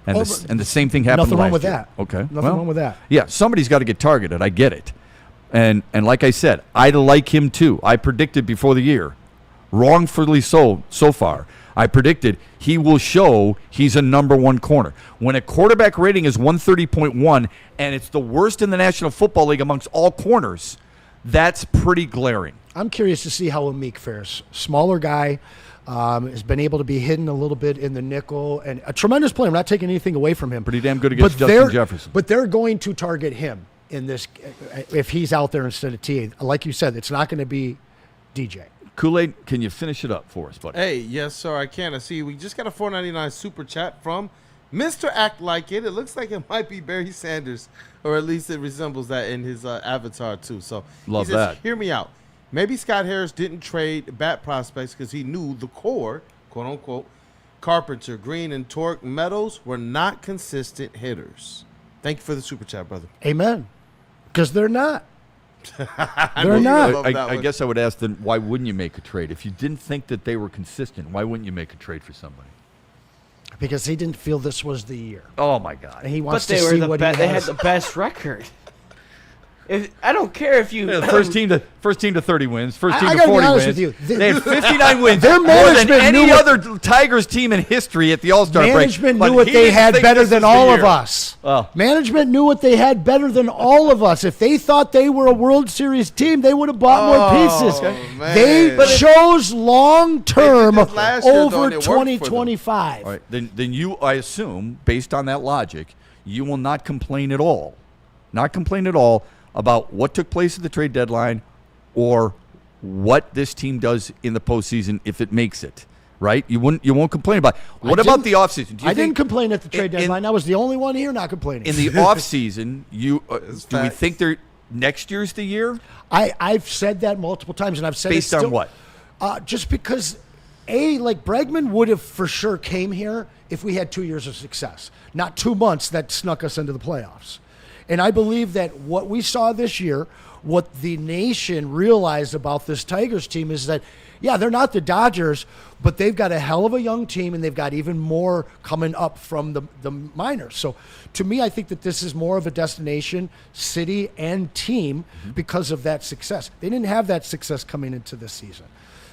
And, the same thing happened Nothing last wrong with year. that. Okay. Nothing wrong with that. Yeah, somebody's got to get targeted. I get it. And like I said, I like him too. I predicted before the year, wrongfully so far, I predicted he will show he's a number 1 corner. When a quarterback rating is 130.1 and it's the worst in the National Football League amongst all corners, that's pretty glaring. I'm curious to see how Amik fares. Smaller guy, has been able to be hidden a little bit in the nickel, and a tremendous player. I'm not taking anything away from him. Pretty damn good against Justin Jefferson. But they're going to target him in this if he's out there instead of TA. Like you said, it's not going to be DJ. Kool-Aid, can you finish it up for us, buddy? Hey, yes, sir, I can. I see we just got a $4.99 super chat from Mr. Act Like It. It looks like it might be Barry Sanders, or at least it resembles that in his avatar, too. So Love he says, that. Hear me out. Maybe Scott Harris didn't trade bat prospects because he knew the core, quote unquote, Carpenter, Green, and Torque Meadows were not consistent hitters. Thank you for the super chat, brother. Amen. Because they're not. They're not. I guess I would ask then, why wouldn't you make a trade? If you didn't think that they were consistent, why wouldn't you make a trade for somebody? Because he didn't feel this was the year. Oh, my God. And he wants but to they see were what they had has. the best record. I don't care if you. Yeah, the first team to 30 wins. First team I to gotta be 40 honest wins. with you. They had 59 wins. Their more than management any knew other Tigers team in history at the All-Star break. Management But knew what he they didn't had think better this than was the all of year. us. Oh. Management knew what they had better than all of us. If they thought they were a World Series team, they would have bought more pieces. Man. They chose long-term They did this last year, though, over and it worked for them. 2025. All right, then you, I assume, based on that logic, you will not complain at all. Not complain at all about what took place at the trade deadline or what this team does in the postseason if it makes it, right? You won't complain about it. What about the offseason? I didn't complain at the trade deadline. I was the only one here not complaining. In the offseason, do we think they're next year's the year? I've said that multiple times, and I've said Based it still, on what? Just because, like Bregman would have for sure came here if we had 2 years of success, not 2 months that snuck us into the playoffs. And I believe that what we saw this year, what the nation realized about this Tigers team is that, yeah, they're not the Dodgers, but they've got a hell of a young team, and they've got even more coming up from the minors. So to me, I think that this is more of a destination, city, and team because of that success. They didn't have that success coming into this season.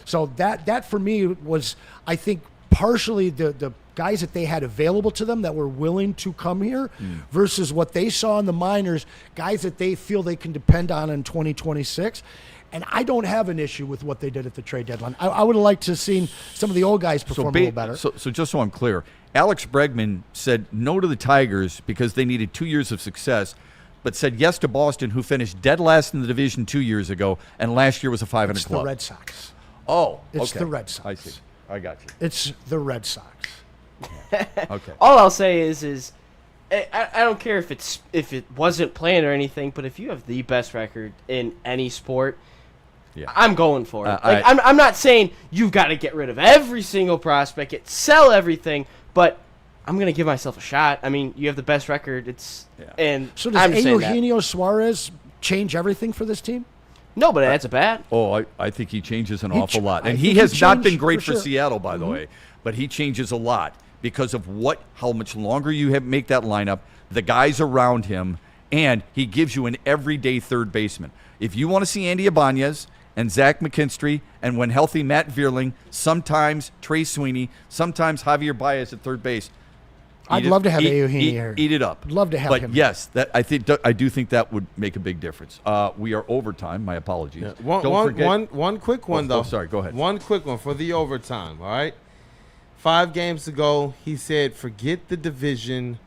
So that for me was, I think, partially the guys that they had available to them that were willing to come here versus what they saw in the minors, guys that they feel they can depend on in 2026. And I don't have an issue with what they did at the trade deadline. I would have liked to have seen some of the old guys perform a little better. So just so I'm clear, Alex Bregman said no to the Tigers because they needed 2 years of success, but said yes to Boston, who finished dead last in the division 2 years ago, and last year was a 500 club. It's the Red Sox. Oh, It's okay. the Red Sox. I see. I got you. It's the Red Sox. Okay. All I'll say is I don't care if it wasn't planned or anything, but if you have the best record in any sport, I'm going for it. I'm not saying you've got to get rid of every single prospect, sell everything, but I'm going to give myself a shot. I mean, you have the best record. And So does Eugenio Suarez change everything for this team? No, but that's a bat. Oh, I think he changes an awful lot. I And think he he has not been changed great for for sure. Seattle, by the way, but he changes a lot because of how much longer you make that lineup, the guys around him, and he gives you an everyday third baseman. If you want to see Andy Ibanez and Zach McKinstry, and when healthy, Matt Vierling, sometimes Trey Sweeney, sometimes Javier Baez at third base, I'd love to have Eugenio here. Eat it up. I'd love to have him. But yes, I do think that would make a big difference. We are overtime. My apologies. Yeah. Don't forget. One quick one, though. Oh, sorry. Go ahead. One quick one for the overtime, all right? 5 games ago, he said, forget the division.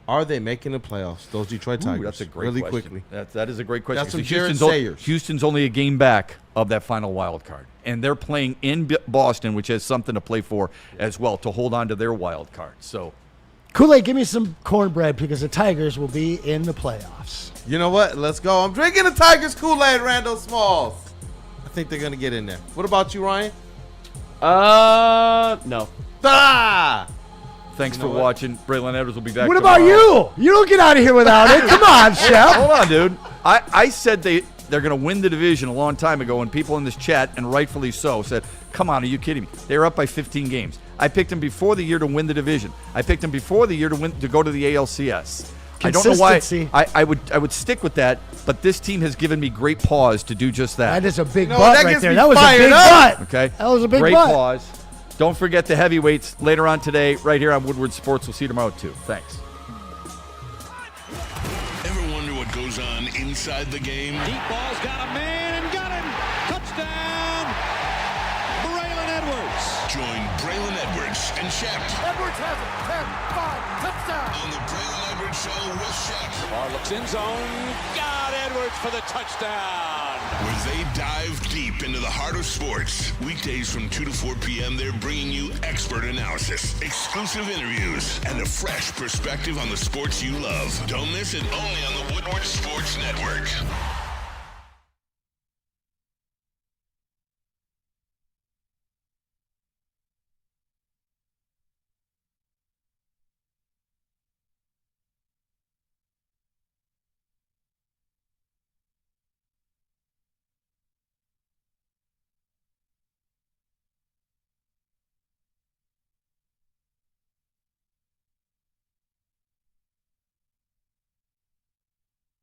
Are they making the playoffs, those Detroit Tigers? Ooh, that's a great really question. quickly. That is a great question. That's some Because Jared Sayers. Houston's only a game back of that final wild card. And they're playing in Boston, which has something to play for as well, to hold on to their wild card. So, Kool-Aid, give me some cornbread because the Tigers will be in the playoffs. You know what? Let's go. I'm drinking the Tigers Kool-Aid, Randall Smalls. I think they're going to get in there. What about you, Ryan? No. Ah! Thanks for watching. Braylon Edwards will be back What about tomorrow. you? You don't get out of here without it. Come on, Chef. Hold on, dude. I said they're going to win the division a long time ago, and people in this chat, and rightfully so, said, come on, are you kidding me? They were up by 15 games. I picked them before the year to win the division. I picked them before the year to go to the ALCS. I don't know why I would stick with that, but this team has given me great pause to do just that. That is a big butt right there. That was a big butt. Okay. That was a big great butt. pause. Don't forget the heavyweights later on today, right here on Woodward Sports. We'll see you tomorrow, too. Thanks. Ever wonder what goes on inside the game? Deep ball's got a man and got him. Touchdown, Braylon Edwards. Join Braylon Edwards and Shep. Edwards has it. 10-5. Touchdown. On the Braylon Edwards Show with Shep. Lamar looks in zone. Got Edwards for the touchdown. Where they dive deep into the heart of sports. Weekdays from 2 to 4 p.m., they're bringing you expert analysis, exclusive interviews, and a fresh perspective on the sports you love. Don't miss it only on the Woodward Sports Network.